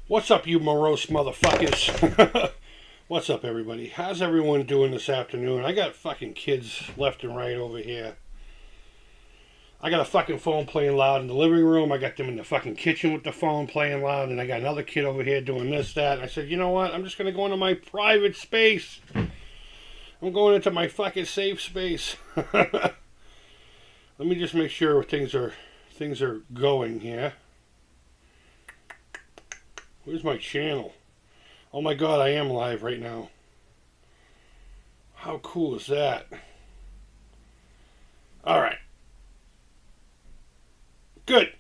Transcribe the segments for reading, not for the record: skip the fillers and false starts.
What's up, you morose motherfuckers? What's up, everybody? How's everyone doing this afternoon? I got fucking kids left and right over here. I got a fucking phone playing loud in the living room. I got them in the fucking kitchen with the phone playing loud. And I got another kid over here doing this, that. And I said, you know what? I'm just going to go into my private space. I'm going into my fucking safe space. Let me just make sure things are going here. Where's my channel? Oh my god, I am live right now. How cool is that? Alright. Good.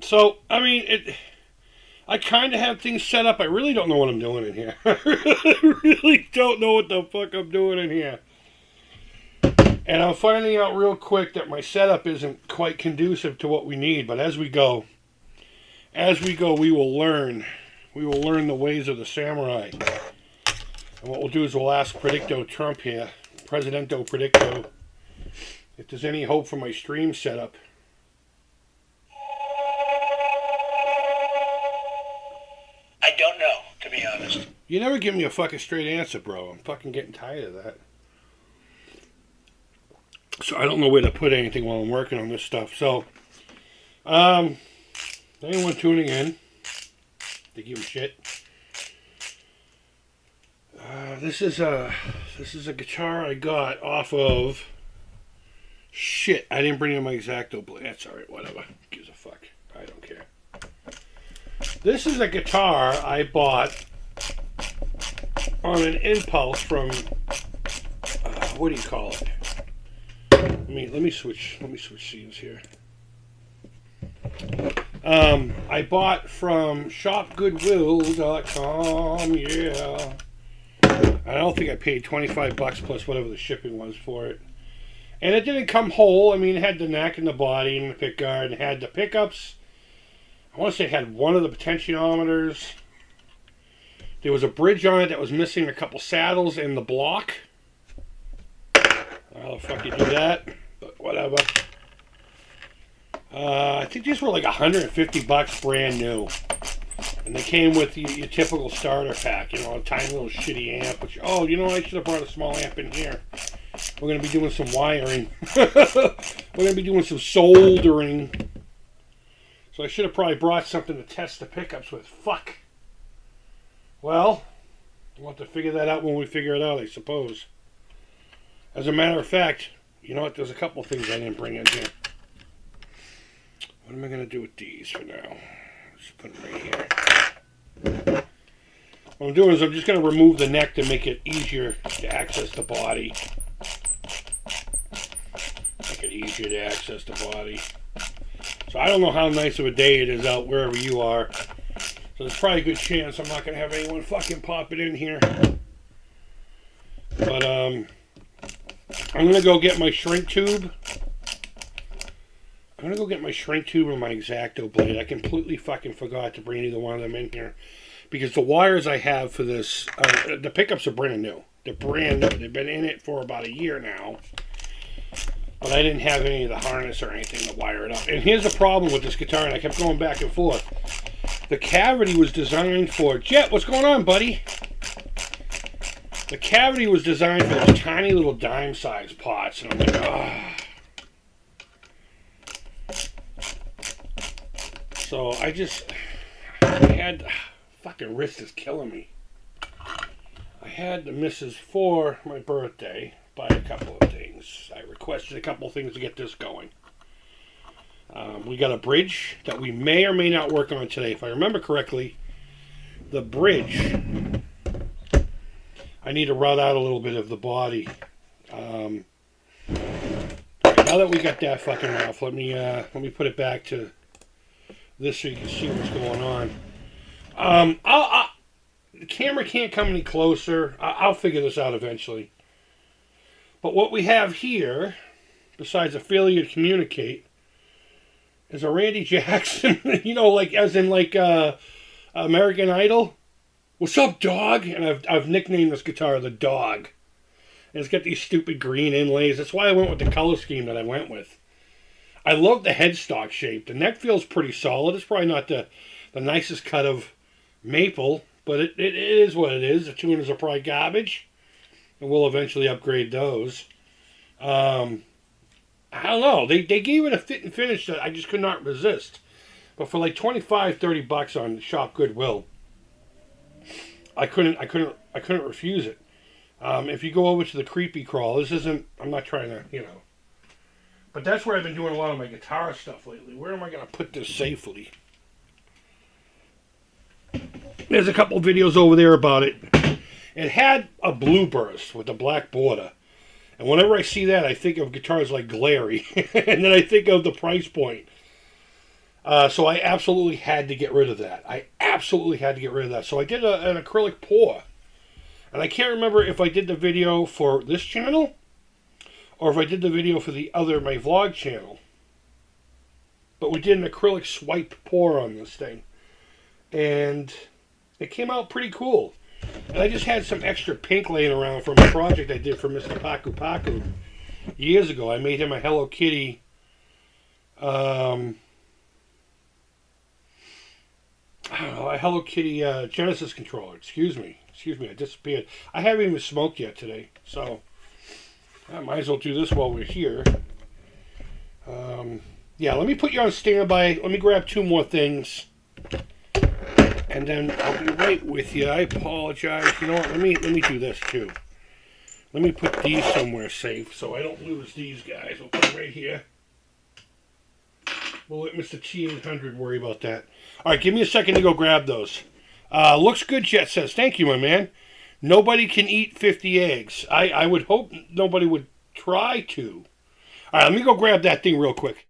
So, I mean, I kind of have things set up. I really don't know what I'm doing in here. I really don't know what the fuck I'm doing in here. And I'm finding out real quick that my setup isn't quite conducive to what we need. But as we go, we will learn. We will learn the ways of the samurai. And what we'll do is we'll ask Predicto Trump here, Presidento Predicto, if there's any hope for my stream setup. I don't know, to be honest. You never give me a fucking straight answer, bro. I'm fucking getting tired of that. So I don't know where to put anything while I'm working on this stuff. So, anyone tuning in, to give a shit. This is a guitar I got off of. Shit, I didn't bring in my X-Acto blade. That's alright, whatever. Who gives a fuck? I don't care. This is a guitar I bought on an impulse from. What do you call it? Let me switch scenes here. I bought from shopgoodwill.com, yeah. I don't think I paid $25 plus whatever the shipping was for it. And it didn't come whole. I mean, it had the neck and the body and the pickguard. It had the pickups. I want to say it had one of the potentiometers. There was a bridge on it that was missing a couple saddles in the block. How the fuck you do that? But whatever. I think these were like $150 brand new. And they came with your typical starter pack, a tiny little shitty amp. Which, I should have brought a small amp in here. We're going to be doing some wiring. We're going to be doing some soldering. So I should have probably brought something to test the pickups with. Fuck. Well, we'll have to figure that out when we figure it out, I suppose. As a matter of fact, you know what? There's a couple things I didn't bring in here. What am I going to do with these for now? Just put them right here. What I'm doing is I'm just going to remove the neck to make it easier to access the body. Make it easier to access the body. So I don't know how nice of a day it is out wherever you are. So there's probably a good chance I'm not going to have anyone fucking pop it in here. But I'm going to go get my shrink tube. I'm going to go get my shrink tube and my X-Acto blade. I completely fucking forgot to bring either one of them in here. Because the wires I have for this, the pickups are brand new. They're brand new. They've been in it for about a year now. But I didn't have any of the harness or anything to wire it up. And here's the problem with this guitar, and I kept going back and forth. The cavity was designed for... Jet, what's going on, buddy? The cavity was designed for those tiny little dime-sized pots. And I'm like, So I had, fucking wrist is killing me. I had the missus for my birthday buy a couple of things. I requested a couple of things to get this going. We got a bridge that we may or may not work on today. If I remember correctly, the bridge, I need to route out a little bit of the body. Now that we got that fucking off, let me put it back to this so you can see what's going on. The camera can't come any closer. I'll figure this out eventually. But what we have here, besides a failure to communicate, is a Randy Jackson, like American Idol. What's up, dog? And I've nicknamed this guitar the Dog. And it's got these stupid green inlays. That's why I went with the color scheme that I went with. I love the headstock shape. The neck feels pretty solid. It's probably not the nicest cut of maple, but it is what it is. The tuners are probably garbage, and we'll eventually upgrade those. I don't know. They gave it a fit and finish that I just could not resist. But for like $25-$30 on Shop Goodwill, I couldn't refuse it. If you go over to the Creepy Crawl, this isn't. I'm not trying to, but that's where I've been doing a lot of my guitar stuff lately. Where am I going to put this safely? There's a couple videos over there about it. It had a blue burst with a black border. And whenever I see that, I think of guitars like Glary. And then I think of the price point. So I absolutely had to get rid of that. So I did an acrylic pour. And I can't remember if I did the video for this channel or if I did the video for my vlog channel. But we did an acrylic swipe pour on this thing. And it came out pretty cool. And I just had some extra pink laying around from a project I did for Mr. Paku Paku years ago. I made him a Hello Kitty a Hello Kitty Genesis controller. Excuse me, I disappeared. I haven't even smoked yet today, so I might as well do this while we're here. Yeah, let me put you on standby. Let me grab two more things, and then I'll be right with you. I apologize. You know what? Let me do this too. Let me put these somewhere safe so I don't lose these guys. We'll put them right here. We'll let Mr. T800 worry about that. All right, give me a second to go grab those. Looks good, Jet says. Thank you, my man. Nobody can eat 50 eggs. I would hope nobody would try to. All right, let me go grab that thing real quick.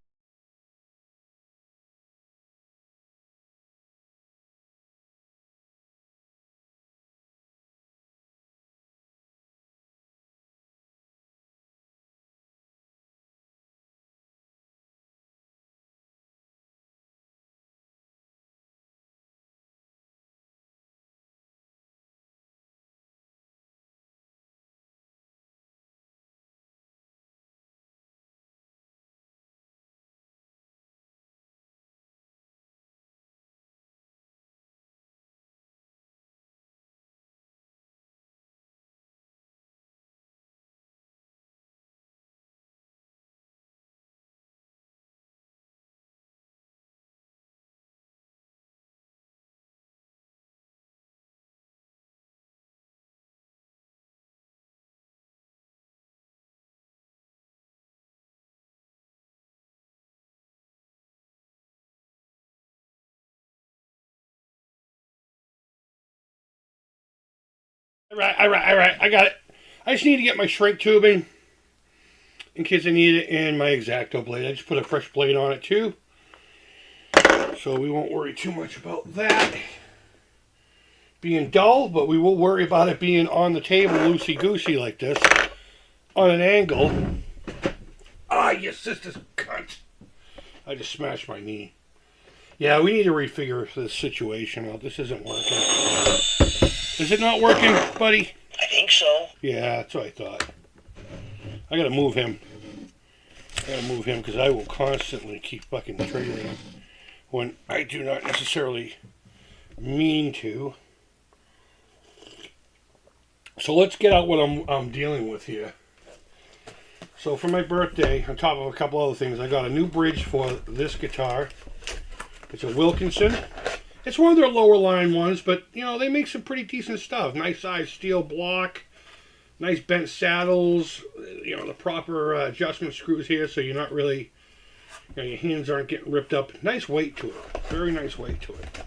All right. I got it. I just need to get my shrink tubing in case I need it and my X-Acto blade. I just put a fresh blade on it too, so we won't worry too much about that being dull, but we will worry about it being on the table loosey-goosey like this on an angle. Ah, you sister's cunt. I just smashed my knee. Yeah, we need to refigure this situation out. This isn't working. Is it not working, buddy? I think so. Yeah, that's what I thought. I gotta move him. Because I will constantly keep fucking triggering him when I do not necessarily mean to. So let's get out what I'm dealing with here. So for my birthday, on top of a couple other things, I got a new bridge for this guitar. It's a Wilkinson. It's one of their lower line ones, but they make some pretty decent stuff. Nice size steel block, nice bent saddles, the proper adjustment screws here, so you're not really, your hands aren't getting ripped up. Nice weight to it, very nice weight to it.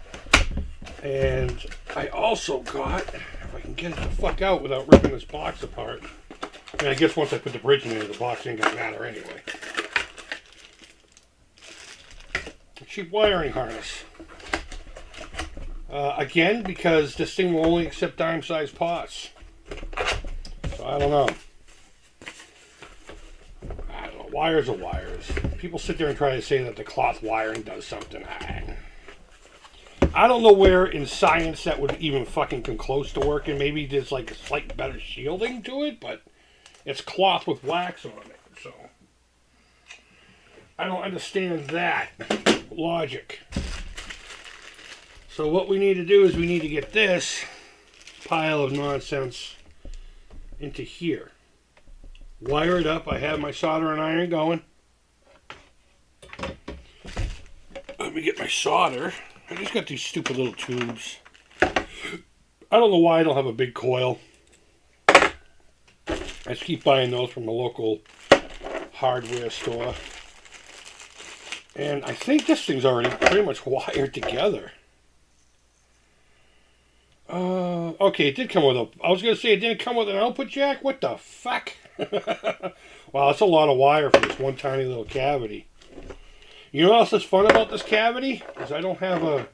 And I also got, if I can get it the fuck out without ripping this box apart, and I guess once I put the bridge in there, the box ain't gonna matter anyway. A cheap wiring harness. Again, because this thing will only accept dime-sized pots. So I don't know. Wires are wires. People sit there and try to say that the cloth wiring does something. I don't know where in science that would even fucking come close to working. Maybe there's like a slight better shielding to it, but it's cloth with wax on it. So I don't understand that logic. So what we need to do is we need to get this pile of nonsense into here. Wire it up. I have my soldering iron going. Let me get my solder. I just got these stupid little tubes. I don't know why I don't have a big coil. I just keep buying those from the local hardware store. And I think this thing's already pretty much wired together. Okay, it did come with a... I was going to say it didn't come with an output jack? What the fuck? Wow, that's a lot of wire for this one tiny little cavity. You know what else is fun about this cavity? Is I don't have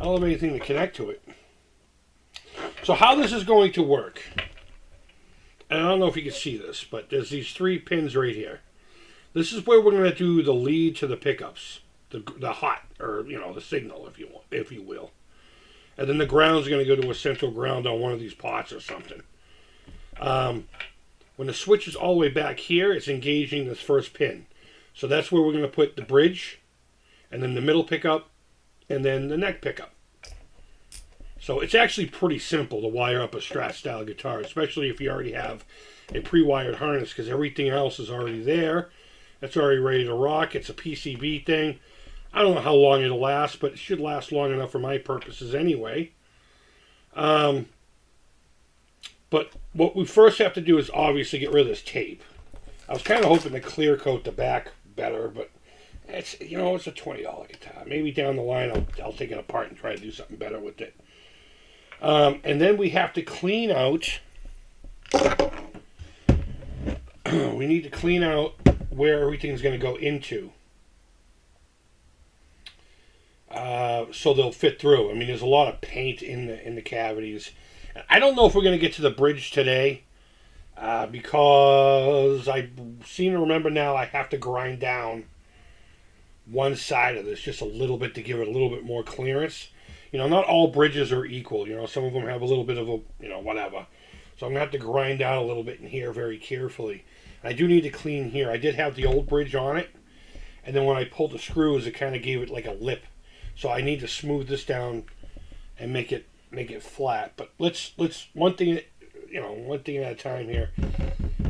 anything to connect to it. So how this is going to work... And I don't know if you can see this, but there's these 3 pins right here. This is where we're going to do the lead to the pickups. The hot, or, the signal, if you will. And then the ground's going to go to a central ground on one of these pots or something. When the switch is all the way back here, it's engaging this first pin. So that's where we're going to put the bridge, and then the middle pickup, and then the neck pickup. So it's actually pretty simple to wire up a Strat-style guitar, especially if you already have a pre-wired harness, because everything else is already there. It's already ready to rock. It's a PCB thing. I don't know how long it'll last, but it should last long enough for my purposes anyway. But what we first have to do is obviously get rid of this tape. I was kind of hoping to clear coat the back better, but it's a $20 guitar. Maybe down the line I'll take it apart and try to do something better with it. And then we have to clean out. We need to clean out where everything's going to go into. So they'll fit through. I mean, there's a lot of paint in the cavities. I don't know if we're going to get to the bridge today, because I seem to remember now I have to grind down one side of this just a little bit to give it a little bit more clearance. Not all bridges are equal. Some of them have a little bit of a, whatever. So I'm going to have to grind down a little bit in here very carefully. I do need to clean here. I did have the old bridge on it, and then when I pulled the screws, it kind of gave it like a lip. So I need to smooth this down and make it flat. But let's one thing at a time here.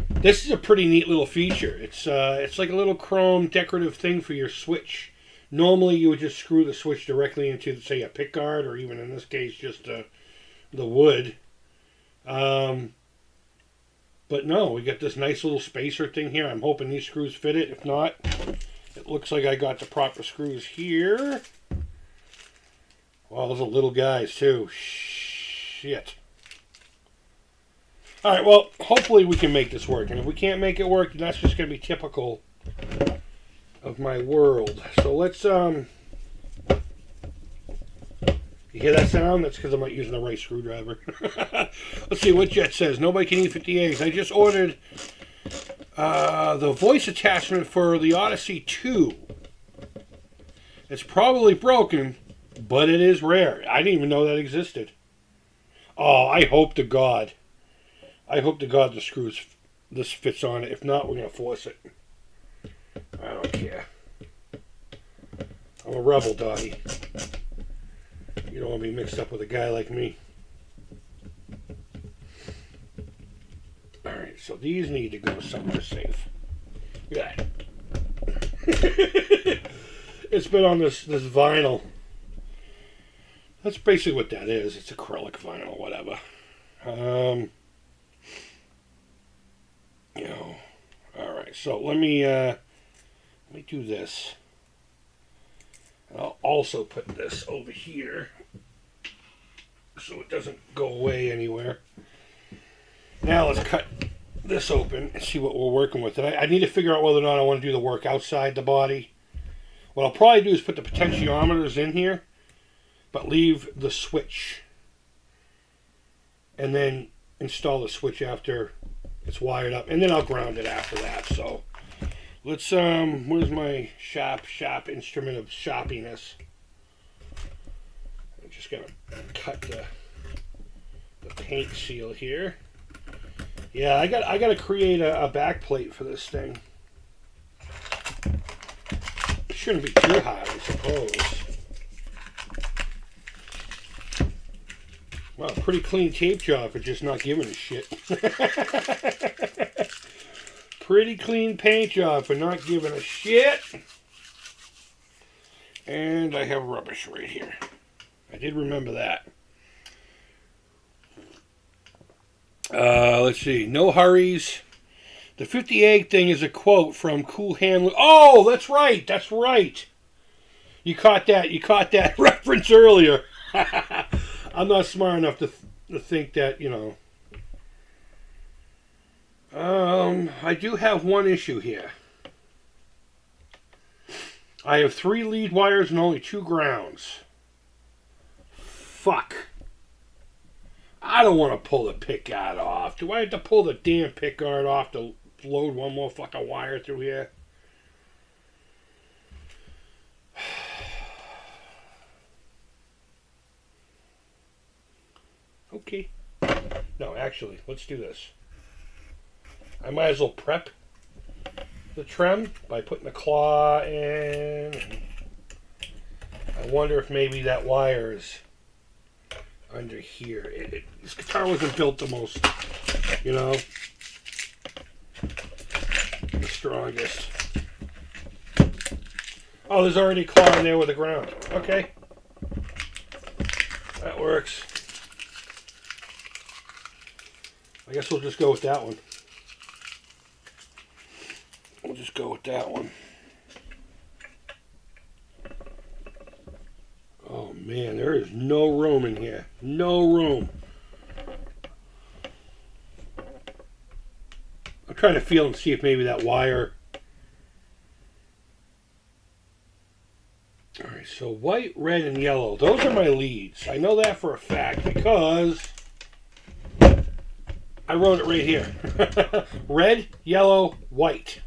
This is a pretty neat little feature. It's like a little chrome decorative thing for your switch. Normally you would just screw the switch directly into, say, a pick guard, or even in this case just the wood. But no, we got this nice little spacer thing here. I'm hoping these screws fit it. If not, it looks like I got the proper screws here. Well, those are little guys too. Shit. Alright, well, hopefully we can make this work. And if we can't make it work, then that's just going to be typical of my world. So let's, you hear that sound? That's because I'm not using the right screwdriver. Let's see what Jet says. Nobody can eat 50 eggs. I just ordered the voice attachment for the Odyssey 2. It's probably broken, but it is rare. I didn't even know that existed. Oh, I hope to God this fits on it. If not, we're going to force it. I don't care. I'm a rebel, Dottie. You don't want to be mixed up with a guy like me. Alright, so these need to go somewhere safe. Look at that. It's been on this vinyl. That's basically what that is. It's acrylic vinyl, whatever. Alright, so let me do this. I'll also put this over here so it doesn't go away anywhere. Now let's cut this open and see what we're working with. And I need to figure out whether or not I want to do the work outside the body. What I'll probably do is put the potentiometers in here, but leave the switch. And then install the switch after it's wired up. And then I'll ground it after that. So let's, where's my sharp instrument of sharpiness? I'm just going to cut the paint seal here. Yeah, I got to create a back plate for this thing. It shouldn't be too hot, I suppose. Well, pretty clean tape job for just not giving a shit. Pretty clean paint job for not giving a shit. And I have rubbish right here. I did remember that. Let's see. No hurries. The 58 thing is a quote from Cool Hand. Oh, that's right. That's right. You caught that. You caught that reference earlier. I'm not smart enough to think that, you know. I do have one issue here. I have 3 lead wires and only 2 grounds. Fuck. I don't want to pull the pickguard off. Do I have to pull the damn pickguard off to load one more fucking wire through here? Okay. No, actually, let's do this. I might as well prep the trim by putting the claw in. I wonder if maybe that wire is under here. This guitar wasn't built the most, you know, the strongest. Oh, there's already a claw in there with the ground. Okay. That works. I guess we'll just go with that one. We'll just go with that one. Oh man, there is no room in here. No room. I'm trying to feel and see if maybe that wire... Alright, so white, red, and yellow. Those are my leads. I know that for a fact because I wrote it right here. Red, yellow, white.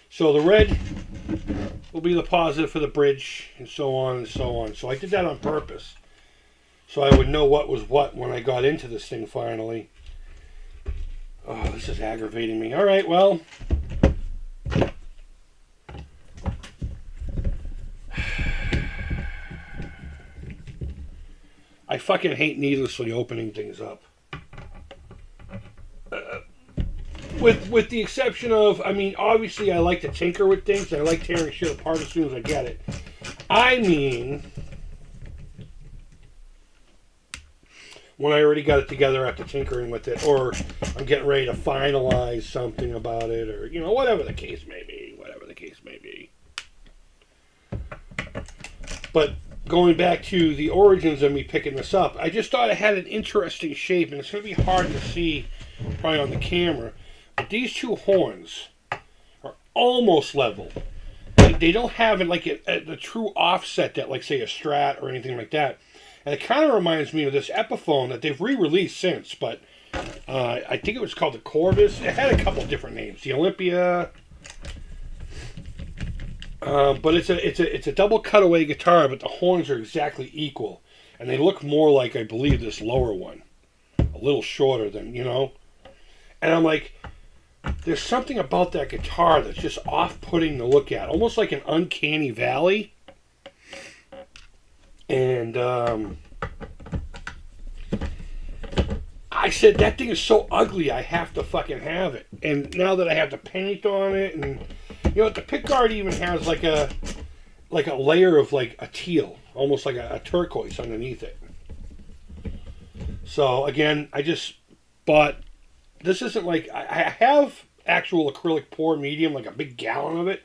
So the red will be the positive for the bridge, and so on and so on. So I did that on purpose, so I would know what was what when I got into this thing finally. Oh, this is aggravating me. All right, well. I fucking hate needlessly opening things up. With the exception of, I mean, obviously I like to tinker with things. I like tearing shit apart as soon as I get it. I mean, when I already got it together after tinkering with it, or I'm getting ready to finalize something about it, or, you know, whatever the case may be. Whatever the case may be. But going back to the origins of me picking this up, I just thought it had an interesting shape, and it's going to be hard to see probably on the camera. But these two horns are almost level. They don't have it like a true offset that, like, say, a Strat or anything like that. And it kind of reminds me of this Epiphone that they've re-released since. But I think it was called the Corvus. It had a couple different names. The Olympia. But it's a double cutaway guitar, but the horns are exactly equal. And they look more like, I believe, this lower one. A little shorter than, you know. And I'm like... There's something about that guitar that's just off-putting to look at. Almost like an uncanny valley. And I said, that thing is so ugly, I have to fucking have it. And now that I have to paint on it, and you know, the pickguard even has like a layer of like a teal, almost like a turquoise underneath it. So again, I just bought... This isn't like... I have actual acrylic pour medium, like a big gallon of it.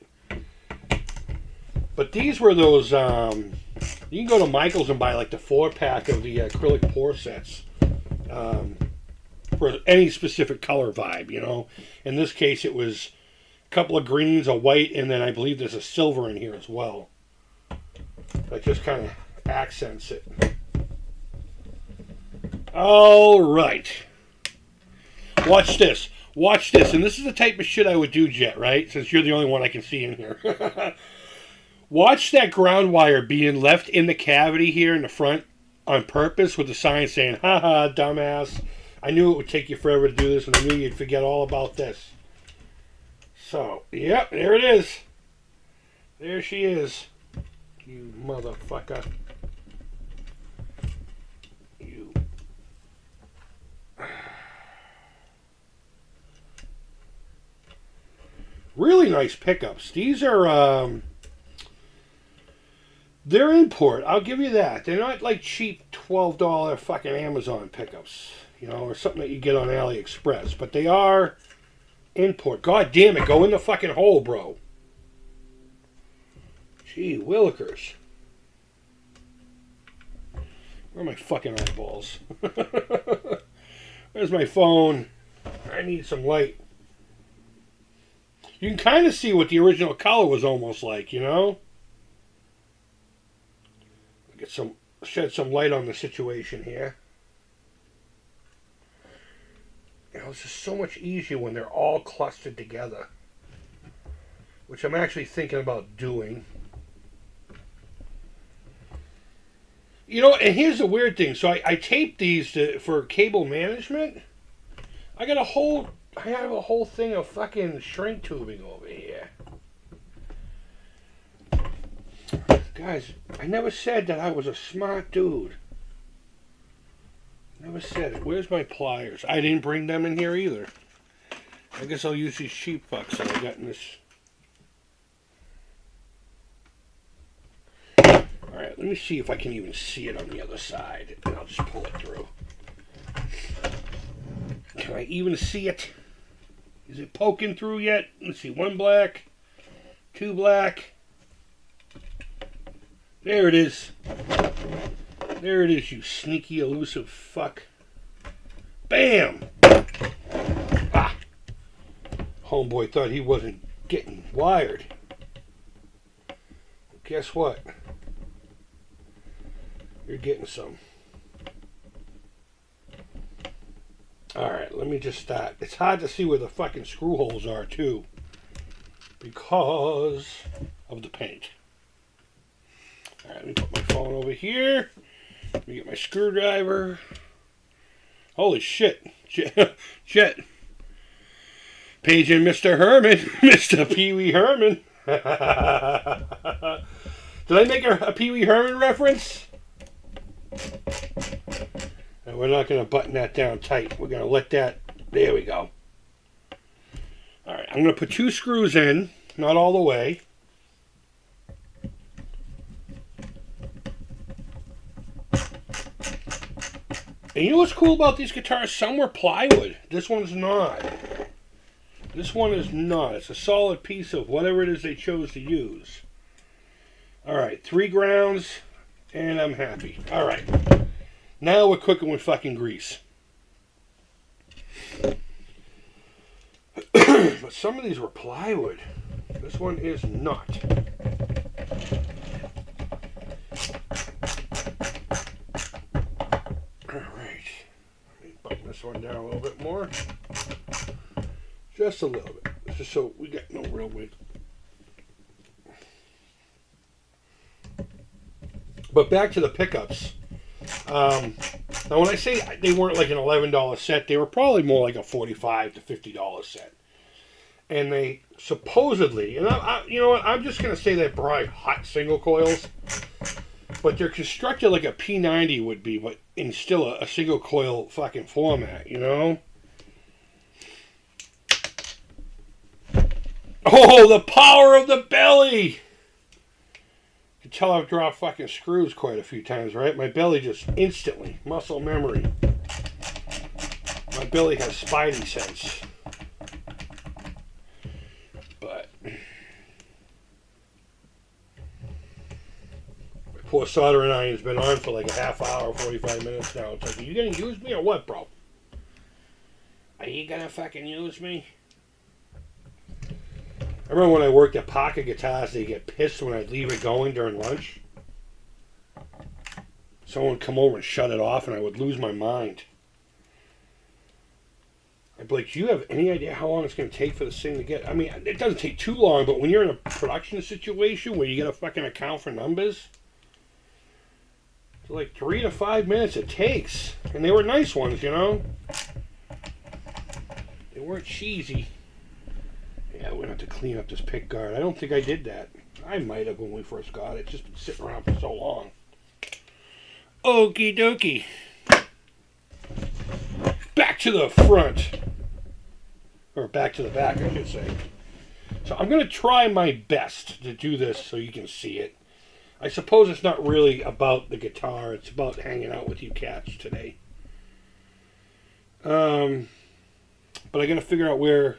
But these were those... you can go to Michael's and buy like the 4-pack of the acrylic pour sets. For any specific color vibe, you know. In this case, it was a couple of greens, a white, and then I believe there's a silver in here as well. That just kind of accents it. All right. Watch this. Watch this. And this is the type of shit I would do, Jet, right? Since you're the only one I can see in here. Watch that ground wire being left in the cavity here in the front on purpose with the sign saying, haha, dumbass. I knew it would take you forever to do this, and I knew you'd forget all about this. So, yep, there it is. There she is. You motherfucker. Really nice pickups. These are, they're import. I'll give you that. They're not like cheap $12 fucking Amazon pickups, you know, or something that you get on AliExpress. But they are import. God damn it, go in the fucking hole, bro. Gee willikers. Where are my fucking eyeballs? Where's my phone? I need some light. You can kind of see what the original color was almost like, you know? Shed some light on the situation here. You know, it's just so much easier when they're all clustered together, which I'm actually thinking about doing. You know, and here's the weird thing. So I taped these for cable management. I have a whole thing of fucking shrink tubing over here. Guys, I never said that I was a smart dude. Never said it. Where's my pliers? I didn't bring them in here either. I guess I'll use these cheap fucks that I got in this. Alright, let me see if I can even see it on the other side. And I'll just pull it through. Can I even see it? Is it poking through yet? Let's see. 1 black. 2 black. There it is. There it is, you sneaky, elusive fuck. Bam! Ah! Homeboy thought he wasn't getting wired. Well, guess what? You're getting some. Alright, let me just start. It's hard to see where the fucking screw holes are, too, because of the paint. Alright, let me put my phone over here. Let me get my screwdriver. Holy shit. Shit. Paging Mr. Herman. Mr. Pee Wee Herman. Did I make a Pee Wee Herman reference? And we're not going to button that down tight. We're going to let that... There we go. Alright, I'm going to put 2 screws in. Not all the way. And you know what's cool about these guitars? Some were plywood. This one's not. This one is not. It's a solid piece of whatever it is they chose to use. Alright, 3 grounds, and I'm happy. Alright. Now we're cooking with fucking grease. But some of these were plywood. This one is not. This one down a little bit more. Just a little bit. Just so we get no real weight. But back to the pickups. Now when I say they weren't like an $11 set, they were probably more like a $45 to $50 set. And they supposedly, and you know what, I'm just going to say they're probably hot single coils. But they're constructed like a P90 would be, but in still a single coil fucking format, you know? Oh, the power of the belly! You can tell I've dropped fucking screws quite a few times, right? My belly just instantly, muscle memory. My belly has spidey sense. But... poor soldering iron's been on for like a half hour, 45 minutes now. It's like, are you gonna use me or what, bro? Are you gonna fucking use me? I remember when I worked at Pocket Guitars, they'd get pissed when I'd leave it going during lunch. Someone would come over and shut it off, and I would lose my mind. I'd be like, do you have any idea how long it's going to take for this thing to get... I mean, it doesn't take too long, but when you're in a production situation where you got to fucking account for numbers... like 3 to 5 minutes it takes. And they were nice ones, you know? They weren't cheesy. Yeah, we're going to have to clean up this pick guard. I don't think I did that. I might have when we first got it. It's just been sitting around for so long. Okie dokie. Back to the front. Or back to the back, I should say. So I'm going to try my best to do this so you can see it. I suppose it's not really about the guitar. It's about hanging out with you cats today. But I got to figure out where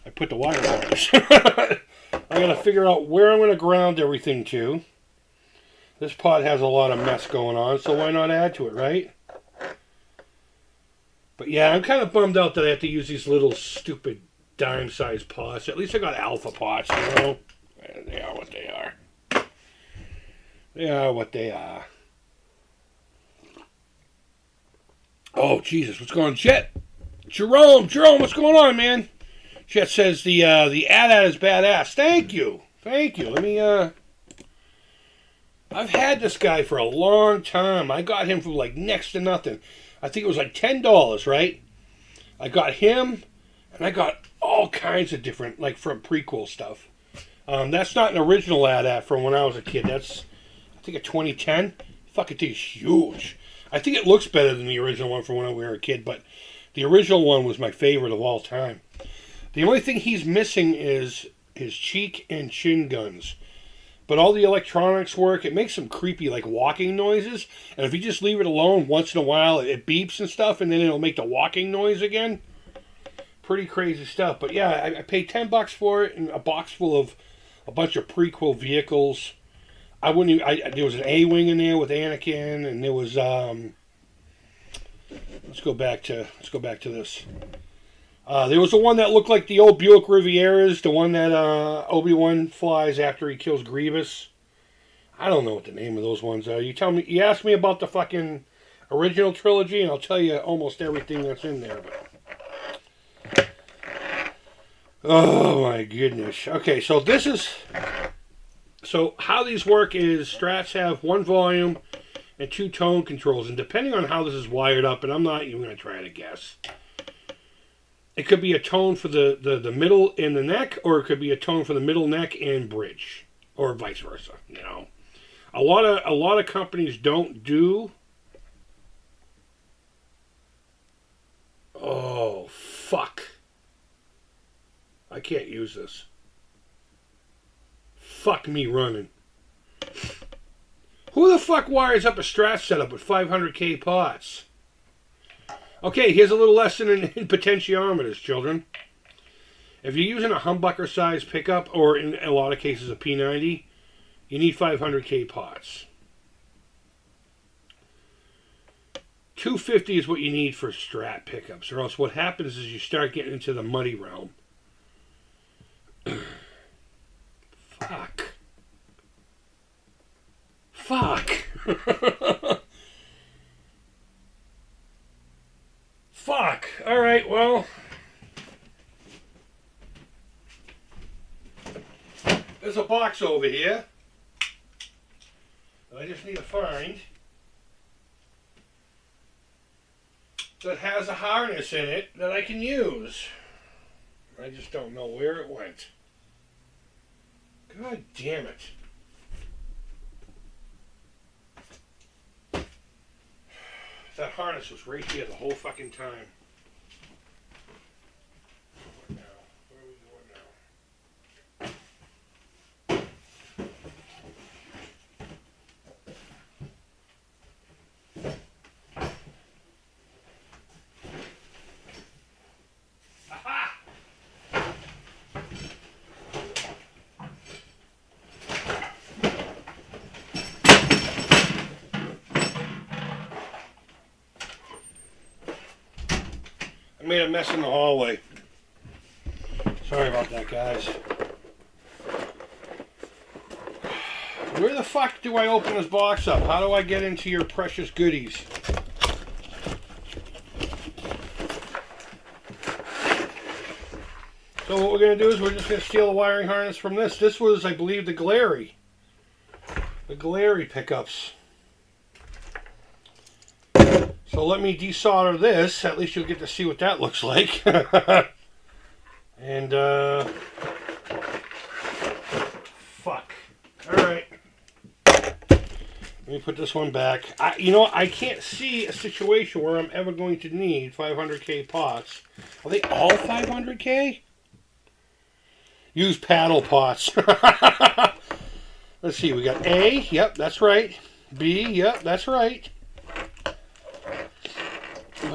I put the wire wires. I got to figure out where I'm going to ground everything to. This pod has a lot of mess going on, so why not add to it, right? But yeah, I'm kind of bummed out that I have to use these little stupid dime-sized pots. At least I got alpha pots, you know? They are what they are. They are what they are. Oh, Jesus, what's going on? Chet! Jerome, what's going on, man? Chet says the AT-AT is badass. Thank you. Let me, I've had this guy for a long time. I got him for like next to nothing. I think it was like $10, right? I got him, and I got all kinds of different, like from prequel stuff. That's not an original AT-AT from when I was a kid. That's, I think, a 2010. Fucking thing's huge. I think it looks better than the original one from when I was a kid, but the original one was my favorite of all time. The only thing he's missing is his cheek and chin guns. But all the electronics work. It makes some creepy, like, walking noises. And if you just leave it alone, once in a while, it beeps and stuff, and then it'll make the walking noise again. Pretty crazy stuff. But yeah, I paid $10 for it, and a box full of a bunch of prequel vehicles. There was an A-Wing in there with Anakin, and there was, let's go back to this. There was the one that looked like the old Buick Rivieras, the one that Obi-Wan flies after he kills Grievous. I don't know what the name of those ones are. You ask me about the fucking original trilogy, and I'll tell you almost everything that's in there. But oh my goodness. Okay, so how these work is Strats have one volume and two tone controls, and depending on how this is wired up, and I'm not even going to try to guess. It could be a tone for the middle and the neck, or it could be a tone for the middle neck and bridge, or vice versa. You know, a lot of companies don't do. Oh fuck! I can't use this. Fuck me running. Who the fuck wires up a Strat setup with 500K pots? Okay, here's a little lesson in potentiometers, children. If you're using a humbucker-sized pickup, or in a lot of cases a P90, you need 500K pots. 250 is what you need for Strat pickups, or else what happens is you start getting into the muddy realm. Fuck. Fuck. Alright, well. There's a box over here that I just need to find that has a harness in it that I can use. I just don't know where it went. God damn it. That harness was right here the whole fucking time. Where are we going now? Aha! I made a mess in the hallway. Sorry about that, guys. Where the fuck do I open this box up? How do I get into your precious goodies? So what we're going to do is we're just going to steal the wiring harness from this. This was, I believe, the Glary pickups. So let me desolder this. At least you'll get to see what that looks like. And, fuck. Alright. Let me put this one back. I can't see a situation where I'm ever going to need 500K pots. Are they all 500K? Use paddle pots. Let's see, we got A, yep, that's right. B, yep, that's right. But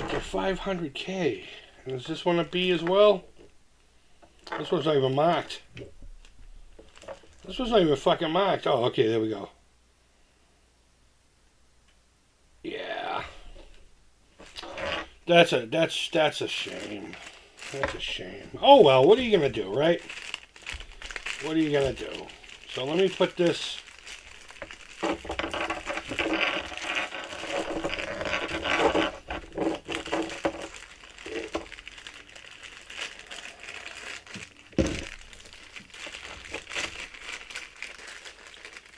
they're 500K. Is this one a B as well? This one's not even marked. This one's not even fucking marked. Oh, okay, there we go. Yeah. That's a shame. That's a shame. Oh well, what are you gonna do, right? What are you gonna do? So let me put this.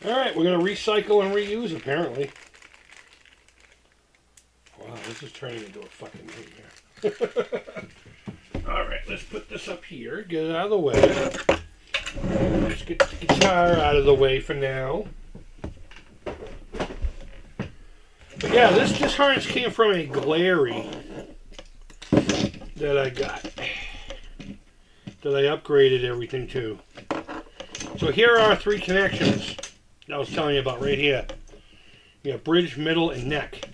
Alright, we're gonna recycle and reuse apparently. Wow, this is turning into a fucking nightmare. Alright, let's put this up here, get it out of the way. Let's get the guitar out of the way for now. But yeah, this harness came from a Glary that I got. That I upgraded everything to. So here are 3 connections that I was telling you about right here. You have bridge, middle, and neck.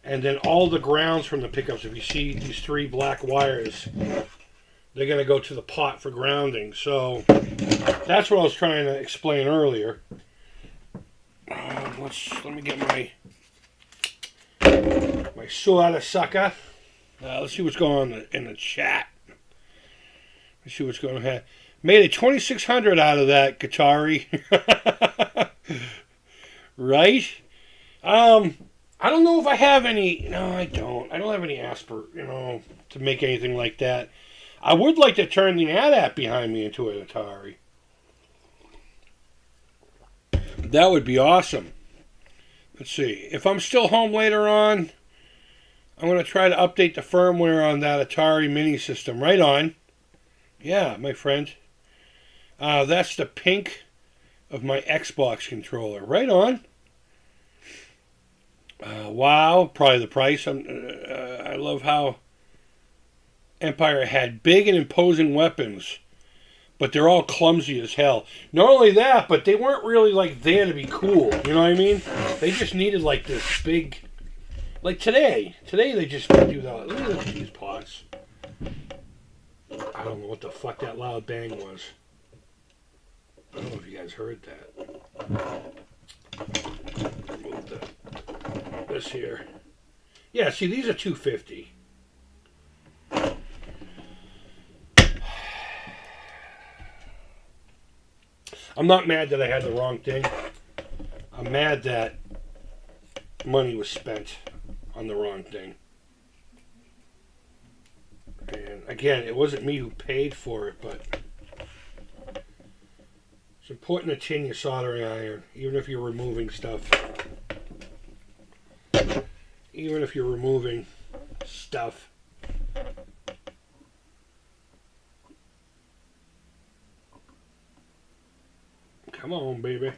And then all the grounds from the pickups, if you see these 3 black wires, they're going to go to the pot for grounding. So that's what I was trying to explain earlier. Let me get my soda sucker. Let's see what's going on in the chat. Let's see what's going on. Made a 2600 out of that, Atari. Right? I don't know if I have any. No, I don't. I don't have any Asper, to make anything like that. I would like to turn the AT-AT behind me into an Atari. That would be awesome. Let's see. If I'm still home later on, I'm going to try to update the firmware on that Atari mini system. Right on. Yeah, my friend. That's the pink of my Xbox controller. Right on. Wow, probably the price. I love how Empire had big and imposing weapons, but they're all clumsy as hell. Not only that, but they weren't really like there to be cool. You know what I mean? They just needed like this big, like today. Today they just do that. Look at these pots. I don't know what the fuck that loud bang was. I don't know if you guys heard that. Remove this here. Yeah, see, these are 250. I'm not mad that I had the wrong thing. I'm mad that money was spent on the wrong thing. And again, it wasn't me who paid for it, but it's important to tin your soldering iron, even if you're removing stuff. Even if you're removing stuff. Come on, baby.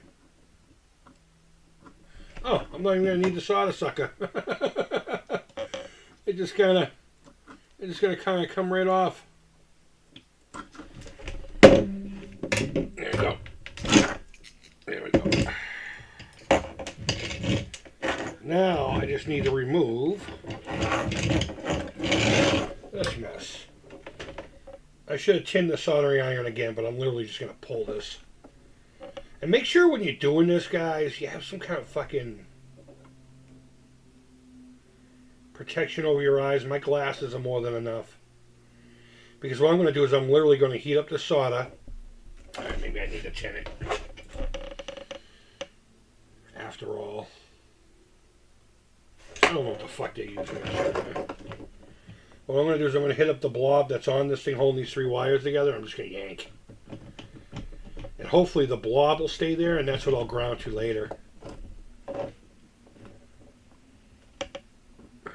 Oh, I'm not even going to need the solder sucker. It's just going to kind of come right off. There we go. There we go. Now I just need to remove this mess. I should have tinned the soldering iron again, but I'm literally just going to pull this. And make sure when you're doing this, guys, you have some kind of fucking protection over your eyes. My glasses are more than enough. Because what I'm going to do is I'm literally going to heat up the solder. Alright, maybe I need to tin it. After all. I don't know what the fuck they use that shit, man. What I'm going to do is I'm going to hit up the blob that's on this thing holding these 3 wires together. I'm just going to yank. And hopefully the blob will stay there, and that's what I'll ground to later.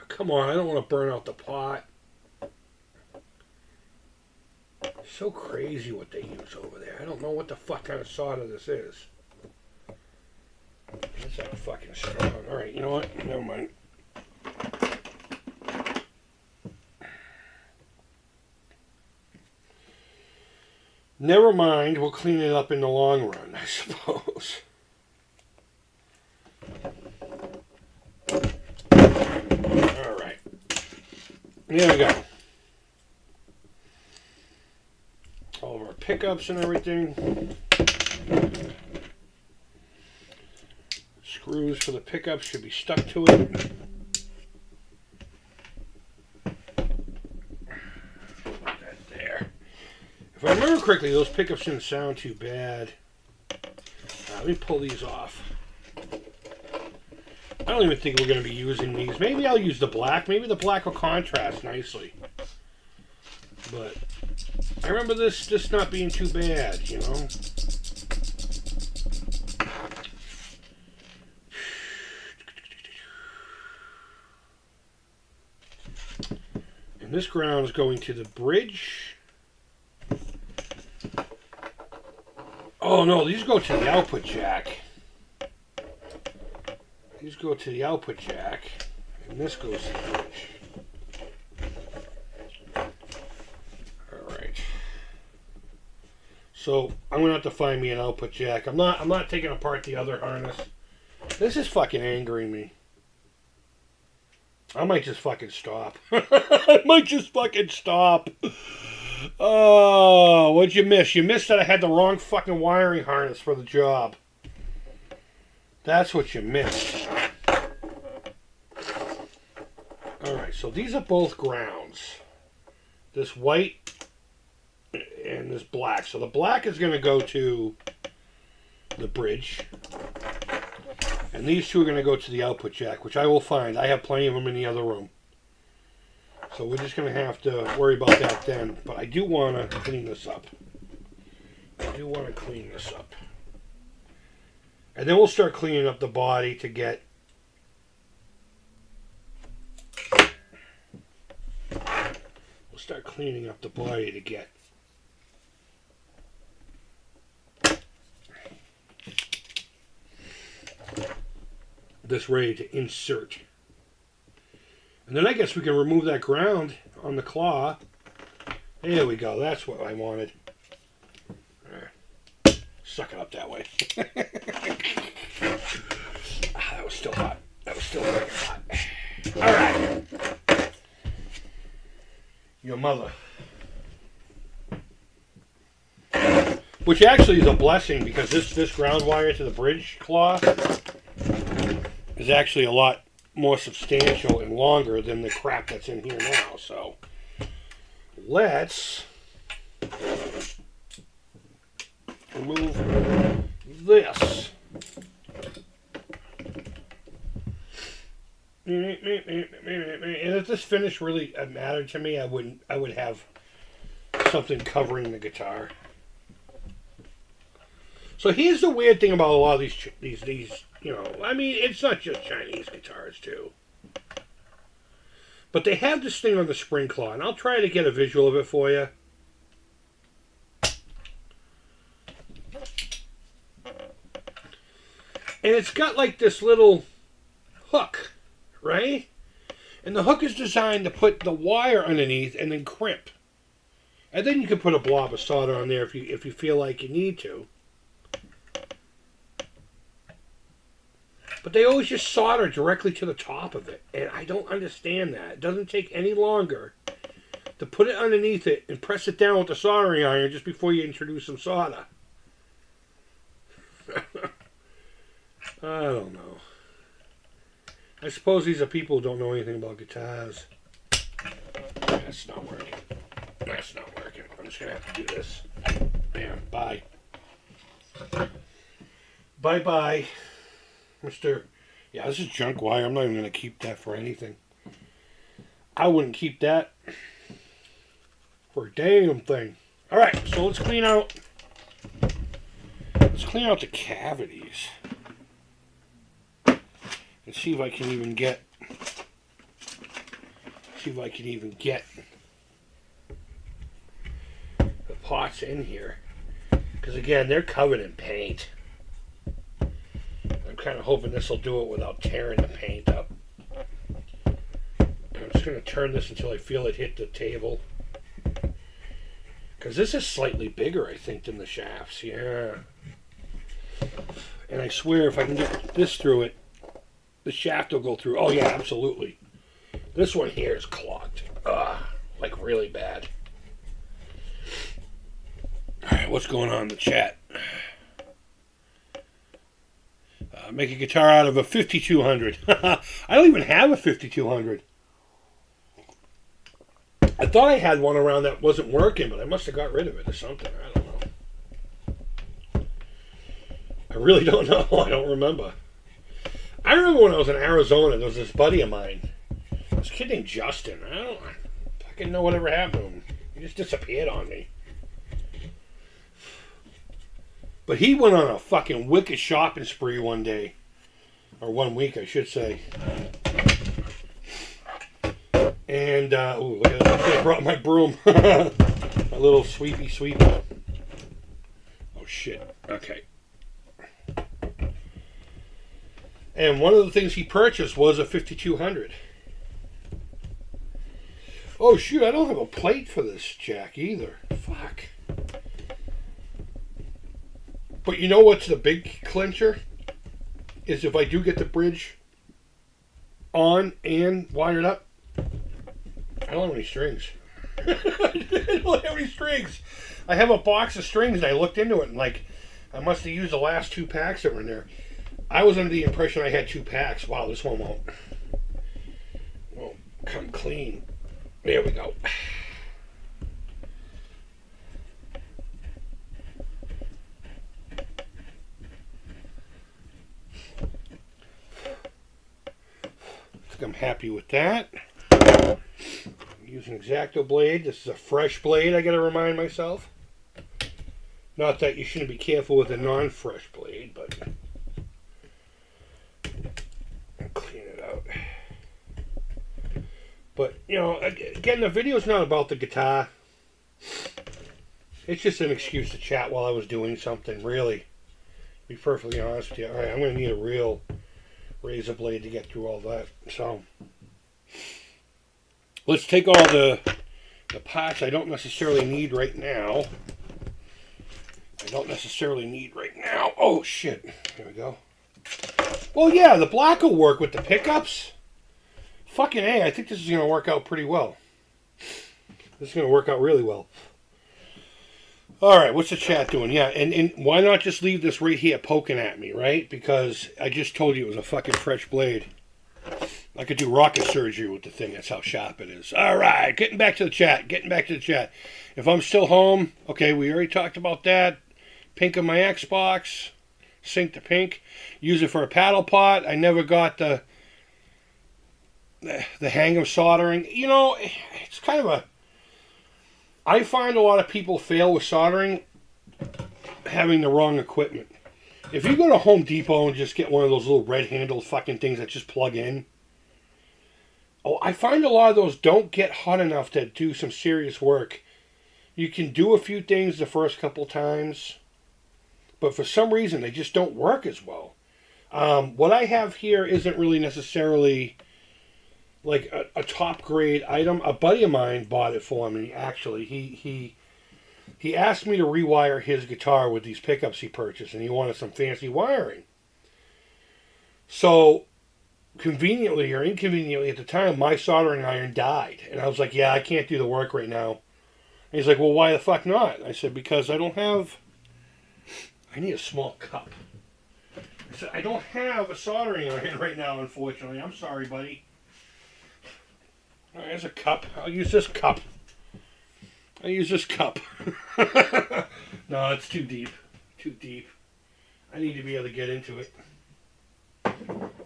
Come on, I don't want to burn out the pot. So crazy what they use over there. I don't know what the fuck kind of solder this is. It's not fucking strong. Alright, you know what? Never mind. Never mind, we'll clean it up in the long run, I suppose. Alright. There we go. All of our pickups and everything. Screws for the pickups should be stuck to it. That there. If I remember correctly, those pickups didn't sound too bad. Let me pull these off. I don't even think we're going to be using these. Maybe I'll use the black. Maybe the black will contrast nicely. But I remember this just not being too bad, you know. And this ground is going to the bridge. Oh no, these go to the output jack. These go to the output jack, and this goes to the bridge. Alright. So I'm gonna have to find me an output jack. I'm not taking apart the other harness. This is fucking angering me. I might just fucking stop. I might just fucking stop. Oh, what'd you miss? You missed that I had the wrong fucking wiring harness for the job. That's what you missed. Alright, so these are both grounds. This white and this black. So the black is going to go to the bridge. And these two are going to go to the output jack, which I will find. I have plenty of them in the other room. So we're just going to have to worry about that then. But I do want to clean this up. And then we'll start cleaning up the body to get this ready to insert. And then I guess we can remove that ground on the claw. There we go. That's what I wanted. Suck it up that way. That was still hot. That was still very hot. Alright. Your mother. Which actually is a blessing because this ground wire to the bridge claw is actually a lot more substantial and longer than the crap that's in here now. So let's remove this. And if this finish really mattered to me, I would have something covering the guitar. So here's the weird thing about a lot of these, you know, I mean, it's not just Chinese guitars too. But they have this thing on the spring claw, and I'll try to get a visual of it for you. And it's got like this little hook, right? And the hook is designed to put the wire underneath and then crimp. And then you can put a blob of solder on there if you feel like you need to. But they always just solder directly to the top of it. And I don't understand that. It doesn't take any longer to put it underneath it and press it down with the soldering iron just before you introduce some solder. I don't know. I suppose these are people who don't know anything about guitars. That's not working. That's not working. I'm just going to have to do this. Bam. Bye. Bye-bye. Mr. Yeah, this is junk wire. I'm not even going to keep that for anything. I wouldn't keep that for a damn thing. Alright, so let's clean out the cavities. And see if I can even get the pots in here. Because again, they're covered in paint. I'm kind of hoping this will do it without tearing the paint up. I'm just going to turn this until I feel it hit the table. Because this is slightly bigger, I think, than the shafts. Yeah. And I swear if I can get this through it, the shaft will go through. Oh, yeah, absolutely. This one here is clogged. Like really bad. All right, what's going on in the chat? Make a guitar out of a 5200. I don't even have a 5200. I thought I had one around that wasn't working, but I must have got rid of it or something. I don't know. I really don't know. I don't remember. I remember when I was in Arizona, there was this buddy of mine. This kid named Justin. I don't fucking know whatever happened to him. He just disappeared on me. But he went on a fucking wicked shopping spree one day. Or 1 week, I should say. And, look at that. I brought my broom. My little sweepy sweep. Oh, shit. Okay. And one of the things he purchased was a 5200. Oh, shoot, I don't have a plate for this jack either. Fuck. But you know what's the big clincher? Is if I do get the bridge on and wired up, I don't have any strings. I don't have any strings. I have a box of strings and I looked into it and I must have used the last 2 packs that were in there. I was under the impression I had 2 packs. Wow, this one won't come clean. There we go. I'm happy with that. I'm using X-Acto blade. This is a fresh blade, I gotta remind myself. Not that you shouldn't be careful with a non-fresh blade, but I'll clean it out. But, you know, again, the video's not about the guitar. It's just an excuse to chat while I was doing something, really. To be perfectly honest with you. Alright, I'm gonna need a real razor blade to get through all that. So let's take all the parts I don't necessarily need right now. Oh shit. There we go. Well, yeah, the black will work with the pickups. Fucking A, I think this is going to work out pretty well. This is going to work out really well. Alright, what's the chat doing? Yeah, and why not just leave this right here poking at me, right? Because I just told you it was a fucking fresh blade. I could do rocket surgery with the thing. That's how sharp it is. Alright, getting back to the chat. If I'm still home, okay, we already talked about that. Pink on my Xbox. Sync to pink. Use it for a paddle pot. I never got the hang of soldering. You know, it's kind of a... I find a lot of people fail with soldering having the wrong equipment. If you go to Home Depot and just get one of those little red-handled fucking things that just plug in, I find a lot of those don't get hot enough to do some serious work. You can do a few things the first couple times, but for some reason they just don't work as well. What I have here isn't really necessarily like a top grade item. A buddy of mine bought it for me, actually. He asked me to rewire his guitar with these pickups he purchased, and he wanted some fancy wiring. So, conveniently or inconveniently at the time, my soldering iron died. And I was like, yeah, I can't do the work right now. And he's like, well, why the fuck not? I said, because I need a small cup. I said, I don't have a soldering iron right now, unfortunately. I'm sorry, buddy. There's a cup. I'll use this cup. No, it's too deep. I need to be able to get into it.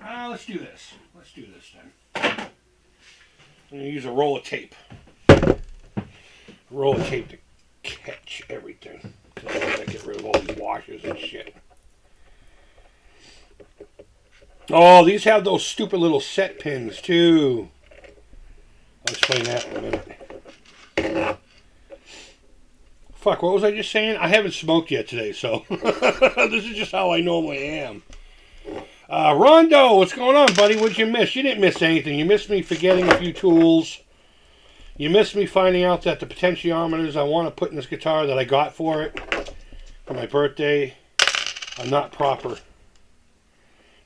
Let's do this. Then. I'm going to use a roll of tape. To catch everything. So I gotta get rid of all these washers and shit. Oh, these have those stupid little set pins, too. I'll explain that in a minute. Fuck, what was I just saying? I haven't smoked yet today, so this is just how I normally am. Rondo, what's going on, buddy? What'd you miss? You didn't miss anything. You missed me forgetting a few tools. You missed me finding out that the potentiometers I want to put in this guitar that I got for it for my birthday are not proper.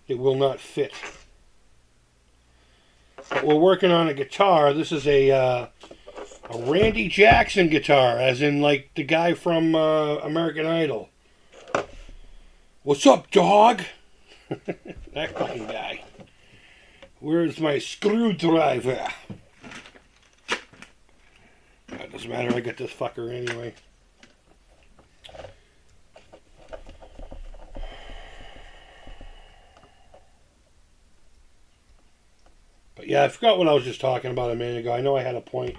It will not fit. But we're working on a guitar. This is a Randy Jackson guitar, as in like the guy from American Idol. What's up, dog? That fucking guy. Where's my screwdriver? It doesn't matter, I got this fucker anyway. But yeah, I forgot what I was just talking about a minute ago. I know I had a point.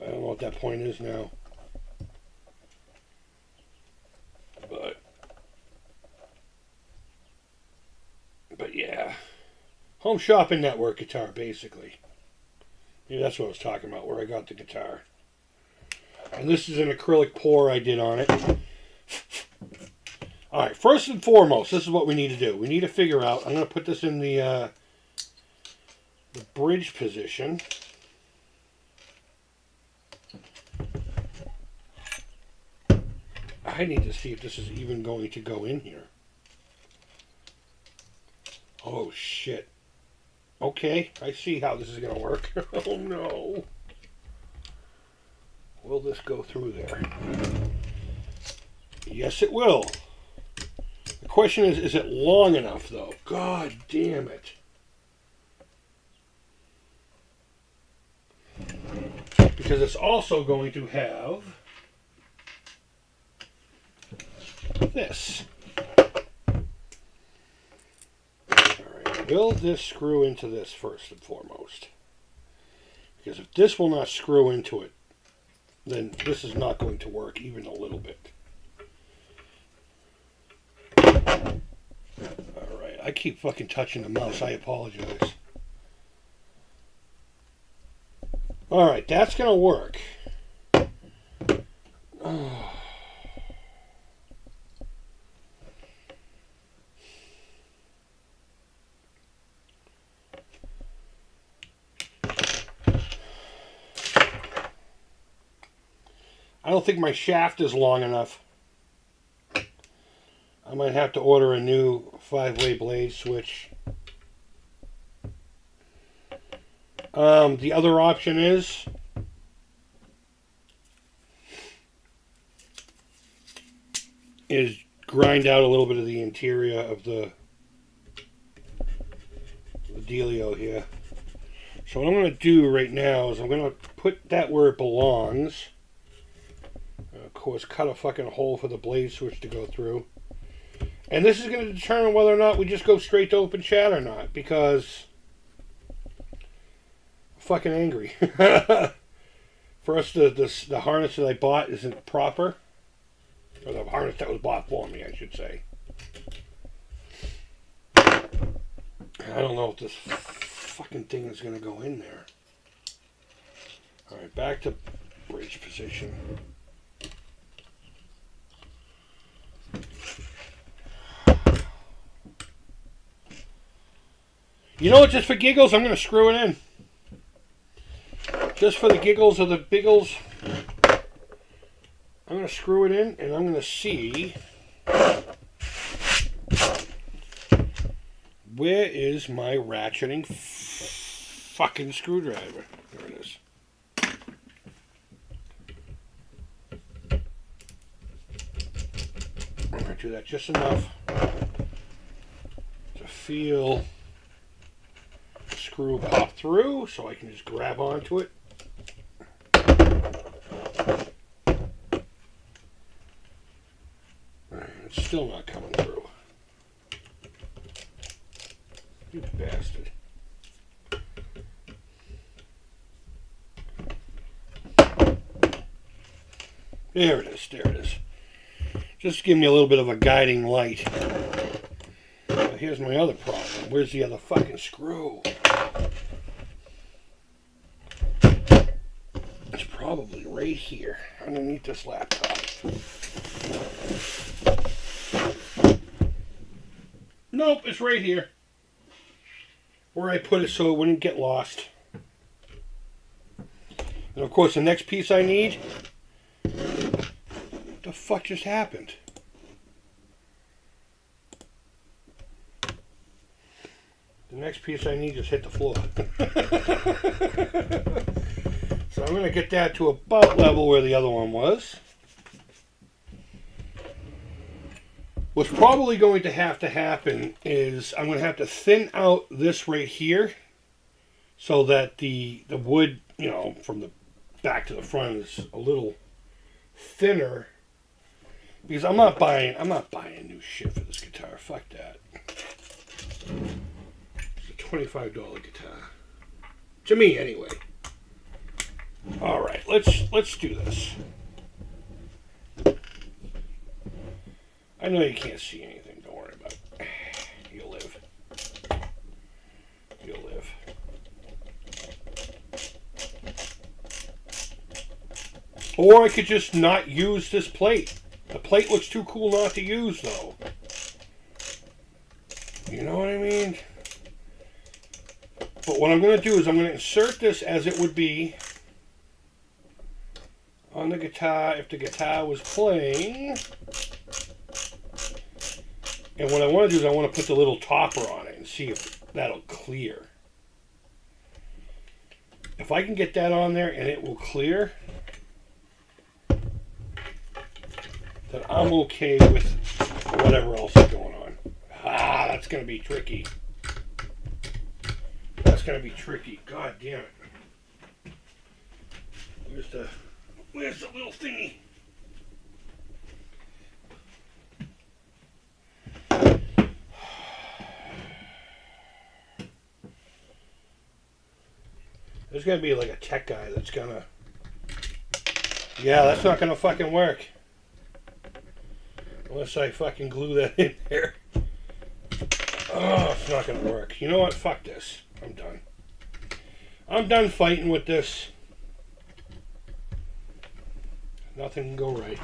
I don't know what that point is now. But yeah. Home shopping network guitar, basically. Maybe that's what I was talking about, where I got the guitar. And this is an acrylic pour I did on it. Alright, first and foremost, this is what we need to do. We need to figure out, I'm going to put this in the bridge position. I need to see if this is even going to go in here. Oh shit. Okay, I see how this is going to work. Oh no. Will this go through there? Yes, it will. The question is it long enough though? God damn it. Because it's also going to have this. Alright, will this screw into this first and foremost? Because if this will not screw into it, then this is not going to work even a little bit. Alright, I keep fucking touching the mouse, I apologize. Alright, that's going to work. Oh. I don't think my shaft is long enough. I might have to order a new 5-way blade switch. The other option is grind out a little bit of the interior of the dealio here. So what I'm going to do right now is I'm going to put that where it belongs. Of course, cut a fucking hole for the blade switch to go through. And this is going to determine whether or not we just go straight to open chat or not, because I'm fucking angry. First, the harness that I bought isn't proper. Or the harness that was bought for me, I should say. I don't know if this fucking thing is going to go in there. Alright, back to bridge position. You know what, just for giggles, I'm going to screw it in. Just for the giggles of the biggles, I'm going to screw it in and I'm going to see where is my ratcheting fucking screwdriver. There it is. I'm going to do that just enough to feel the screw pop through so I can just grab onto it. It's still not coming through. You bastard. There it is, there it is. Just give me a little bit of a guiding light. But here's my other problem. Where's the other fucking screw? It's probably right here, underneath this laptop. Nope, it's right here. Where I put it so it wouldn't get lost. And of course, the next piece I need. What the fuck just happened? The next piece I need just hit the floor. So I'm going to get that to about level where the other one was. What's probably going to happen is I'm going to have to thin out this right here so that the wood, you know, from the back to the front is a little thinner. Because I'm not buying new shit for this guitar. Fuck that. $25 guitar. To me, anyway. All right, let's do this. I know you can't see anything. Don't worry about it. You'll live. You'll live. Or I could just not use this plate. The plate looks too cool not to use, though. You know what I mean? But what I'm going to do is I'm going to insert this as it would be on the guitar if the guitar was playing. And what I want to do is I want to put the little topper on it and see if that'll clear. If I can get that on there and it will clear, then I'm okay with whatever else is going on. Ah, that's going to be tricky. That's going to be tricky. God damn it. Where's the little thingy? There's going to be like a tech guy that's going to... Yeah, that's not going to fucking work. Unless I fucking glue that in there. Oh, it's not going to work. You know what? Fuck this. I'm done. I'm done fighting with this. Nothing can go right.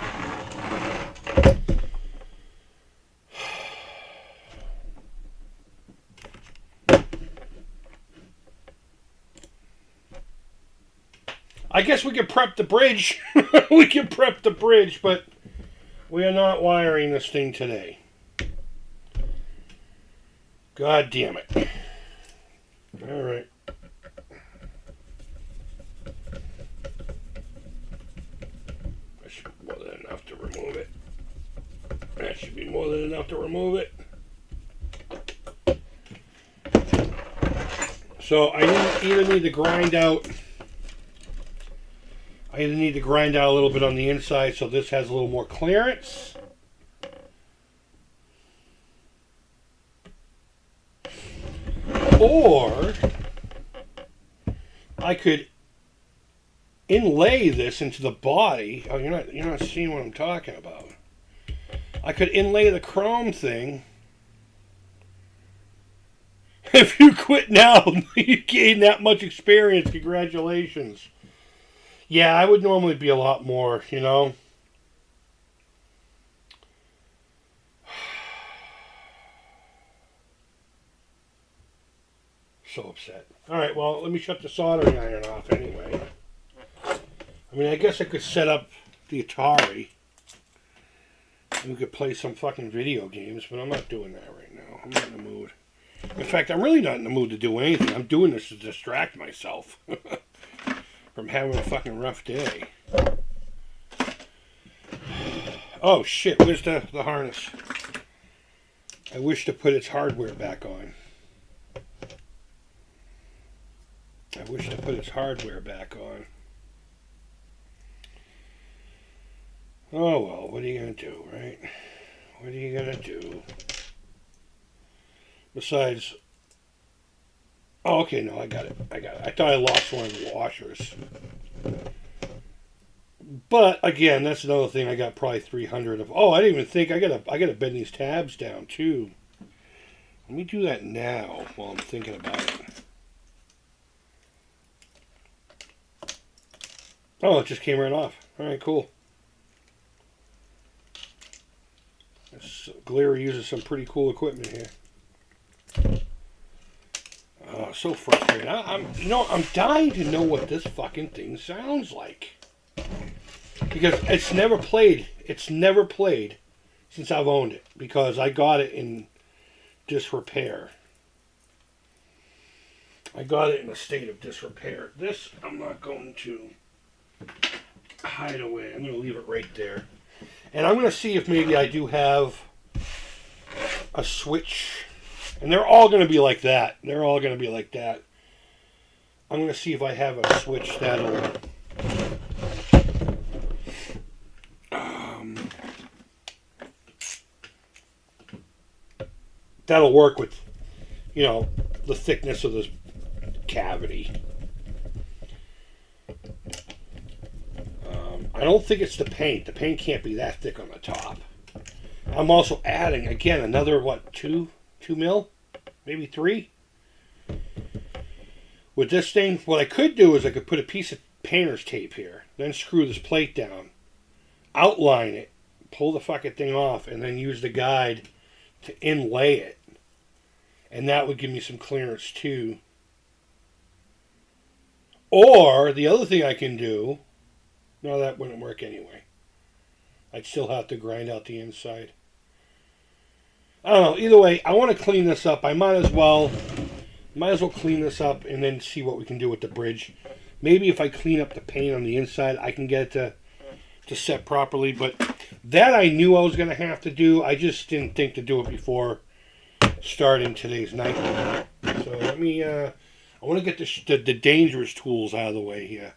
I guess we could prep the bridge. We can prep the bridge, but we are not wiring this thing today. God damn it. All right. That should be more than enough to remove it. That should be more than enough to remove it. So I either need to grind out... I either need to grind out a little bit on the inside so this has a little more clearance. Or I could inlay this into the body. Oh, you're not seeing what I'm talking about. I could inlay the chrome thing. If you quit now, you gain that much experience. Congratulations. Yeah, I would normally be a lot more, you know. So upset. Alright, well, let me shut the soldering iron off anyway. I mean, I guess I could set up the Atari. And we could play some fucking video games, but I'm not doing that right now. I'm not in the mood. In fact, I'm really not in the mood to do anything. I'm doing this to distract myself from having a fucking rough day. Oh shit, where's the harness? I wish to put its hardware back on. I wish to put its hardware back on. Oh well, what are you going to do, right? What are you going to do? Besides... Oh, okay, no, I got it. I thought I lost one of the washers. But, again, that's another thing. I got probably 300 of... Oh, I didn't even think... I gotta bend these tabs down, too. Let me do that now while I'm thinking about it. Oh, it just came right off. Alright, cool. Glary uses some pretty cool equipment here. Oh, so frustrating. I'm dying to know what this fucking thing sounds like. Because it's never played. It's never played since I've owned it. Because I got it in disrepair. I got it in a state of disrepair. This, I'm not going to hide away. I'm going to leave it right there. And I'm going to see if maybe I do have a switch. And they're all going to be like that. They're all going to be like that. I'm going to see if I have a switch that'll... that'll work with, the thickness of this cavity. I don't think it's the paint. The paint can't be that thick on the top. I'm also adding, again, another, 2 mil? Maybe 3? With this thing, what I could do is I could put a piece of painter's tape here, then screw this plate down, outline it, pull the fucking thing off, and then use the guide to inlay it. And that would give me some clearance too. Or, the other thing I can do, no, that wouldn't work anyway. I'd still have to grind out the inside. I don't know. Either way, I want to clean this up. I might as well clean this up and then see what we can do with the bridge. Maybe if I clean up the paint on the inside, I can get it to set properly. But that I knew I was going to have to do. I just didn't think to do it before starting today's night. So let me... I want to get the dangerous tools out of the way here.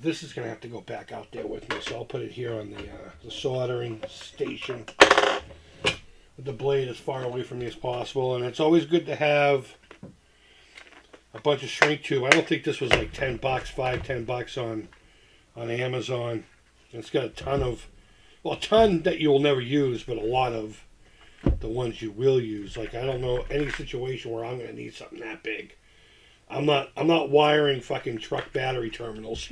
This is going to have to go back out there with me, so I'll put it here on the soldering station with the blade as far away from me as possible. And it's always good to have a bunch of shrink tube. I don't think this was like $10, $5-10 on Amazon. And it's got a ton that you'll never use, but a lot of the ones you will use. Like, I don't know any situation where I'm going to need something that big. I'm not wiring fucking truck battery terminals,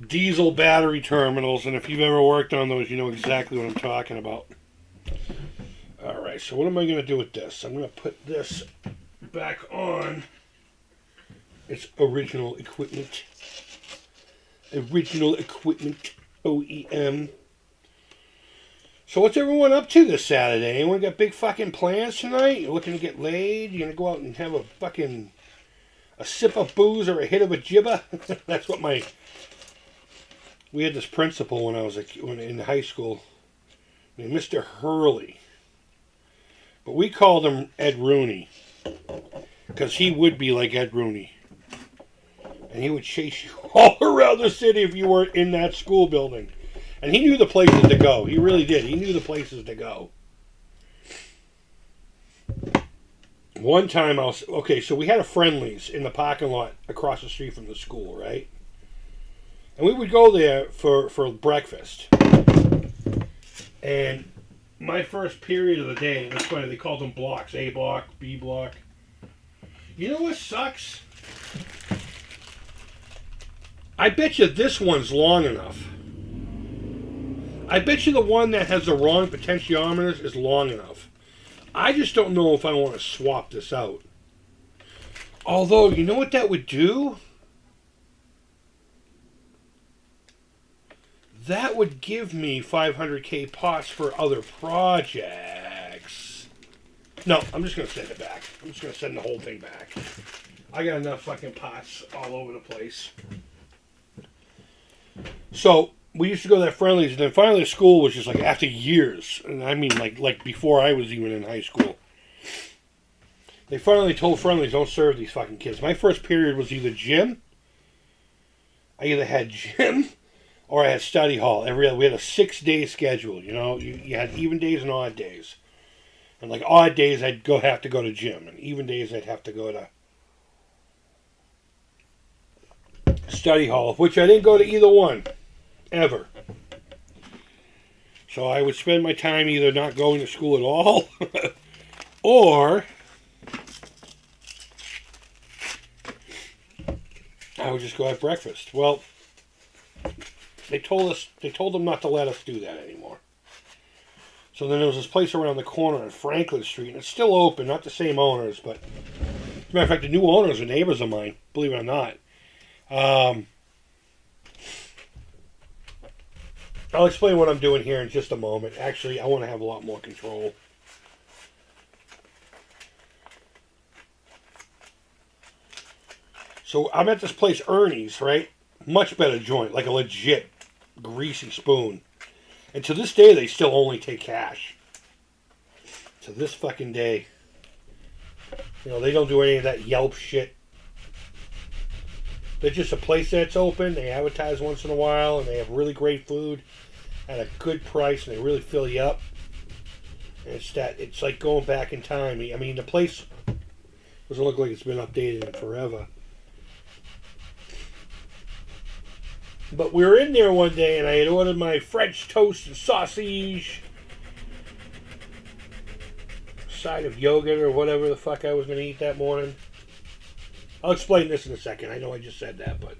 Diesel battery terminals, and if you've ever worked on those, you know exactly what I'm talking about. Alright, so what am I going to do with this? I'm going to put this back on its original equipment. OEM. So what's everyone up to this Saturday? Anyone got big fucking plans tonight? You looking to get laid? You gonna go out and have a sip of booze or a hit of a jibba? That's what we had this principal when I was in high school, named Mr. Hurley. But we called him Ed Rooney, because he would be like Ed Rooney. And he would chase you all around the city if you were in that school building. And he knew the places to go. He really did. He knew the places to go. One time so we had a Friendlies in the parking lot across the street from the school, right? And we would go there for breakfast. And my first period of the day, that's funny, they called them blocks. A block, B block. You know what sucks? I bet you this one's long enough. I bet you the one that has the wrong potentiometers is long enough. I just don't know if I want to swap this out. Although, you know what that would do? That would give me 500k pots for other projects. No, I'm just going to send it back. I'm just going to send the whole thing back. I got enough fucking pots all over the place. So... we used to go to that Friendlies, and then finally the school was just like after years, and I mean like before I was even in high school. They finally told Friendlies, don't serve these fucking kids. My first period was either gym. I either had gym or I had study hall. We had a 6-day schedule, You had even days and odd days. And like odd days I'd have to go to gym, and even days I'd have to go to study hall, which I didn't go to either one. Ever. So I would spend my time either not going to school at all or I would just go have breakfast. Well, they told them not to let us do that anymore. So then there was this place around the corner on Franklin Street, and it's still open, not the same owners, but as a matter of fact, the new owners are neighbors of mine, believe it or not. I'll explain what I'm doing here in just a moment. Actually, I want to have a lot more control. So I'm at this place, Ernie's, right? Much better joint, like a legit greasy spoon. And to this day, they still only take cash. To this fucking day. You know, they don't do any of that Yelp shit. They're just a place that's open. They advertise once in a while, and they have really great food at a good price, and they really fill you up. And it's like going back in time. I mean, the place doesn't look like it's been updated in forever. But we were in there one day, and I had ordered my French toast and sausage, side of yogurt or whatever the fuck I was going to eat that morning. I'll explain this in a second. I know I just said that, but...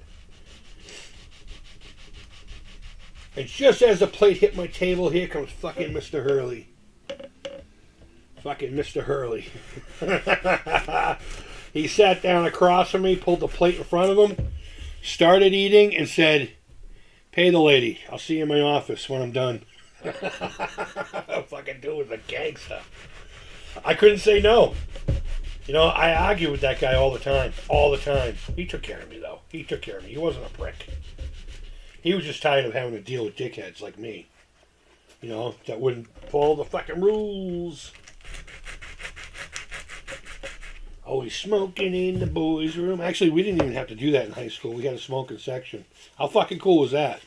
And just as the plate hit my table, here comes fucking Mr. Hurley. Fucking Mr. Hurley. He sat down across from me, pulled the plate in front of him, started eating, and said, "Pay the lady. I'll see you in my office when I'm done." Fucking dude was a gangster. I couldn't say no. You know, I argue with that guy all the time. All the time. He took care of me, though. He took care of me. He wasn't a prick. He was just tired of having to deal with dickheads like me. You know, that wouldn't follow the fucking rules. Always smoking in the boys' room. Actually, we didn't even have to do that in high school. We had a smoking section. How fucking cool was that?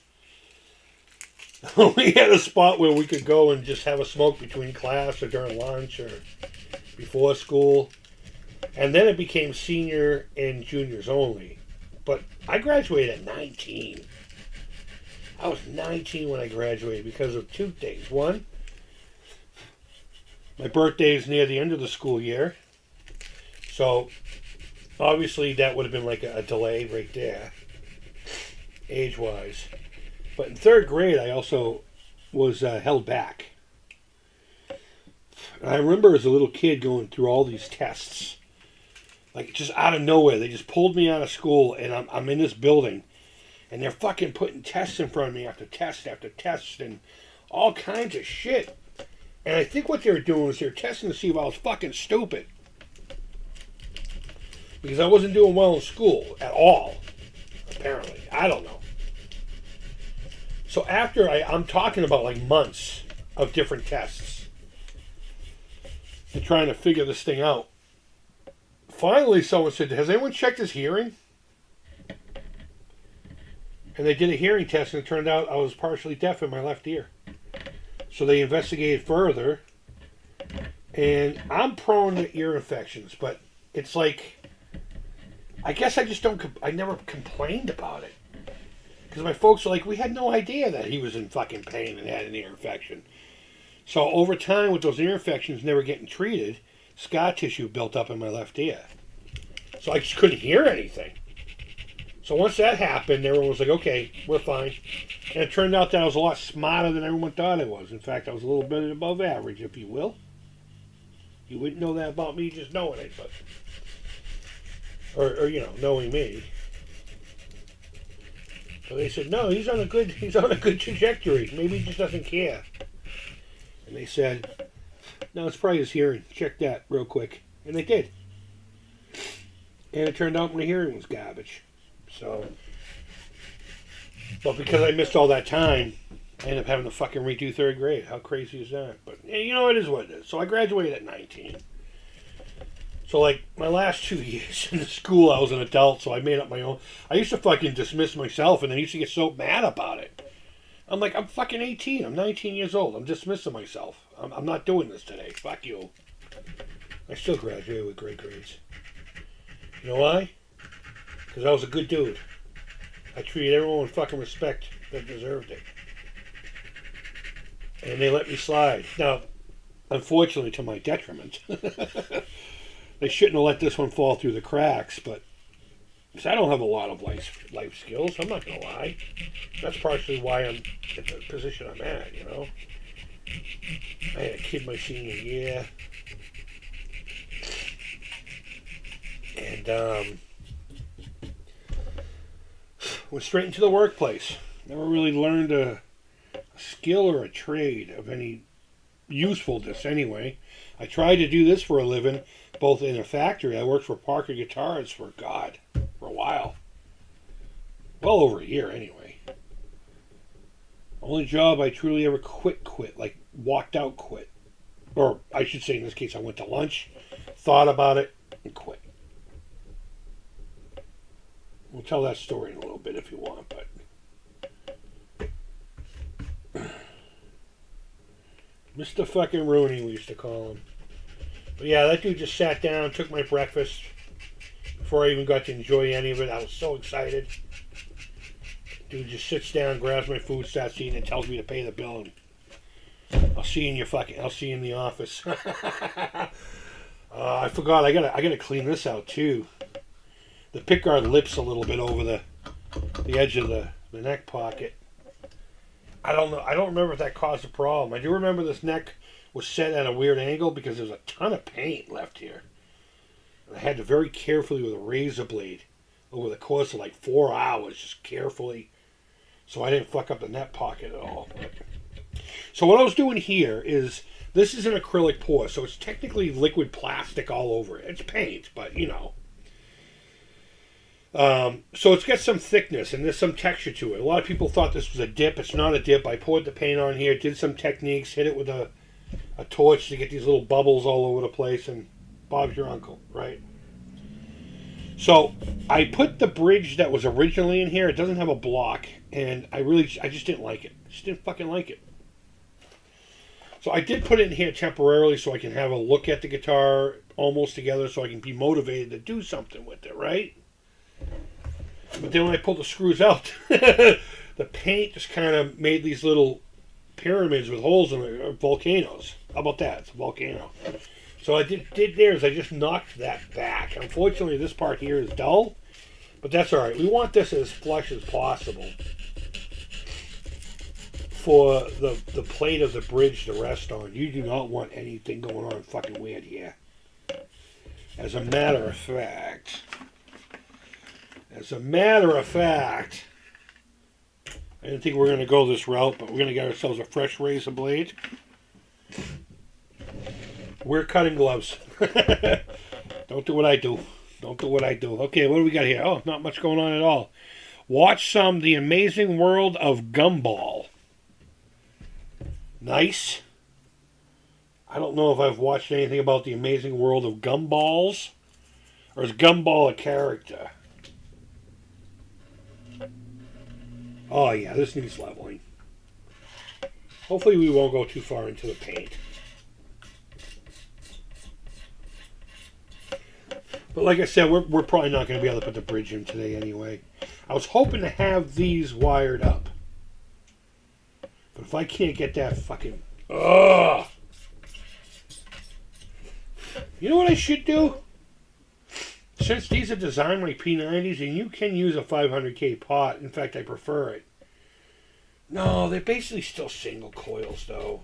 We had a spot where we could go and just have a smoke between class or during lunch or before school. And then it became senior and juniors only. But I graduated at 19. I was 19 when I graduated because of two things. One, my birthday is near the end of the school year. So, obviously, that would have been like a delay right there, age-wise. But in third grade, I also was held back. And I remember as a little kid going through all these tests. Like, just out of nowhere. They just pulled me out of school, and I'm in this building. And they're fucking putting tests in front of me after test after test and all kinds of shit. And I think what they were doing was they were testing to see if I was fucking stupid. Because I wasn't doing well in school at all, apparently. I don't know. So after I'm talking about like months of different tests and trying to figure this thing out. Finally, someone said, "Has anyone checked his hearing?" And they did a hearing test, and it turned out I was partially deaf in my left ear. So they investigated further, and I'm prone to ear infections, but it's like, I guess I just don't, I never complained about it. Because my folks are like, we had no idea that he was in fucking pain and had an ear infection. So over time, with those ear infections never getting treated, scar tissue built up in my left ear. So I just couldn't hear anything. So once that happened, everyone was like, okay, we're fine. And it turned out that I was a lot smarter than everyone thought I was. In fact, I was a little bit above average, if you will. You wouldn't know that about me just knowing it, but... Or you know, knowing me. So they said, no, he's on a good trajectory. Maybe he just doesn't care. And they said, no, it's probably his hearing. Check that real quick. And they did. And it turned out my hearing was garbage. So, but because I missed all that time, I ended up having to fucking redo third grade. How crazy is that? But, you know, it is what it is. So I graduated at 19. So, like, my last 2 years in the school, I was an adult, so I made up my own. I used to fucking dismiss myself, and I used to get so mad about it. I'm like, I'm fucking 18. I'm 19 years old. I'm dismissing myself. I'm not doing this today. Fuck you. I still graduated with great grades. You know why? Because I was a good dude. I treated everyone with fucking respect that deserved it. And they let me slide. Now, unfortunately, to my detriment, they shouldn't have let this one fall through the cracks, but because I don't have a lot of life skills, I'm not going to lie. That's partially why I'm in the position I'm at, you know. I had a kid my senior year. And went straight into the workplace. Never really learned a skill or a trade of any usefulness anyway. I tried to do this for a living, both in a factory. I worked for Parker Guitars for a while. Well over a year anyway. Only job I truly ever quit, like walked out quit. Or I should say in this case I went to lunch, thought about it, and quit. We'll tell that story in a little bit if you want, but Mr. fucking Rooney, we used to call him. But yeah, that dude just sat down, took my breakfast before I even got to enjoy any of it. I was so excited. Dude just sits down, grabs my food, starts eating, and tells me to pay the bill. And I'll see you in the office. I forgot. I gotta clean this out too. The pickguard lips a little bit over the edge of the neck pocket. I don't know. I don't remember if that caused a problem. I do remember this neck was set at a weird angle because there's a ton of paint left here. And I had to very carefully with a razor blade over the course of like 4 hours, just carefully, so I didn't fuck up the neck pocket at all. So what I was doing here is, this is an acrylic pour, so it's technically liquid plastic all over it. It's paint, but you know. So it's got some thickness and there's some texture to it. A lot of people thought this was a dip. It's not a dip. I poured the paint on here, did some techniques, hit it with a torch to get these little bubbles all over the place, and Bob's your uncle, right? So I put the bridge that was originally in here. It doesn't have a block, and I just didn't like it. Just didn't fucking like it. So I did put it in here temporarily so I can have a look at the guitar almost together, so I can be motivated to do something with it, right? But then when I pulled the screws out, the paint just kind of made these little pyramids with holes in it, volcanoes. How about that? It's a volcano. So I did there is I just knocked that back. Unfortunately, this part here is dull, but that's all right. We want this as flush as possible for the plate of the bridge to rest on. You do not want anything going on fucking weird here. As a matter of fact, I didn't think we were going to go this route, but we're going to get ourselves a fresh razor blade. Wear cutting gloves. Don't do what I do. Okay, what do we got here? Oh, not much going on at all. Watch some The Amazing World of Gumball. Nice. I don't know if I've watched anything about The Amazing World of Gumballs. Or is Gumball a character? Oh yeah, this needs leveling. Hopefully we won't go too far into the paint. But like I said, we're probably not going to be able to put the bridge in today anyway. I was hoping to have these wired up. But if I can't get that fucking... Ugh! You know what I should do? Since these are designed like P90s, and you can use a 500K pot, in fact I prefer it. No, they're basically still single coils though.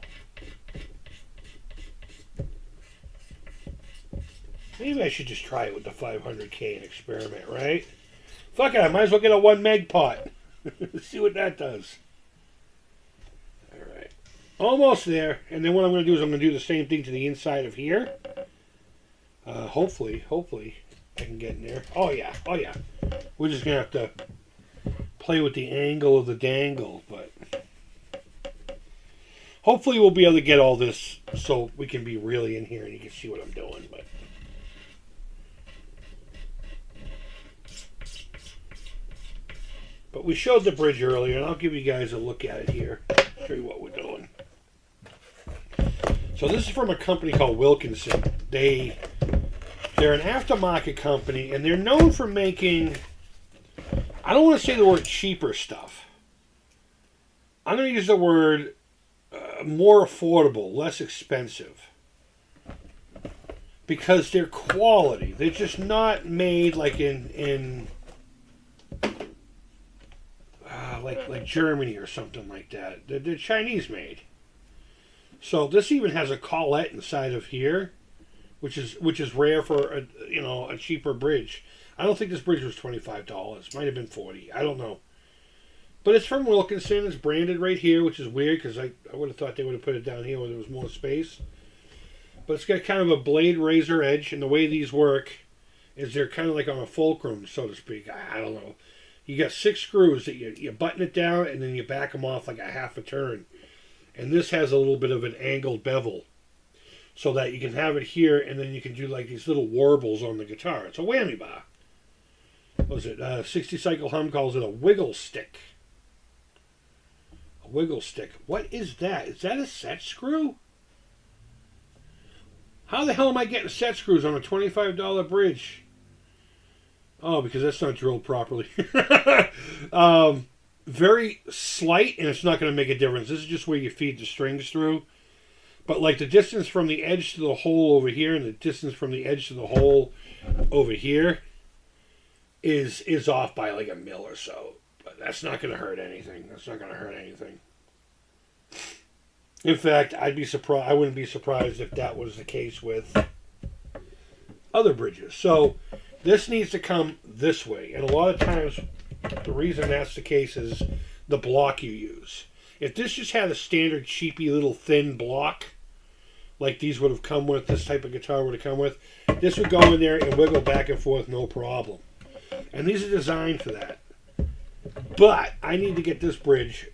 Maybe I should just try it with the 500K and experiment, right? Fuck it, I might as well get a 1 meg pot. See what that does. Alright. Almost there. And then what I'm going to do is I'm going to do the same thing to the inside of here. Hopefully I can get in there. Oh yeah. We're just going to have to play with the angle of the dangle, but hopefully we'll be able to get all this so we can be really in here and you can see what I'm doing, But we showed the bridge earlier, and I'll give you guys a look at it here. Show you what we're doing. So this is from a company called Wilkinson. They're an aftermarket company, and they're known for making, I don't want to say the word cheaper stuff. I'm going to use the word more affordable, less expensive. Because they're quality. They're just not made like in like Germany or something like that. They're Chinese made. So this even has a collet inside of here, which is rare for a cheaper bridge. I don't think this bridge was $25. Might have been $40. I don't know. But it's from Wilkinson. It's branded right here, which is weird because I would have thought they would have put it down here where there was more space. But it's got kind of a blade razor edge, and the way these work is they're kind of like on a fulcrum, so to speak. I don't know. You got 6 screws that you button it down, and then you back them off like a half a turn. And this has a little bit of an angled bevel, so that you can have it here, and then you can do like these little warbles on the guitar. It's a whammy bar. What was it? 60 Cycle Hum calls it a wiggle stick. A wiggle stick. What is that? Is that a set screw? How the hell am I getting set screws on a $25 bridge? Oh, because that's not drilled properly. Very slight, and it's not going to make a difference. This is just where you feed the strings through. But like the distance from the edge to the hole over here and the distance from the edge to the hole over here is off by like a mil or so. But that's not going to hurt anything. That's not going to hurt anything. In fact, I'd be surprised. I wouldn't be surprised if that was the case with other bridges. So this needs to come this way, and a lot of times the reason that's the case is the block you use. If this just had a standard cheapy little thin block, like these would have come with, this type of guitar would have come with, this would go in there and wiggle back and forth no problem. And these are designed for that. But I need to get this bridge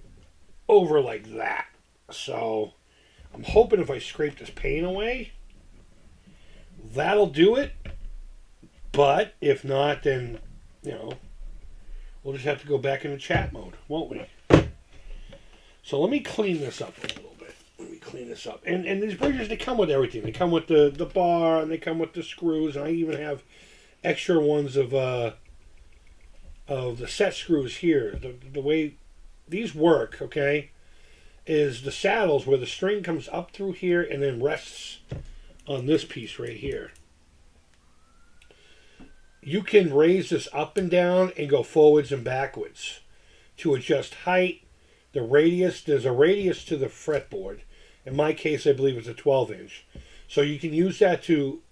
over like that. So I'm hoping if I scrape this paint away, that'll do it. But if not, then, we'll just have to go back into chat mode, won't we? So let me clean this up a little bit. Let me clean this up. And these bridges, they come with everything. They come with the bar, and they come with the screws, and I even have extra ones of the set screws here. The way these work, okay, is the saddles where the string comes up through here and then rests on this piece right here. You can raise this up and down and go forwards and backwards to adjust height, the radius. There's a radius to the fretboard. In my case, I believe it's a 12-inch. So you can use that to,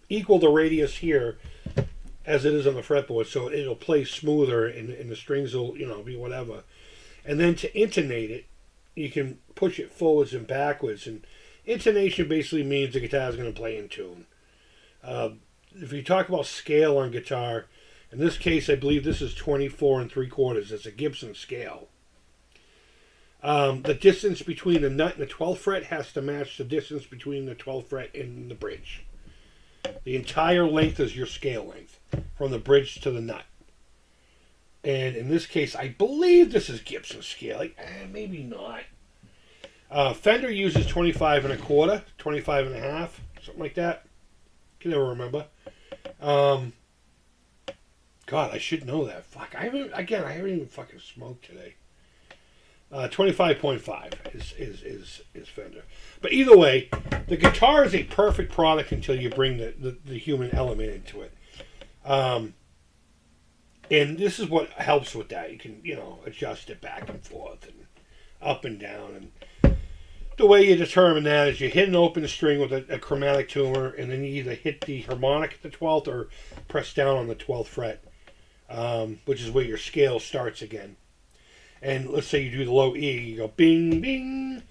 equal the radius here as it is on the fretboard, so it'll play smoother and the strings will, be whatever. And then to intonate it, you can push it forwards and backwards. And intonation basically means the guitar is going to play in tune. If you talk about scale on guitar, in this case, I believe this is 24 3/4. It's a Gibson scale. The distance between the nut and the 12th fret has to match the distance between the 12th fret and the bridge. The entire length is your scale length, from the bridge to the nut. And in this case, I believe this is Gibson scale. Maybe not. Fender uses 25 1/4, 25 1/2, something like that. Can never remember. God, I should know that. Fuck, I haven't even fucking smoked today. 25.5 is Fender. But either way, the guitar is a perfect product until you bring the human element into it. And this is what helps with that. You can, adjust it back and forth and up and down. And the way you determine that is you hit an open string with a chromatic tuner, and then you either hit the harmonic at the 12th or press down on the 12th fret, which is where your scale starts again. And let's say you do the low E, you go bing, bing.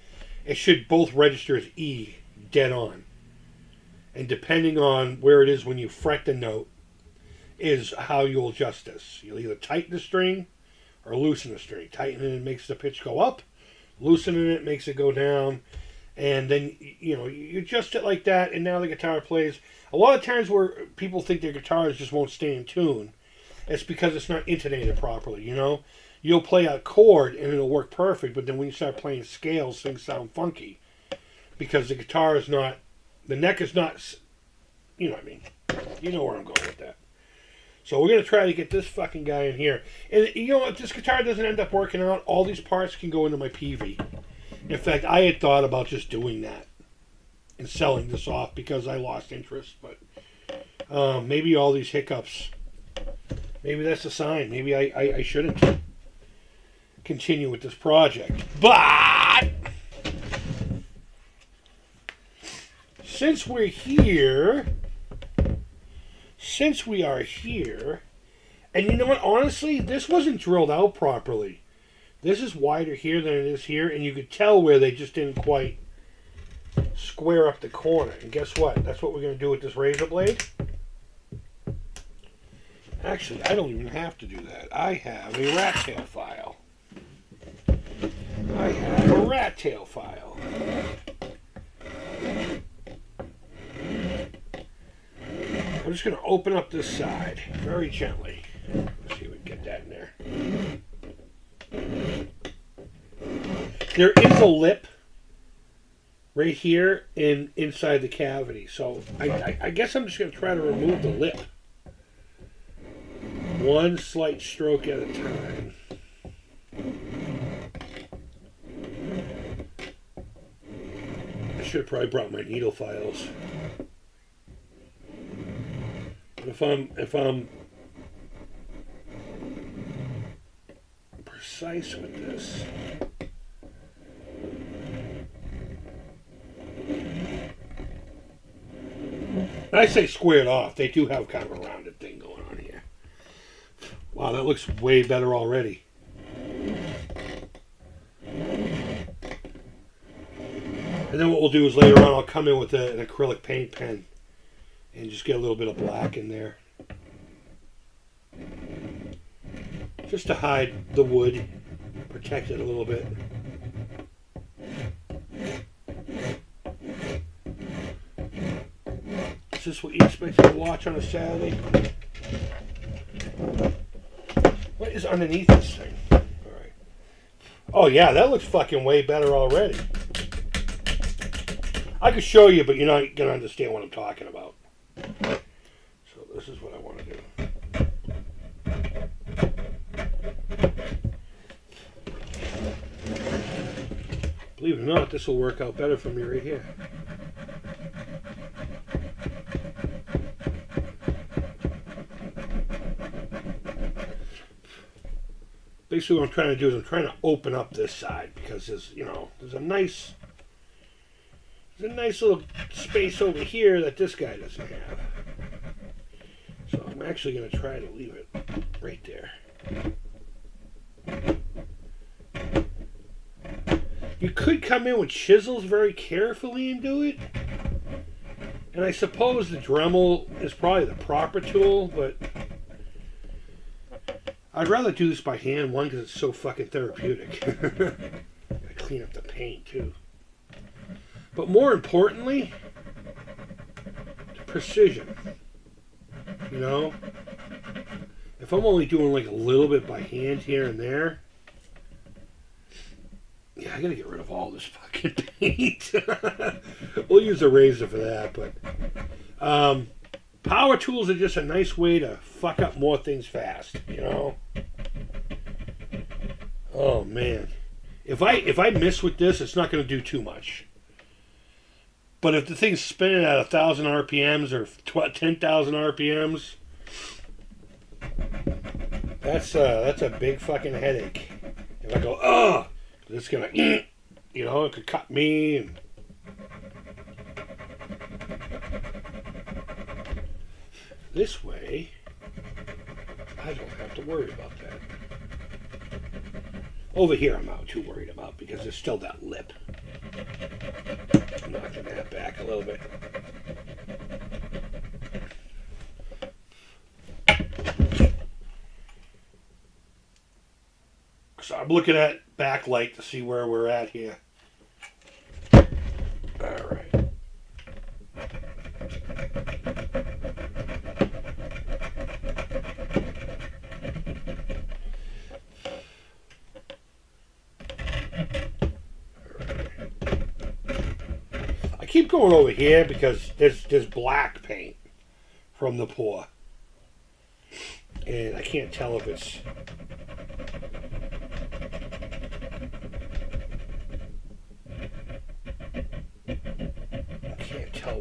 It should both register as E dead on. And depending on where it is when you fret the note is how you'll adjust this. You'll either tighten the string or loosen the string. Tightening it makes the pitch go up. Loosening it makes it go down. And then, you adjust it like that, and now the guitar plays. A lot of times where people think their guitars just won't stay in tune, it's because it's not intonated properly, You'll play a chord and it'll work perfect, but then when you start playing scales, things sound funky. Because the guitar is not, the neck is not, you know what I mean. You know where I'm going with that. So we're going to try to get this fucking guy in here. And if this guitar doesn't end up working out, all these parts can go into my PV. In fact, I had thought about just doing that and selling this off because I lost interest. But maybe all these hiccups, maybe that's a sign. Maybe I shouldn't continue with this project. But since we are here, and you know what, honestly, this wasn't drilled out properly. This is wider here than it is here, and you could tell where they just didn't quite square up the corner. And guess what? That's what we're going to do with this razor blade. Actually, I don't even have to do that. I have a rat tail file. I'm just going to open up this side very gently. Let's see if we can get that in there. There is a lip right here inside the cavity, so I guess I'm just going to try to remove the lip. One slight stroke at a time. I should have probably brought my needle files. But if I'm precise with this, I say squared off. They do have kind of a rounded thing going on here. Wow, that looks way better already. And then what we'll do is later on I'll come in with an acrylic paint pen and just get a little bit of black in there. Just to hide the wood, protect it a little bit. Is this what you expect to watch on a Saturday? What is underneath this thing? Alright. Oh yeah, that looks fucking way better already. I could show you, but you're not going to understand what I'm talking about. So this is what I want to do. Believe it or not, this will work out better for me right here. Basically what I'm trying to do is I'm trying to open up this side because there's a nice little space over here that this guy doesn't have. So I'm actually going to try to leave it right there. You could come in with chisels very carefully and do it. And I suppose the Dremel is probably the proper tool, but I'd rather do this by hand, one, because it's so fucking therapeutic. Gotta clean up the paint, too. But more importantly, precision. You know? If I'm only doing like a little bit by hand here and there, yeah, I gotta get rid of all this fucking paint. We'll use a razor for that, but power tools are just a nice way to fuck up more things fast, you know? Oh man. If I miss with this, it's not gonna do too much. But if the thing's spinning at 1,000 RPMs or 10,000 RPMs, that's a big fucking headache. If I go, oh, it's gonna, it could cut me. And this way, I don't have to worry about that. Over here, I'm not too worried about because there's still that lip. Knocking that back a little bit. So I'm looking at backlight to see where we're at here. All right. I keep going over here because there's black paint from the pour, and I can't tell if it's.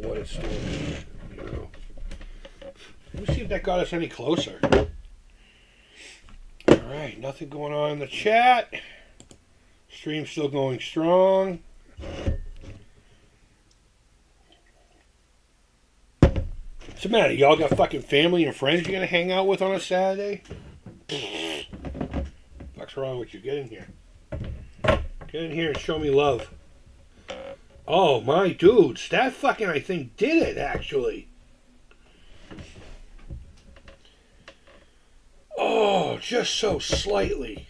What it's doing, Let me see if that got us any closer. Alright, nothing going on in the chat. Stream's still going strong. What's the matter? Y'all got fucking family and friends you're gonna hang out with on a Saturday? What's wrong with you? Get in here. Get in here and show me love. Oh, my dudes. That fucking, I think, did it, actually. Oh, just so slightly.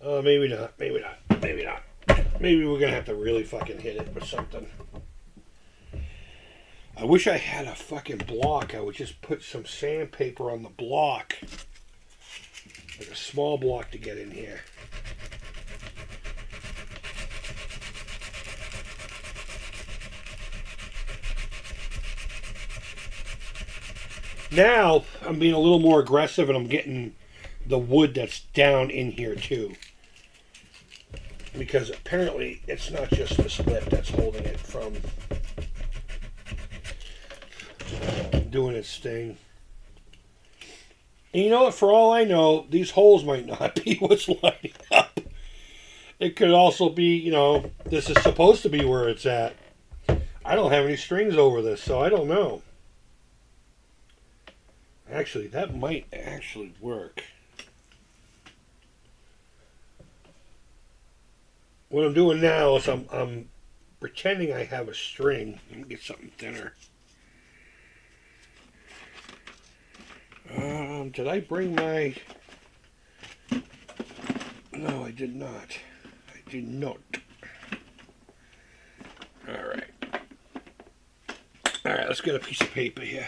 Oh, maybe not. Maybe not. Maybe not. Maybe we're going to have to really fucking hit it with something. I wish I had a fucking block. I would just put some sandpaper on the block. Like a small block to get in here. Now, I'm being a little more aggressive and I'm getting the wood that's down in here too. Because apparently it's not just this lip that's holding it from doing its thing. And you know what? For all I know, these holes might not be what's lighting up. It could also be, you know, this is supposed to be where it's at. I don't have any strings over this, so I don't know. Actually, that might actually work. What I'm doing now is I'm pretending I have a string. Let me get something thinner. Did I bring my... No, I did not. I did not. Alright. Alright, let's get a piece of paper here.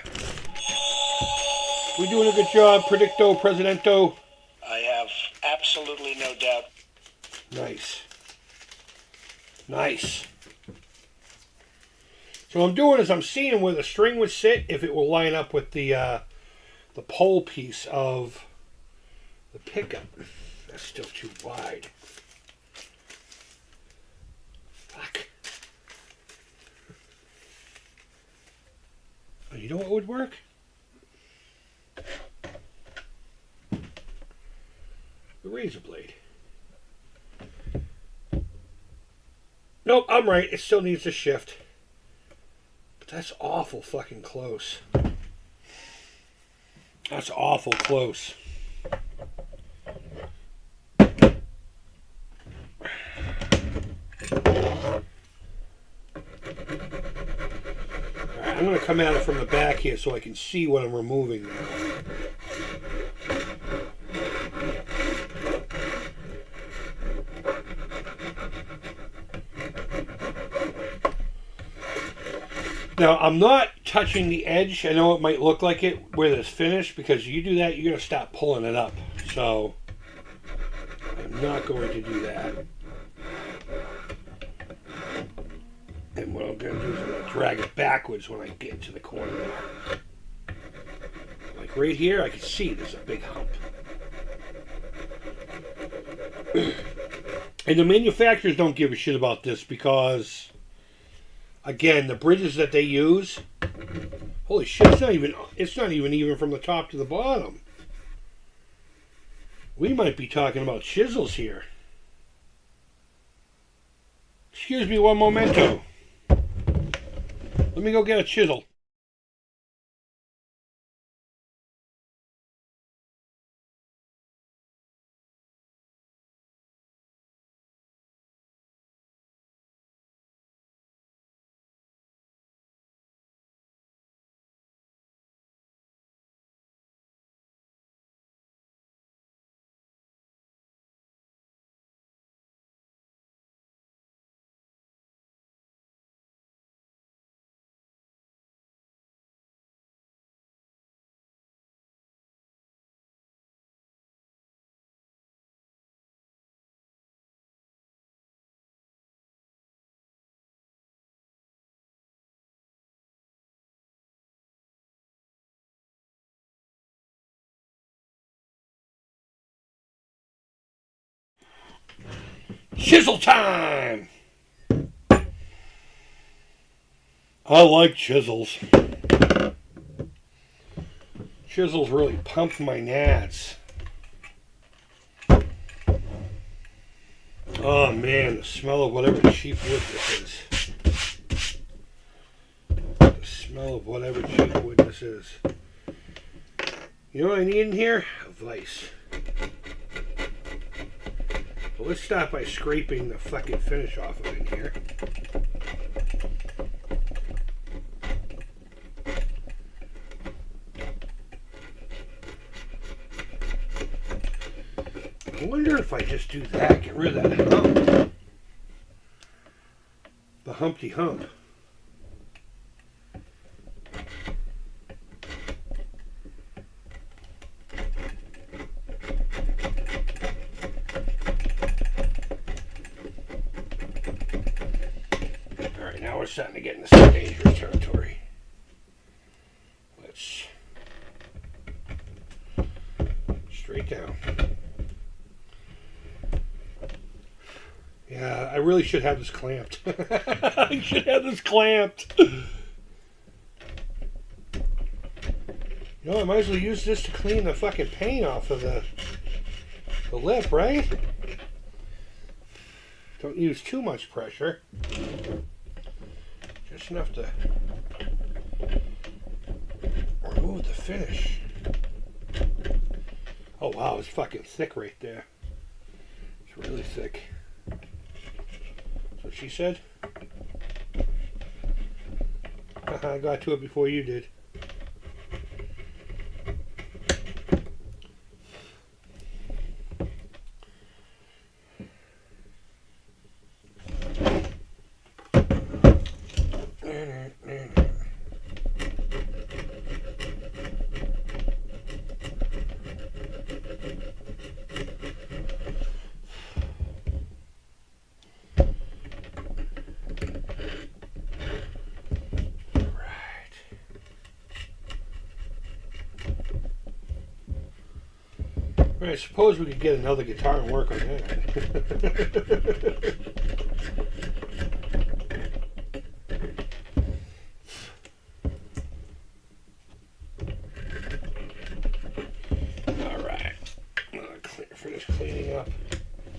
We doing a good job, Predicto, Presidento? I have absolutely no doubt. Nice. Nice. So what I'm doing is I'm seeing where the string would sit, if it will line up with the pole piece of the pickup. That's still too wide. Fuck. Oh, you know what would work? The razor blade. Nope, I'm right. It still needs a shift. But that's awful fucking close. That's awful close. Alright, I'm going to come at it from the back here so I can see what I'm removing now. Now, I'm not touching the edge. I know it might look like it where it's finished, because you do that, you're going to stop pulling it up. So, I'm not going to do that. And what I'm going to do is I'm going to drag it backwards when I get to the corner there. Like right here, I can see there's a big hump. And the manufacturers don't give a shit about this because... Again, the bridges that they use, holy shit, it's not even from the top to the bottom. We might be talking about chisels here. Excuse me one momento. Let me go get a chisel. Chisel time! I like chisels. Chisels really pump my nads. Oh man, the smell of whatever cheap wood this is. The smell of whatever cheap wood this is. You know what I need in here? A vise. Well, let's start by scraping the fucking finish off of it in here. I wonder if I just do that, get rid of that hump. The Humpty Hump. Alright, now we're starting to get into some dangerous territory. Let's straight down. Yeah, I really should have this clamped. I should have this clamped. You know, I might as well use this to clean the fucking paint off of the lip, right? Don't use too much pressure. Just enough to remove the finish. Oh wow, it's fucking thick right there. It's really thick. That's what she said. I got to it before you did. I suppose we could get another guitar and work on that. Alright. Finish cleaning up.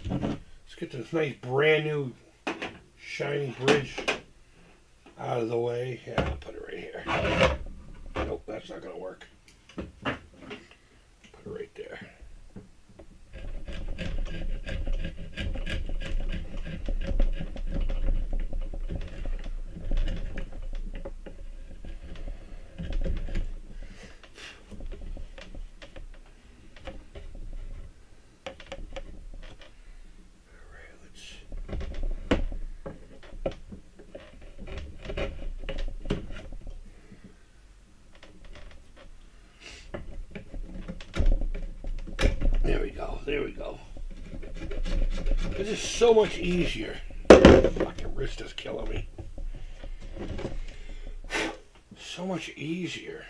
Let's get this nice brand new shiny bridge out of the way. Yeah, I'll put it right here. Nope, that's not going to work. Put it right there. There we go. This is so much easier. Fucking wrist is killing me. So much easier.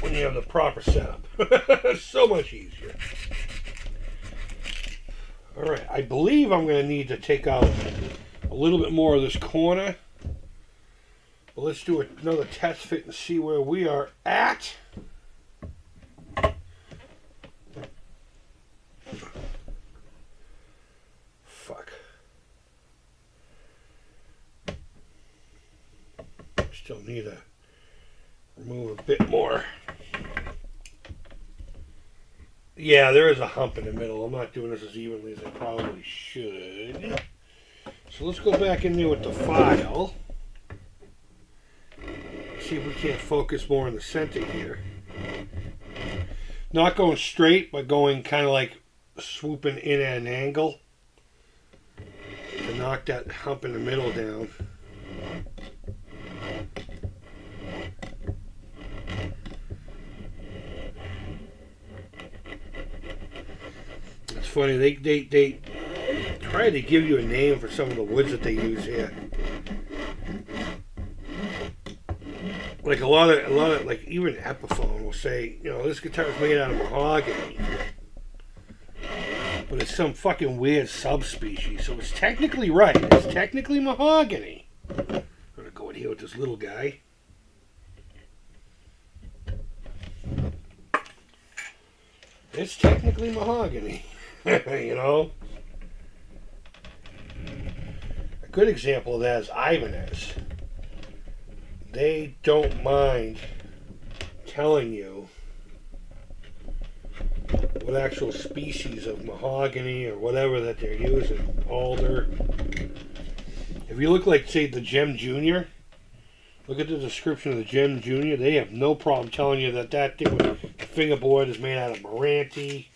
When you have the proper setup. So much easier. Alright, I believe I'm going to need to take out a little bit more of this corner. But let's do another test fit and see where we are at. Fuck. Still need to remove a bit more. Yeah, there is a hump in the middle. I'm not doing this as evenly as I probably should. So let's go back in there with the file. See if we can't focus more in the center here. Not going straight, but going kind of like swooping in at an angle to knock that hump in the middle down. It's funny, they try to give you a name for some of the woods that they use here. Like a lot of like even Epiphone will say, you know, this guitar is made out of mahogany. but it's some fucking weird subspecies. So it's technically right. It's technically mahogany. I'm gonna go in here with this little guy. It's technically mahogany. You know? A good example of that is Ibanez. They don't mind telling you what actual species of mahogany or whatever that they're using. Alder. If you look like, say, the Gem Junior, look at the description of the Gem Junior. They have no problem telling you that that thing with the fingerboard is made out of Meranti,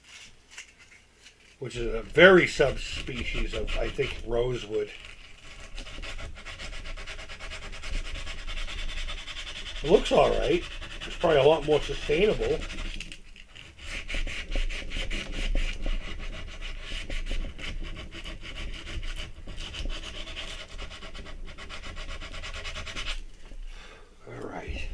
which is a very subspecies of, I think, rosewood. It looks alright. It's probably a lot more sustainable. Alright.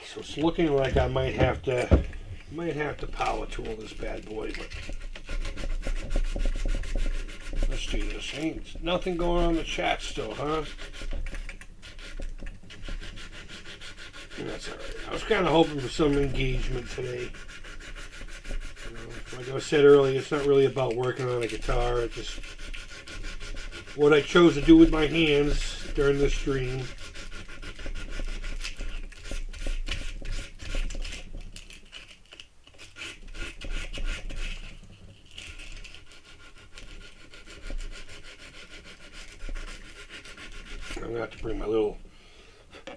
So it's looking like I might have to power tool this bad boy, but let's do this. Ain't nothing going on in the chat still, huh? That's alright. I was kind of hoping for some engagement today. You know, like I said earlier, it's not really about working on a guitar. It's just what I chose to do with my hands during the stream. I'm going to have to bring my little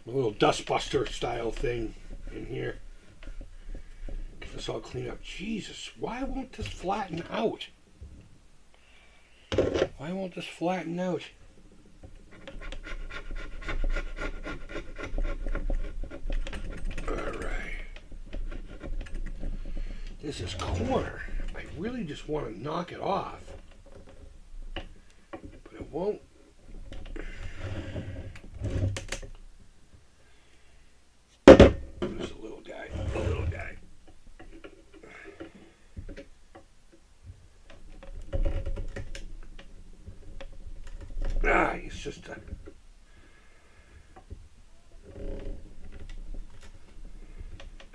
dustbuster style thing in here. Get this all cleaned up. Jesus, why won't this flatten out? Why won't this flatten out? Alright. This is corner. I really just want to knock it off. But it won't. There's a little guy. A little guy. He's just a...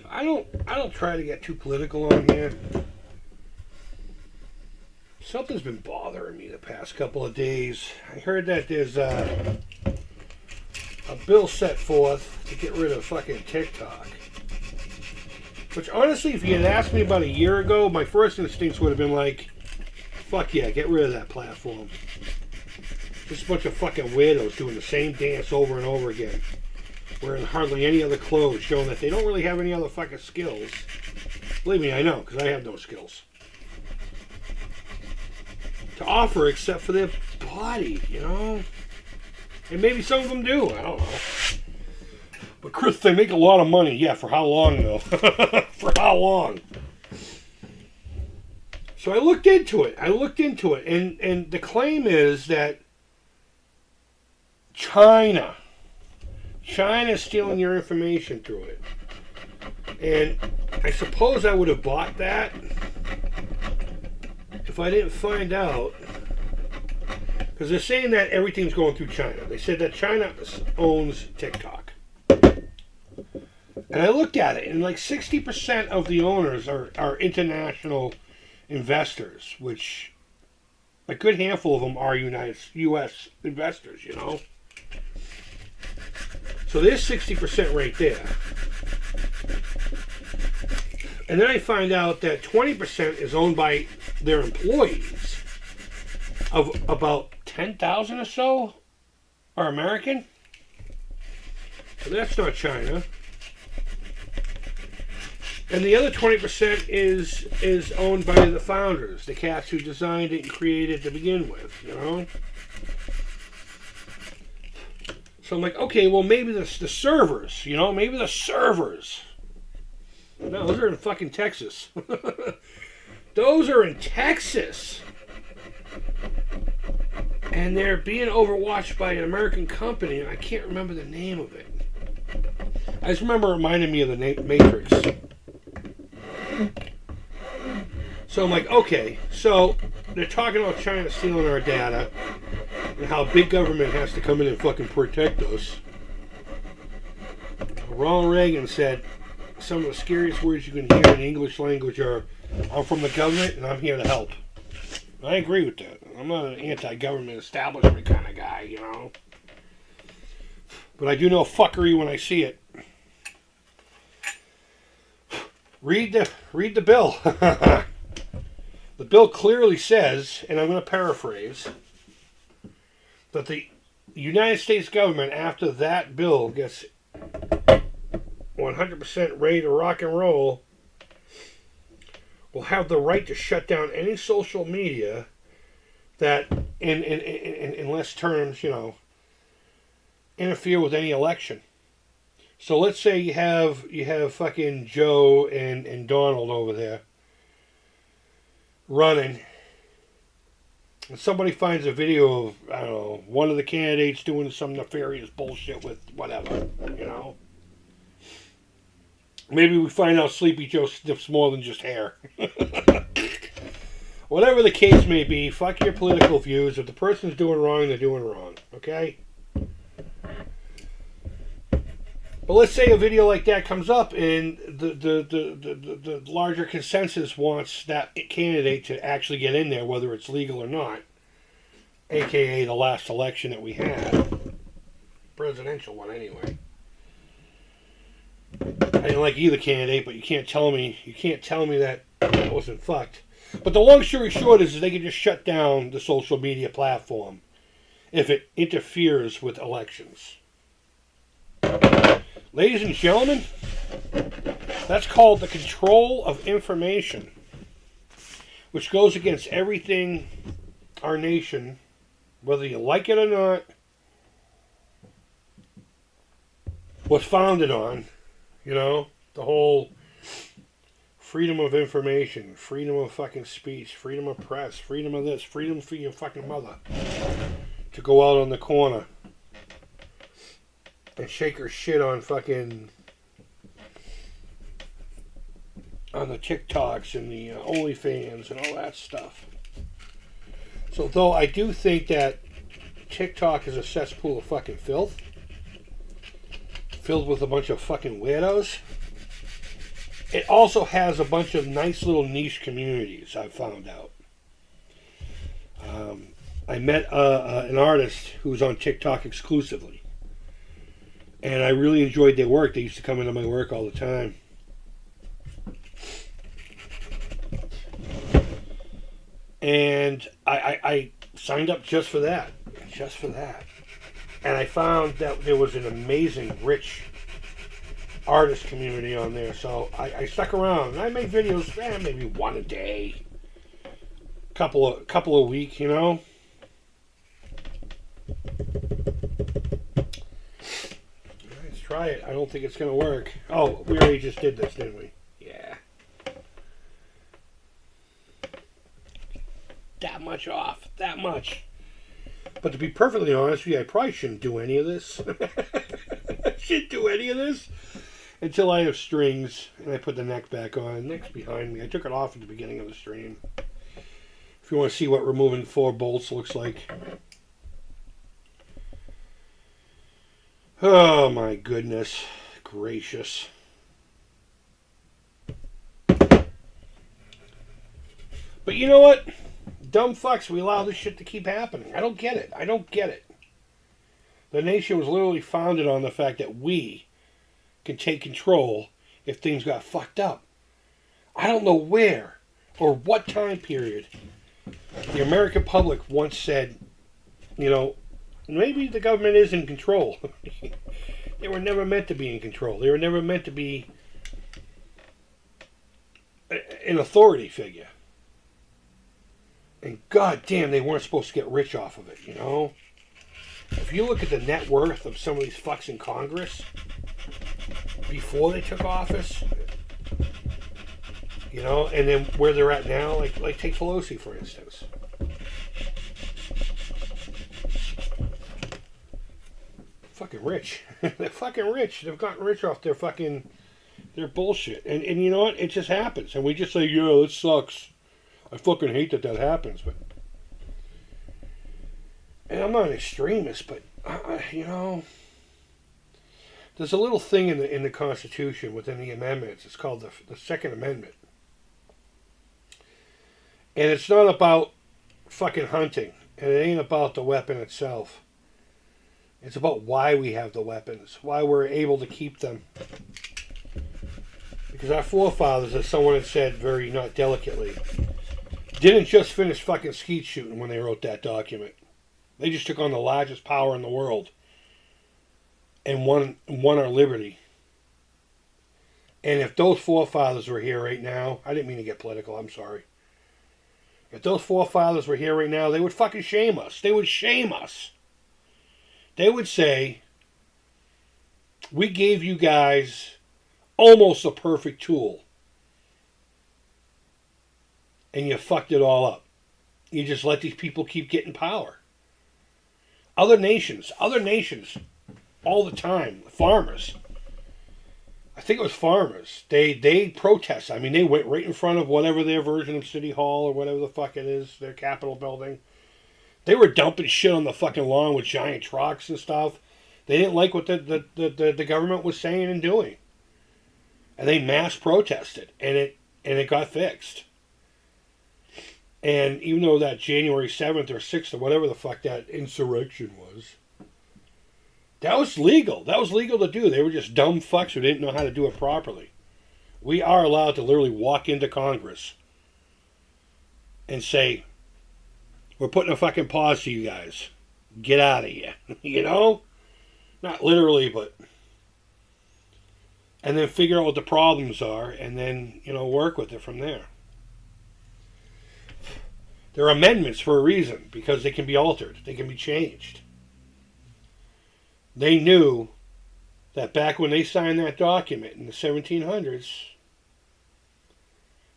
I don't try to get too political on here. Something's been bothering me the past couple of days. I heard that there's a bill set forth to get rid of fucking TikTok. Which honestly, if you had asked me about a year ago, my first instincts would have been like, fuck yeah, get rid of that platform. Just a bunch of fucking weirdos doing the same dance over and over again. Wearing hardly any other clothes, showing that they don't really have any other fucking skills. Believe me, I know, because I have no skills to offer except for their body, you know? And maybe some of them do, I don't know. But Chris, they make a lot of money. Yeah, for how long though? For how long? So I looked into it. And the claim is that China's stealing your information through it. And I suppose I would have bought that if I didn't find out. Because they're saying that everything's going through China. They said that China owns TikTok. And I looked at it, and like 60% of the owners are international investors, which a good handful of them are U.S. investors, you know. So there's 60% right there. And then I find out that 20% is owned by their employees, of about 10,000 or so are American. So that's not China. And the other 20% is owned by the founders, the cats who designed it and created it to begin with, you know? So I'm like, okay, well maybe the servers, you know, maybe the servers. No, those are in fucking Texas. Those are in Texas. And they're being overwatched by an American company, and I can't remember the name of it. I just remember it reminded me of the Matrix. So I'm like, okay, so they're talking about China stealing our data and how big government has to come in and fucking protect us. Ronald Reagan said some of the scariest words you can hear in the English language are, I'm from the government and I'm here to help. I agree with that. I'm not an anti-government establishment kind of guy, you know. But I do know fuckery when I see it. Read the bill. The bill clearly says, and I'm going to paraphrase, that the United States government, after that bill gets 100% ready to rock and roll, will have the right to shut down any social media that, in less terms, you know, interfere with any election. So let's say you have fucking Joe and Donald over there running, and somebody finds a video of, I don't know, one of the candidates doing some nefarious bullshit with whatever, you know. Maybe we find out Sleepy Joe sniffs more than just hair. Whatever the case may be, fuck your political views. If the person's doing wrong, they're doing wrong, okay? But let's say a video like that comes up and the larger consensus wants that candidate to actually get in there, whether it's legal or not. AKA the last election that we had. Presidential one, anyway. I didn't like either candidate, but you can't tell me that it wasn't fucked. But the long story short is they can just shut down the social media platform if it interferes with elections. Ladies and gentlemen, that's called the control of information, which goes against everything our nation, whether you like it or not, was founded on. You know, the whole freedom of information, freedom of fucking speech, freedom of press, freedom of this, freedom for your fucking mother to go out on the corner and shake her shit on fucking, on the TikToks and the OnlyFans and all that stuff. So though I do think that TikTok is a cesspool of fucking filth, filled with a bunch of fucking weirdos, it also has a bunch of nice little niche communities, I've found out. I met an artist who was on TikTok exclusively, and I really enjoyed their work. They used to come into my work all the time. And I signed up just for that. And I found that there was an amazing, rich artist community on there. So I stuck around. And I make videos, maybe one a day, couple a week, you know. Let's try it. I don't think it's gonna work. Oh, we already just did this, didn't we? Yeah. That much off. That much. But to be perfectly honest with you, I probably shouldn't do any of this. I shouldn't do any of this until I have strings and I put the neck back on. Neck's behind me. I took it off at the beginning of the stream. If you want to see what removing 4 bolts looks like. Oh my goodness gracious. But you know what? Dumb fucks, we allow this shit to keep happening. I don't get it. The nation was literally founded on the fact that we can take control if things got fucked up. I don't know where or what time period the American public once said, you know, maybe the government is in control. They were never meant to be in control. They were never meant to be an authority figure. And goddamn, they weren't supposed to get rich off of it, you know? If you look at the net worth of some of these fucks in Congress before they took office, you know, and then where they're at now, like take Pelosi, for instance. Fucking rich. They're fucking rich. They've gotten rich off their bullshit. And you know what? It just happens. And we just say, yeah, it sucks. I fucking hate that happens, but... And I'm not an extremist, but, there's a little thing in the Constitution within the amendments. It's called the Second Amendment. And it's not about fucking hunting. And it ain't about the weapon itself. It's about why we have the weapons. Why we're able to keep them. Because our forefathers, as someone had said very not delicately, didn't just finish fucking skeet shooting when they wrote that document. They just took on the largest power in the world. And won our liberty. And if those forefathers were here right now, I didn't mean to get political, I'm sorry. If those forefathers were here right now, they would fucking shame us. They would shame us. They would say, we gave you guys almost a perfect tool. And you fucked it all up. You just let these people keep getting power. Other nations, all the time, farmers. I think it was farmers. They protest. I mean, they went right in front of whatever their version of City Hall or whatever the fuck it is, their Capitol building. They were dumping shit on the fucking lawn with giant trucks and stuff. They didn't like what the government was saying and doing. And they mass protested. And it got fixed. And even though that January 7th or 6th or whatever the fuck that insurrection was, that was legal. That was legal to do. They were just dumb fucks who didn't know how to do it properly. We are allowed to literally walk into Congress and say, we're putting a fucking pause to you guys. Get out of here. You know? Not literally, but... And then figure out what the problems are and then, work with it from there. There are amendments for a reason, because they can be altered. They can be changed. They knew that back when they signed that document in the 1700s,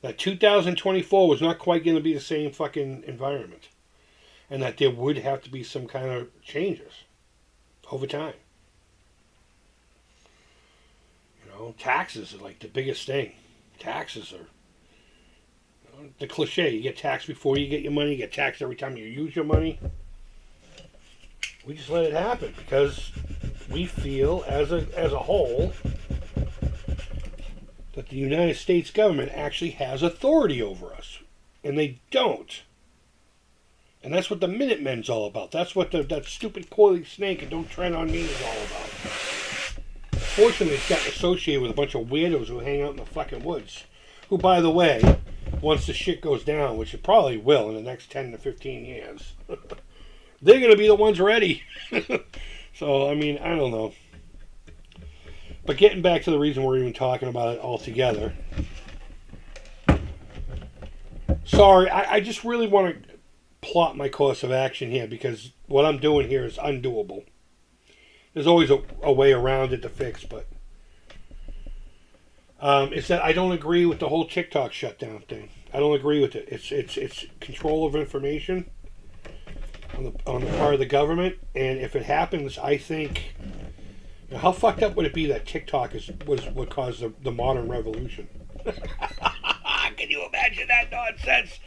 that 2024 was not quite going to be the same fucking environment. And that there would have to be some kind of changes over time. Taxes are like the biggest thing. Taxes are the cliche. You get taxed before you get your money. You get taxed every time you use your money. We just let it happen because we feel as a whole that the United States government actually has authority over us. And they don't. And that's what the Minutemen's all about. That's what that stupid coiling snake and don't tread on me is all about. Fortunately, it's gotten associated with a bunch of weirdos who hang out in the fucking woods. Who, by the way, once the shit goes down, which it probably will in the next 10 to 15 years, they're going to be the ones ready. So, I mean, I don't know. But getting back to the reason we're even talking about it altogether. Sorry, I just really want to plot my course of action here because what I'm doing here is undoable. There's always a way around it to fix, but it's that I don't agree with the whole TikTok shutdown thing. I don't agree with it. It's control of information on the part of the government, and if it happens, I think, how fucked up would it be that TikTok was what caused the modern revolution? Can you imagine that nonsense?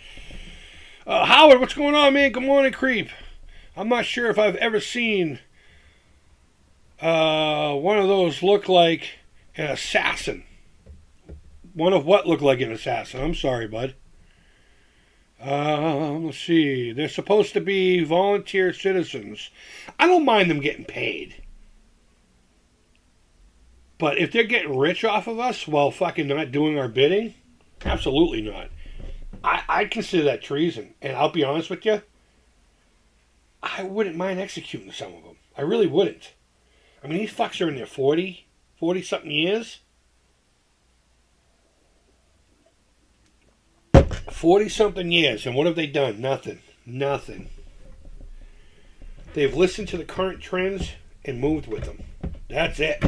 Howard, what's going on, man? Good morning, Creep. I'm not sure if I've ever seen one of those look like an assassin. One of what looked like an assassin? I'm sorry, bud. Let's see. They're supposed to be volunteer citizens. I don't mind them getting paid. But if they're getting rich off of us while fucking not doing our bidding, absolutely not. I'd consider that treason. And I'll be honest with you, I wouldn't mind executing some of them. I really wouldn't. I mean, these fucks are in their 40-something years. 40-something years, and what have they done? Nothing. They've listened to the current trends and moved with them. That's it.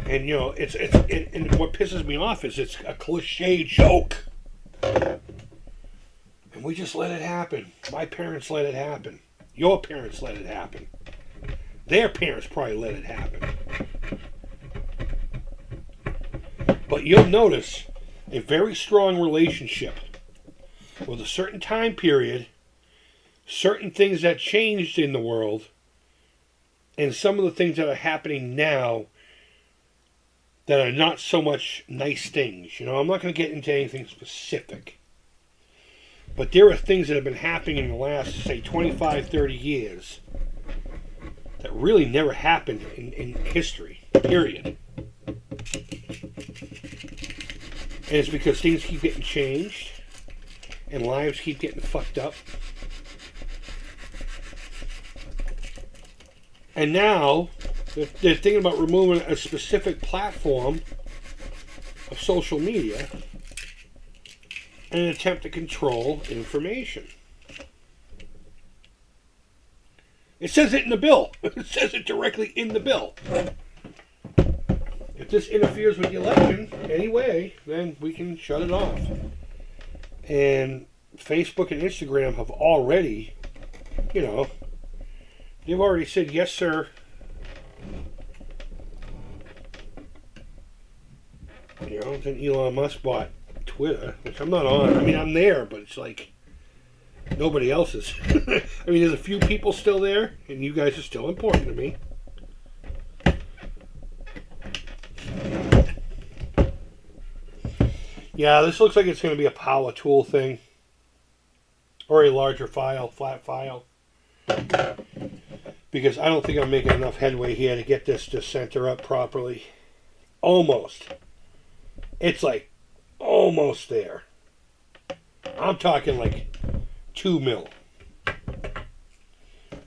And, and what pisses me off is it's a cliche joke. And we just let it happen. My parents let it happen. Your parents let it happen. Their parents probably let it happen. But you'll notice a very strong relationship with a certain time period, certain things that changed in the world, and some of the things that are happening now that are not so much nice things. You know, I'm not going to get into anything specific. But there are things that have been happening in the last, say, 25, 30 years that really never happened in history, period. And it's because things keep getting changed and lives keep getting fucked up. And now they're thinking about removing a specific platform of social media in an attempt to control information. It says it in the bill. It says it directly in the bill. If this interferes with the election anyway, then we can shut it off. And Facebook and Instagram have already, they've already said, yes, sir. Then Elon Musk bought Twitter, which I'm not on. I mean, I'm there, but it's like nobody else is. I mean, there's a few people still there, and you guys are still important to me. Yeah, this looks like it's going to be a power tool thing. Or a larger file, flat file. Because I don't think I'm making enough headway here to get this to center up properly. Almost. It's like almost there. I'm talking like 2 mil.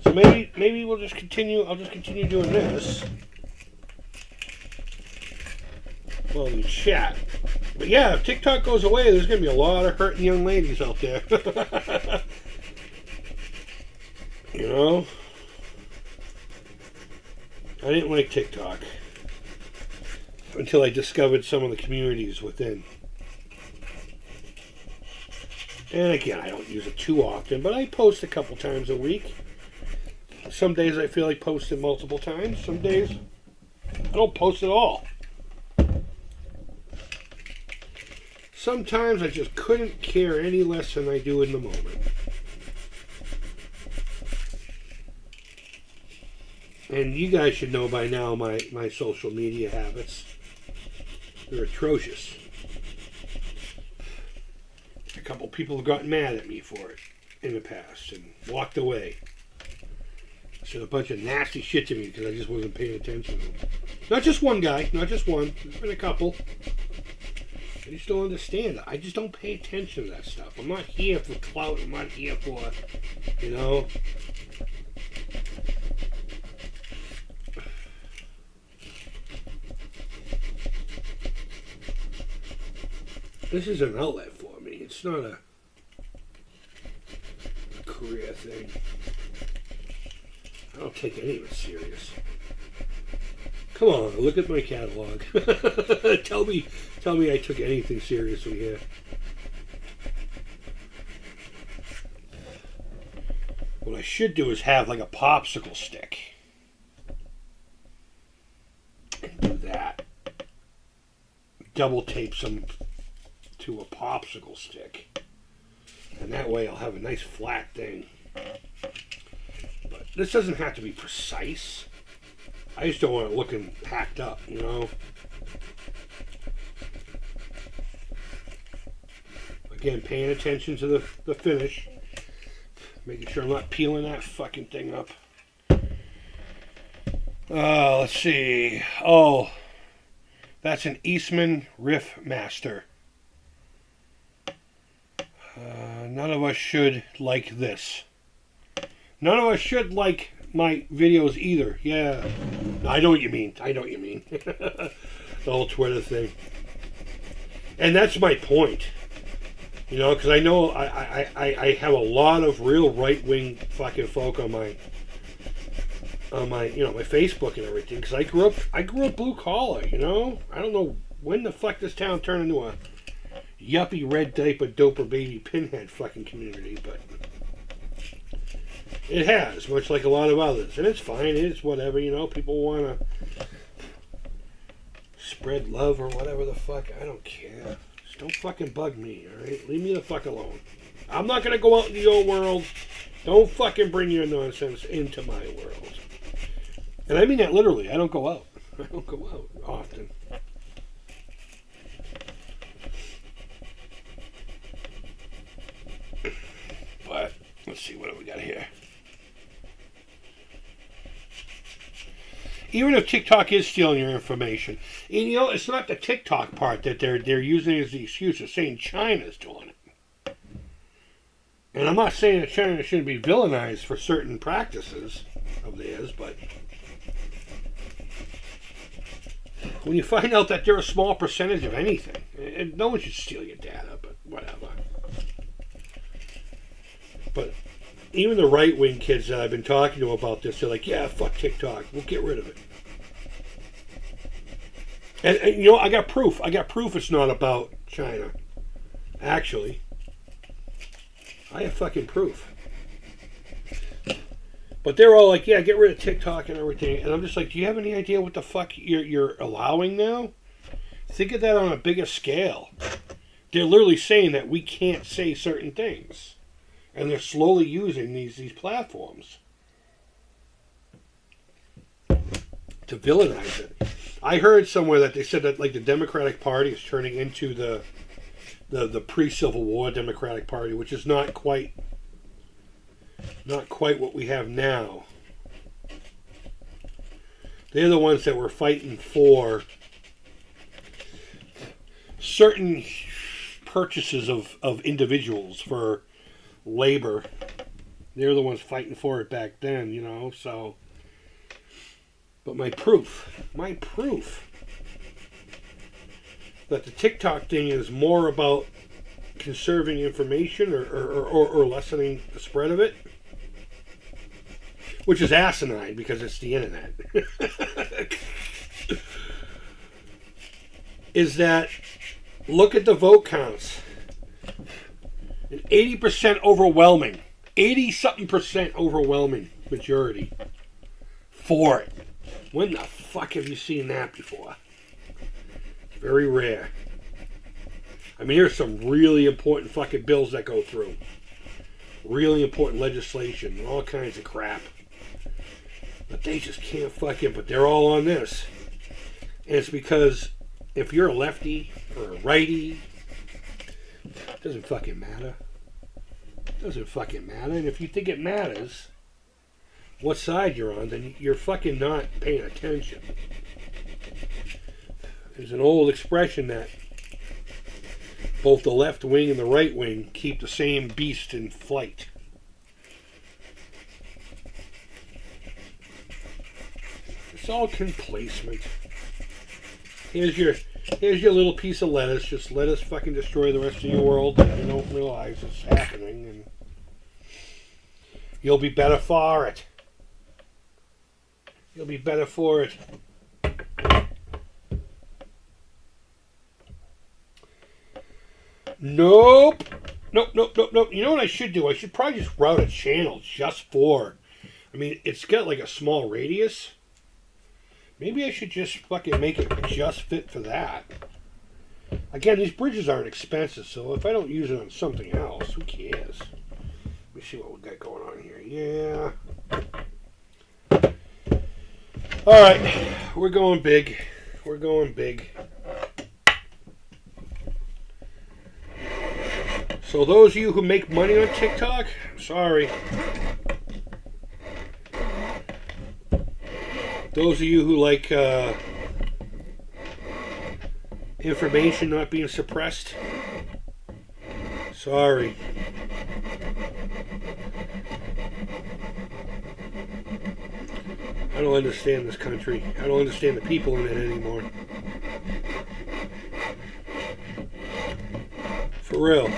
So maybe we'll just continue. I'll just continue doing this. Well, we chat. But yeah, if TikTok goes away, there's going to be a lot of hurting young ladies out there. I didn't like TikTok until I discovered some of the communities within. And again, I don't use it too often, but I post a couple times a week. Some days I feel like posting multiple times. Some days I don't post at all. Sometimes I just couldn't care any less than I do in the moment. And you guys should know by now my social media habits. They're atrocious. A couple people have gotten mad at me for it in the past and walked away. Said a bunch of nasty shit to me because I just wasn't paying attention to them. Not just one guy, not just one. There's been a couple. I just don't understand it. I just don't pay attention to that stuff. I'm not here for clout. I'm not here for, This is an outlet for me. It's not a career thing. I don't take any of it serious. Come on, look at my catalog. Tell me I took anything seriously here. What I should do is have like a popsicle stick. And do that. Double tape some to a popsicle stick. And that way I'll have a nice flat thing. But this doesn't have to be precise. I just don't want it looking hacked up, Again, paying attention to the finish. Making sure I'm not peeling that fucking thing up. Let's see. Oh, that's an Eastman Riff Master. None of us should like this. None of us should like my videos either. Yeah. I know what you mean. The whole Twitter thing. And that's my point. Because I know I have a lot of real right-wing fucking folk on my my Facebook and everything. Because I grew up blue collar, I don't know when the fuck this town turned into a yuppie red diaper doper baby pinhead fucking community, but it has, much like a lot of others. And it's fine, it's whatever, people want to spread love or whatever the fuck. I don't care. Just don't fucking bug me, alright? Leave me the fuck alone. I'm not going to go out into your world. Don't fucking bring your nonsense into my world. And I mean that literally. I don't go out. I don't go out often. But let's see, what do we got here? Even if TikTok is stealing your information, and you know, it's not the TikTok part that they're using as the excuse of saying China's doing it. And I'm not saying that China shouldn't be villainized for certain practices of theirs, but when you find out that they're a small percentage of anything, and no one should steal your data, but whatever. But even the right-wing kids that I've been talking to about this, they're like, yeah, fuck TikTok. We'll get rid of it. And you know, I got proof. I got proof it's not about China. Actually. I have fucking proof. But they're all like, yeah, get rid of TikTok and everything. And I'm just like, do you have any idea what the fuck you're allowing now? Think of that on a bigger scale. They're literally saying that we can't say certain things. And they're slowly using these platforms to villainize it. I heard somewhere that they said that like the Democratic Party is turning into the pre-Civil War Democratic Party, which is not quite what we have now. They're the ones that were fighting for certain purchases of individuals for labor. They're the ones fighting for it back then, you know, so. But my proof that the TikTok thing is more about conserving information or lessening the spread of it, which is asinine because it's the internet, is that look at the vote counts. An 80% overwhelming, 80-something% overwhelming majority for it. When the fuck have you seen that before? Very rare. I mean, here's some really important fucking bills that go through. Really important legislation and all kinds of crap. But they just can't fucking, but they're all on this. And it's because if you're a lefty or a righty, it doesn't fucking matter. It doesn't fucking matter. And if you think it matters what side you're on, then you're fucking not paying attention. There's an old expression that both the left wing and the right wing keep the same beast in flight. It's all complacement. Here's your little piece of lettuce. Just let us fucking destroy the rest of your world. You don't realize it's happening, and you'll be better for it. You'll be better for it. Nope. Nope. You know what I should do? I should probably just route a channel just for. I mean, it's got like a small radius. Maybe I should just fucking make it just fit for that. Again, these bridges aren't expensive, so if I don't use it on something else, who cares? Let me see what we got going on here. Yeah. Alright, we're going big. We're going big. So those of you who make money on TikTok, I'm sorry. Those of you who like information not being suppressed, sorry. I don't understand this country. I don't understand the people in it anymore. For real.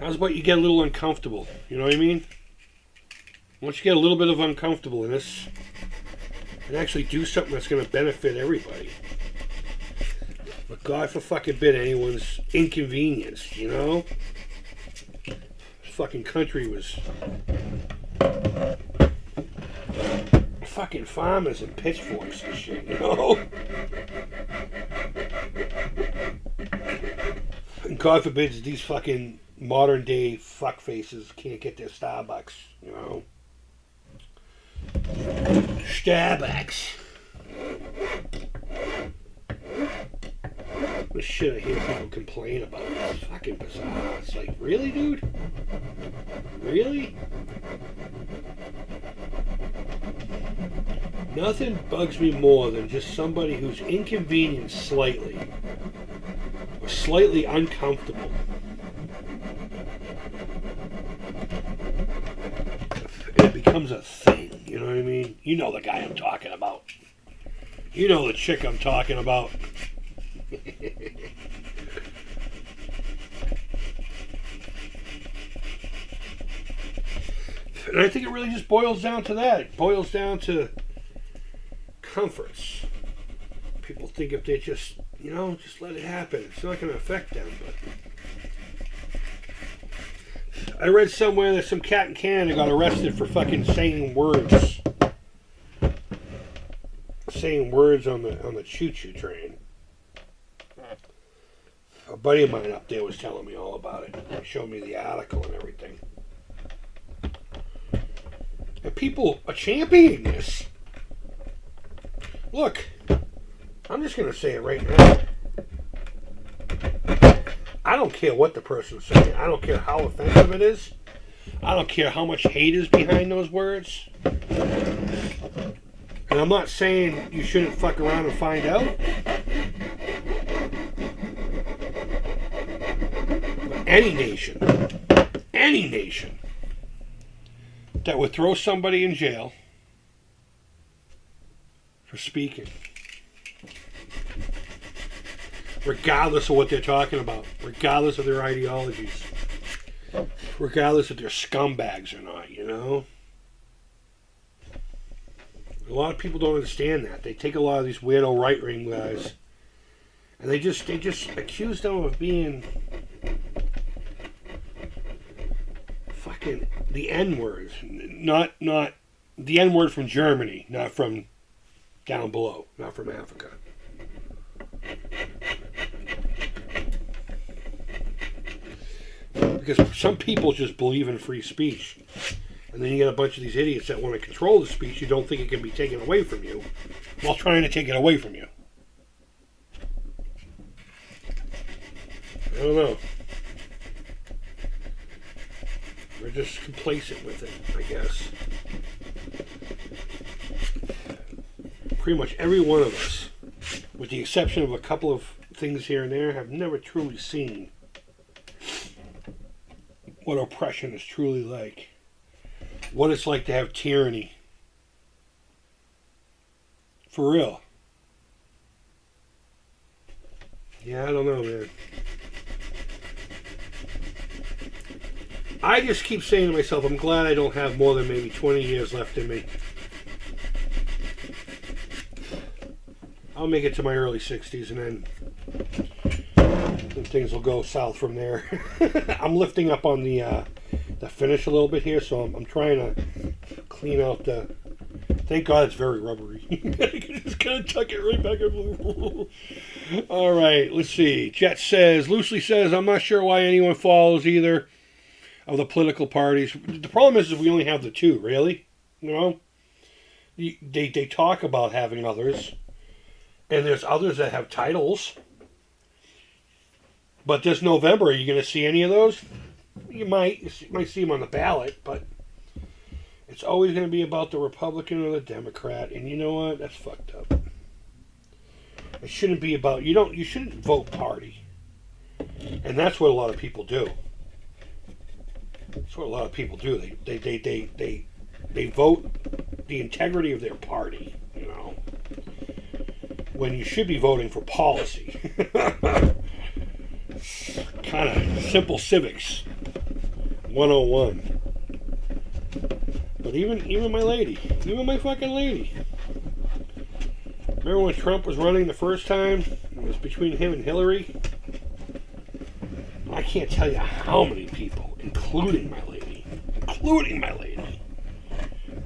How's about you get a little uncomfortable? You know what I mean? Once you get a little bit of uncomfortableness and actually do something that's going to benefit everybody. But God for fucking bid anyone's inconvenienced, you know? This fucking country was fucking farmers and pitchforks and shit, you know? And God forbid these fucking modern day fuck faces can't get their Starbucks, you know. Starbucks. The shit I hear people complain about is fucking bizarre. It's like, really, dude? Really? Nothing bugs me more than just somebody who's inconvenienced slightly or slightly uncomfortable. And it becomes a thing, you know what I mean? You know the guy I'm talking about. You know the chick I'm talking about. And I think it really just boils down to that. It boils down to comforts. People think if they just, you know, just let it happen, it's not going to affect them. But I read somewhere that some cat in Canada got arrested for fucking saying words. Saying words on the choo-choo train. A buddy of mine up there was telling me all about it. He showed me the article and everything. And people are championing this. Look, I'm just going to say it right now. I don't care what the person's saying. I don't care how offensive it is. I don't care how much hate is behind those words. And I'm not saying you shouldn't fuck around and find out. But any nation that would throw somebody in jail for speaking, regardless of what they're talking about, regardless of their ideologies, regardless if they're scumbags or not, you know? A lot of people don't understand that. They take a lot of these weirdo right-wing guys and they just accuse them of being fucking the N-word. Not the N-word from Germany, not from down below, not from Africa. Because some people just believe in free speech. And then you get a bunch of these idiots that want to control the speech. You don't think it can be taken away from you while trying to take it away from you. I don't know. We're just complacent with it, I guess. Pretty much every one of us, with the exception of a couple of things here and there, have never truly seen what oppression is truly like. What it's like to have tyranny. For real. Yeah, I don't know, man. I just keep saying to myself, I'm glad I don't have more than maybe 20 years left in me. I'll make it to my early 60s and then things will go south from there. I'm lifting up on the finish a little bit here, so I'm trying to clean out the... Thank God it's very rubbery. I can just kind of tuck it right back up. All right, let's see. Jet says, loosely says, I'm not sure why anyone follows either of the political parties. The problem is we only have the two, really. You know? They talk about having others, and there's others that have titles. But this November, are you going to see any of those? You might see them on the ballot, but it's always going to be about the Republican or the Democrat, and you know what? That's fucked up. It shouldn't be about you shouldn't vote party, and that's what a lot of people do. That's what a lot of people do. They vote the integrity of their party, you know, when you should be voting for policy. Kind of simple civics 101. But even my lady, even my fucking lady. Remember when Trump was running the first time? It was between him and Hillary. I can't tell you how many people, including my lady,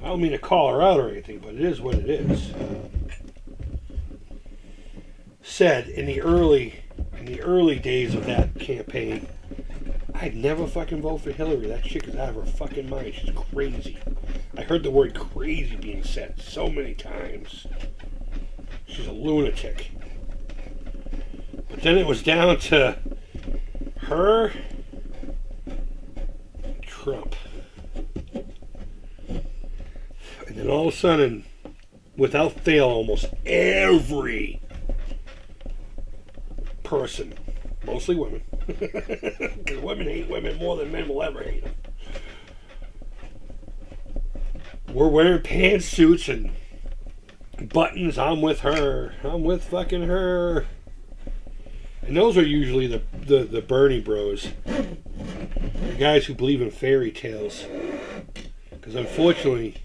I don't mean to call her out or anything, but it is what it is, said in the early the early days of that campaign, I'd never fucking vote for Hillary. That chick is out of her fucking mind. She's crazy. I heard the word crazy being said so many times. She's a lunatic. But then it was down to her, Trump. And then all of a sudden, without fail, almost every person, mostly women, because women hate women more than men will ever hate them, we're wearing pantsuits and buttons. I'm with her. I'm with fucking her. And those are usually the Bernie bros. The guys who believe in fairy tales. Because unfortunately,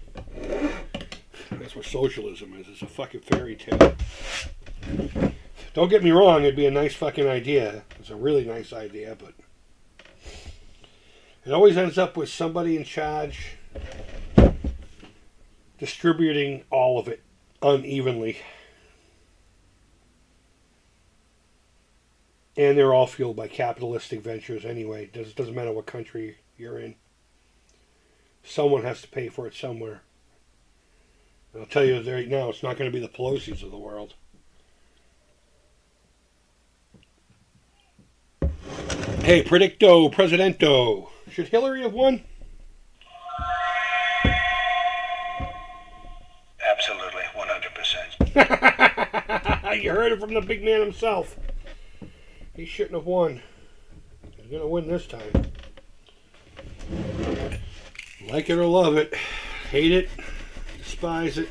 that's what socialism is. It's a fucking fairy tale. Don't get me wrong, it'd be a nice fucking idea. It's a really nice idea, but it always ends up with somebody in charge distributing all of it unevenly. And they're all fueled by capitalistic ventures anyway. It doesn't matter what country you're in. Someone has to pay for it somewhere. And I'll tell you right now, it's not going to be the Pelosi's of the world. Hey, predicto, presidento. Should Hillary have won? Absolutely, 100%. You heard it from the big man himself. He shouldn't have won. He's going to win this time. Like it or love it. Hate it. Despise it.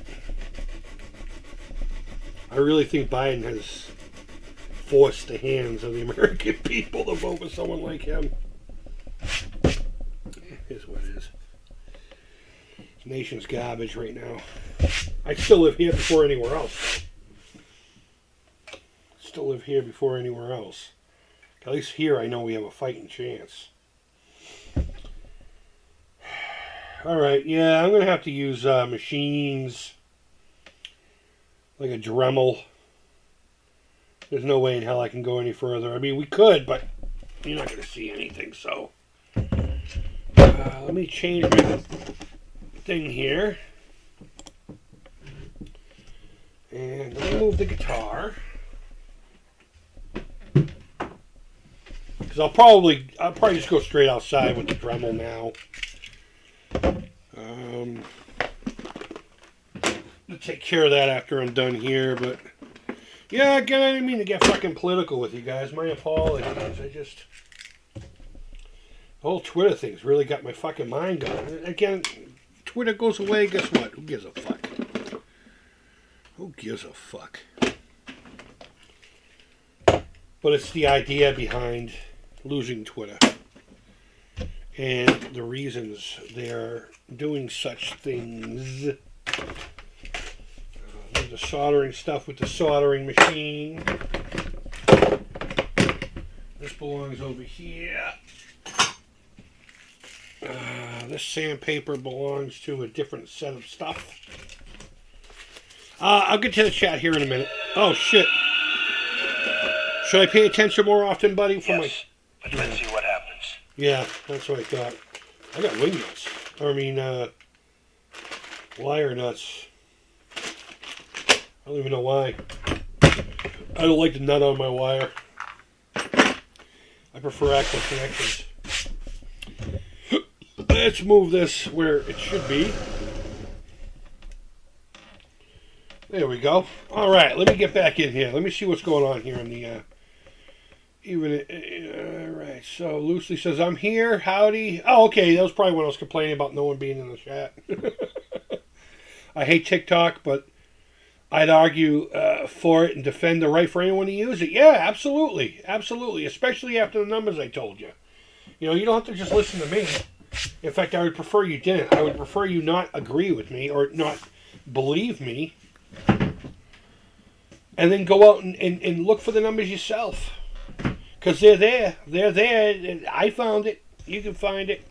I really think Biden has forced the hands of the American people to vote for someone like him. Here's what it is. This nation's garbage right now. I'd still live here before anywhere else. Still live here before anywhere else. At least here I know we have a fighting chance. Alright, yeah, I'm going to have to use machines like a Dremel. There's no way in hell I can go any further. I mean, we could, but you're not going to see anything, so. Let me change my thing here. And let me move the guitar. Because I'll probably just go straight outside with the Dremel now. I'll take care of that after I'm done here, but yeah, again, I didn't mean to get fucking political with you guys. My apologies. The whole Twitter thing's really got my fucking mind going. Again, Twitter goes away, guess what? Who gives a fuck? Who gives a fuck? But it's the idea behind losing Twitter and the reasons they're doing such things. The soldering stuff with the soldering machine. This belongs over here. This sandpaper belongs to a different set of stuff. I'll get to the chat here in a minute. Oh shit. Should I pay attention more often, buddy? Yes, but let's see what happens. Yeah, that's what I thought. I got wing nuts. Wire nuts. I don't even know why. I don't like the nut on my wire. I prefer actual connections. Let's move this where it should be. There we go. All right, let me get back in here. Let me see what's going on here in the all right. So Lucy says, "I'm here. Howdy." Oh, okay. That was probably when I was complaining about no one being in the chat. I hate TikTok, but I'd argue for it and defend the right for anyone to use it. Yeah, absolutely, absolutely. Especially after the numbers I told you. You know, you don't have to just listen to me. In fact, I would prefer you didn't. I would prefer you not agree with me or not believe me. And then go out and look for the numbers yourself. Because they're there. They're there. I found it. You can find it.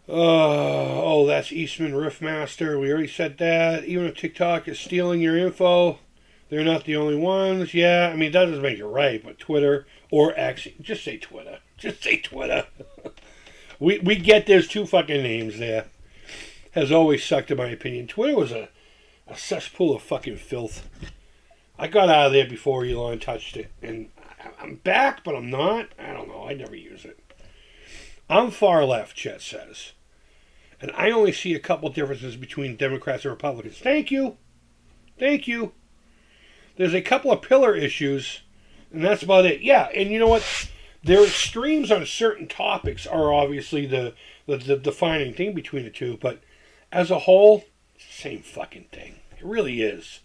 That's Eastman Riffmaster. We already said that. Even if TikTok is stealing your info, They're not the only ones. Yeah, I mean, that doesn't make it right, but Twitter or X, just say Twitter. Just say Twitter. we get there's two fucking names there. Has always sucked, in my opinion. Twitter was a cesspool of fucking filth. I got out of there before Elon touched it, and I'm back, but I'm not. I don't know. I never use it. I'm far left, Chet says. And I only see a couple differences between Democrats and Republicans. Thank you. Thank you. There's a couple of pillar issues, and that's about it. Yeah, and you know what? Their extremes on certain topics are obviously the defining thing between the two, but as a whole, it's the same fucking thing. It really is.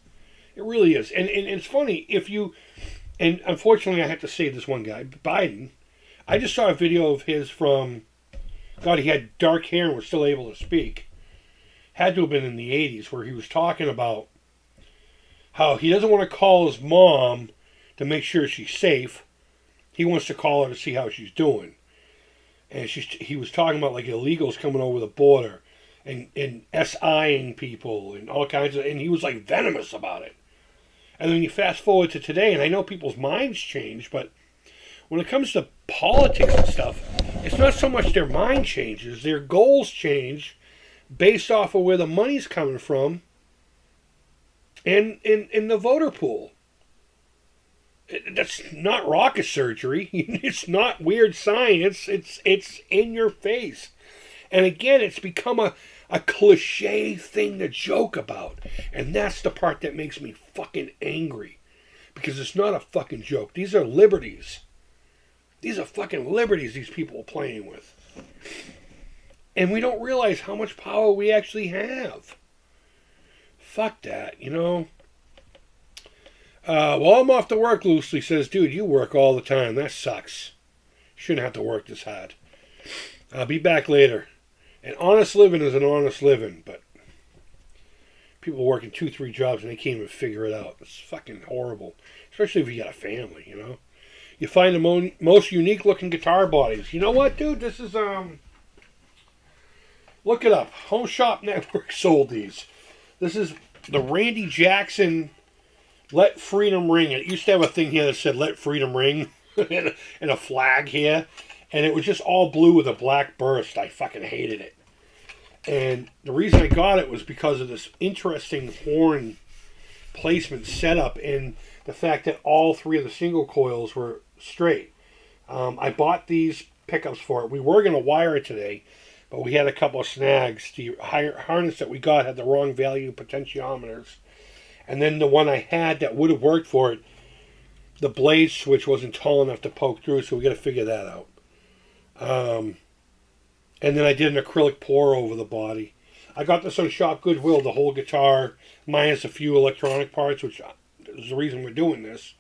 It really is. And it's funny, if you... And unfortunately, I have to say this one guy, Biden. I just saw a video of his from... God, he had dark hair and was still able to speak. Had to have been in the 80s, where he was talking about how he doesn't want to call his mom to make sure she's safe. He wants to call her to see how she's doing. And he was talking about like illegals coming over the border and SIing people and all kinds of... And he was like venomous about it. And then you fast forward to today, and I know people's minds change, but when it comes to politics and stuff, it's not so much their mind changes, their goals change based off of where the money's coming from and in the voter pool. That's not rocket surgery. It's not weird science. It's in your face. And again, it's become a cliche thing to joke about. And that's the part that makes me fucking angry. Because it's not a fucking joke. These are liberties. These are fucking liberties these people are playing with. And we don't realize how much power we actually have. Fuck that, you know. Well, I'm off to work, Loosely says, dude, you work all the time. That sucks. Shouldn't have to work this hard. I'll be back later. And honest living is an honest living, but people working 2-3 jobs and they can't even figure it out. It's fucking horrible. Especially if you got a family, you know. You find the most unique looking guitar bodies. You know what, dude? This is, look it up. Home Shop Network sold these. This is the Randy Jackson Let Freedom Ring. It used to have a thing here that said Let Freedom Ring and a flag here. And it was just all blue with a black burst. I fucking hated it. And the reason I got it was because of this interesting horn placement setup and the fact that all 3 of the single coils were straight. I bought these pickups for it. We were going to wire it today, but we had a couple of snags. The harness that we got had the wrong value potentiometers. And then the one I had that would have worked for it, the blade switch wasn't tall enough to poke through, so we got to figure that out. And then I did an acrylic pour over the body. I got this on Shop Goodwill, the whole guitar, minus a few electronic parts, which is the reason we're doing this.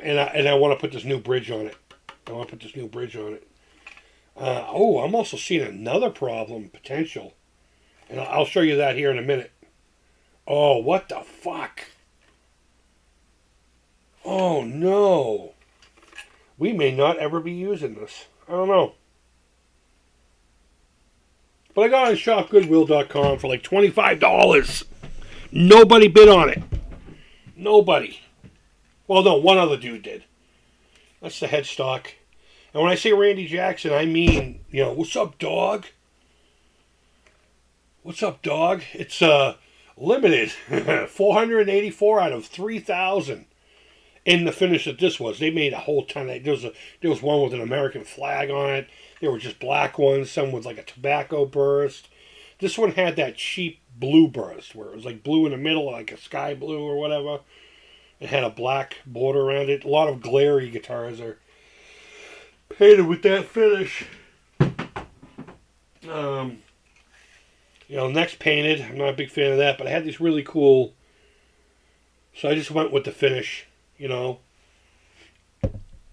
And I want to put this new bridge on it. I'm also seeing another problem, potential. And I'll show you that here in a minute. Oh, what the fuck? Oh, no. We may not ever be using this. I don't know. But I got it on shopgoodwill.com for like $25. Nobody bid on it. Nobody. Well, no, one other dude did. That's the headstock. And when I say Randy Jackson, I mean, you know, what's up, dog? What's up, dog? It's limited. 484 out of 3,000. In the finish that this was. They made a whole ton. There was one with an American flag on it. There were just black ones. Some with like a tobacco burst. This one had that cheap blue burst where it was like blue in the middle, like a sky blue or whatever. It had a black border around it. A lot of glary guitars are painted with that finish. Neck's painted. I'm not a big fan of that, but I had these really cool. So I just went with the finish, you know,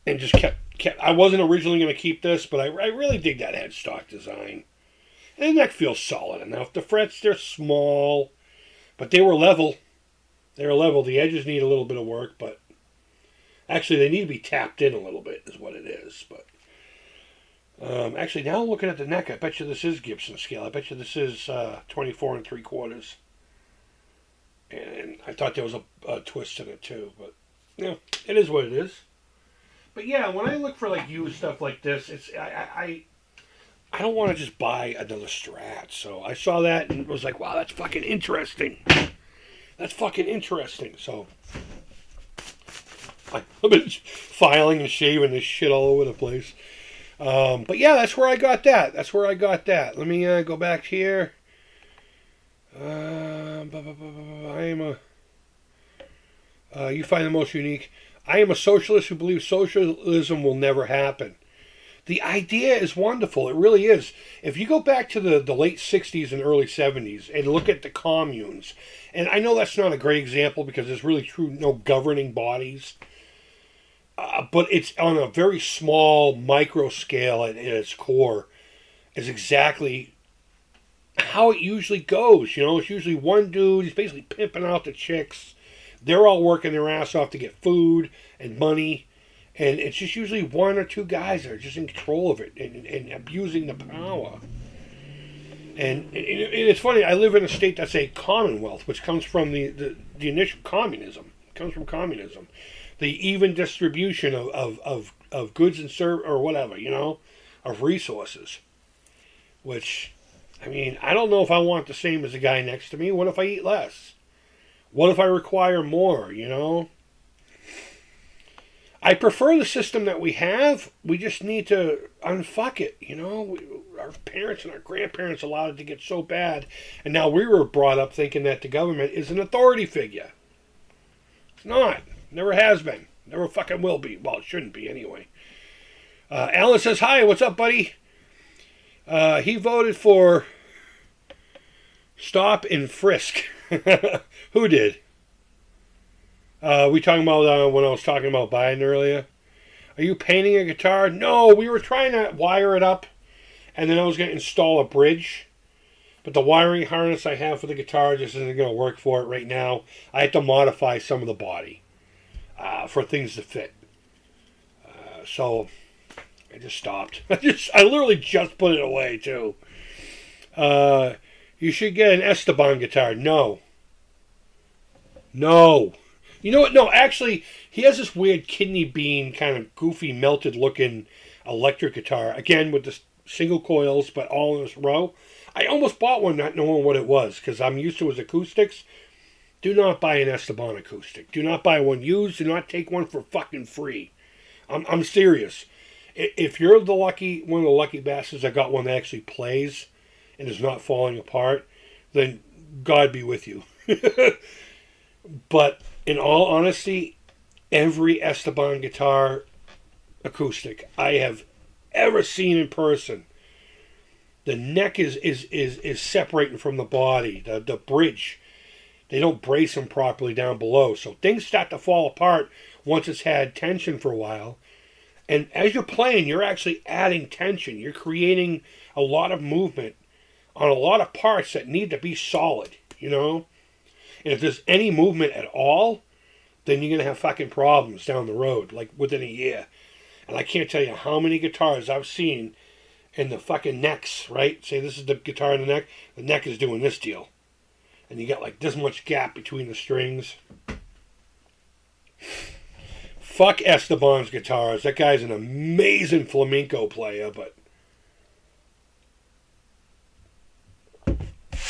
and just kept. I wasn't originally going to keep this, but I really dig that headstock design. And the neck feels solid enough. The frets, they're small, but they were level. The edges need a little bit of work, but actually they need to be tapped in a little bit is what it is. But actually, now looking at the neck, I bet you this is Gibson scale. I bet you this is 24 3/4. And I thought there was a twist in it too, but it is what it is. But yeah, when I look for like used stuff like this, I don't want to just buy another Strat. So I saw that and was like, wow, that's fucking interesting. That's fucking interesting. So I've been filing and shaving this shit all over the place. But yeah, that's where I got that. Let me go back here. You find the most unique. I am a socialist who believes socialism will never happen. The idea is wonderful. It really is. If you go back to the late 60s and early 70s and look at the communes, and I know that's not a great example because there's really no governing bodies, but it's on a very small micro scale at its core is exactly how it usually goes. You know, it's usually one dude. He's basically pimping out the chicks. They're all working their ass off to get food and money. And it's just usually one or two guys that are just in control of it and abusing the power. And it's funny, I live in a state that's a commonwealth, which comes from the initial communism. It comes from communism. The even distribution of goods and or whatever, you know, of resources. Which, I mean, I don't know if I want the same as the guy next to me. What if I eat less? What if I require more, you know? I prefer the system that we have. We just need to unfuck it, you know? Our parents and our grandparents allowed it to get so bad. And now we were brought up thinking that the government is an authority figure. It's not. Never has been. Never fucking will be. Well, it shouldn't be anyway. Alan says, hi, what's up, buddy? He voted for stop and frisk. Who did? We talking about when I was talking about Biden earlier? Are you painting a guitar? No, we were trying to wire it up, and then I was going to install a bridge. But the wiring harness I have for the guitar just isn't going to work for it right now. I had to modify some of the body for things to fit. So I just stopped. I literally just put it away too. You should get an Esteban guitar. No. You know what? No, actually, he has this weird kidney bean, kind of goofy, melted-looking electric guitar. Again, with the single coils, but all in this row. I almost bought one not knowing what it was, because I'm used to his acoustics. Do not buy an Esteban acoustic. Do not buy one used. Do not take one for fucking free. I'm serious. If you're one of the lucky bastards that got one that actually plays and is not falling apart, then God be with you. But in all honesty, every Esteban guitar acoustic I have ever seen in person, the neck is separating from the body. The bridge, they don't brace them properly down below. So things start to fall apart once it's had tension for a while. And as you're playing, you're actually adding tension. You're creating a lot of movement on a lot of parts that need to be solid, you know? And if there's any movement at all, then you're going to have fucking problems down the road, like within a year. And I can't tell you how many guitars I've seen in the fucking necks, right? Say this is the guitar in the neck is doing this deal. And you got like this much gap between the strings. Fuck Esteban's guitars. That guy's an amazing flamenco player, but